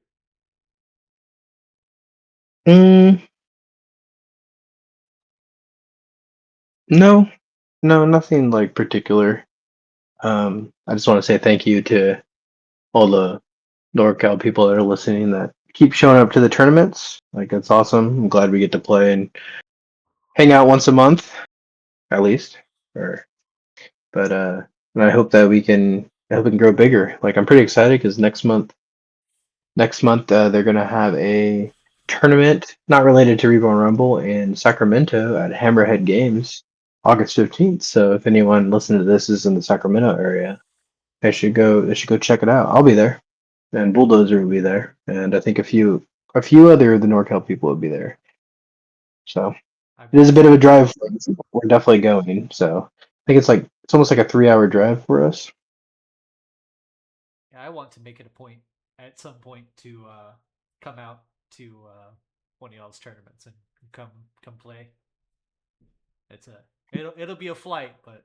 Mm, no, no, nothing like particular. I just want to say thank you to all the NorCal people that are listening that keep showing up to the tournaments. Like it's awesome. I'm glad we get to play and hang out once a month at least. Or but and I hope we can grow bigger. Like I'm pretty excited because next month they're gonna have a tournament not related to Reborn Rumble in Sacramento at Hammerhead Games, August 15th. So if anyone listening to this is in the Sacramento area, they should go check it out. I'll be there, and Bulldozer will be there, and I think a few other of the NorCal people will be there. So I'm it is a bit of a definitely drive for us. We're definitely going. So I think it's almost like a 3 hour drive for us. I want to make it a point at some point to come out to one of y'all's tournaments and come play. It'll be a flight, but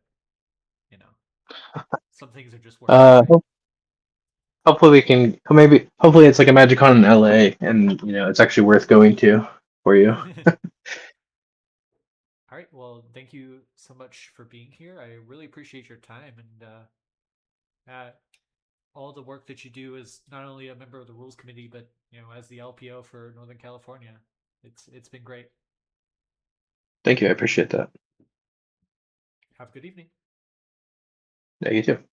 you know some things are just worth Uh, doing. hopefully we can hopefully it's like a MagicCon in LA, and it's actually worth going to for you. All right. Well, thank you so much for being here. I really appreciate your time and all the work that you do as not only a member of the rules committee, but as the LPO for Northern California. It's been great. Thank you, I appreciate that. Have a good evening. Yeah, you too.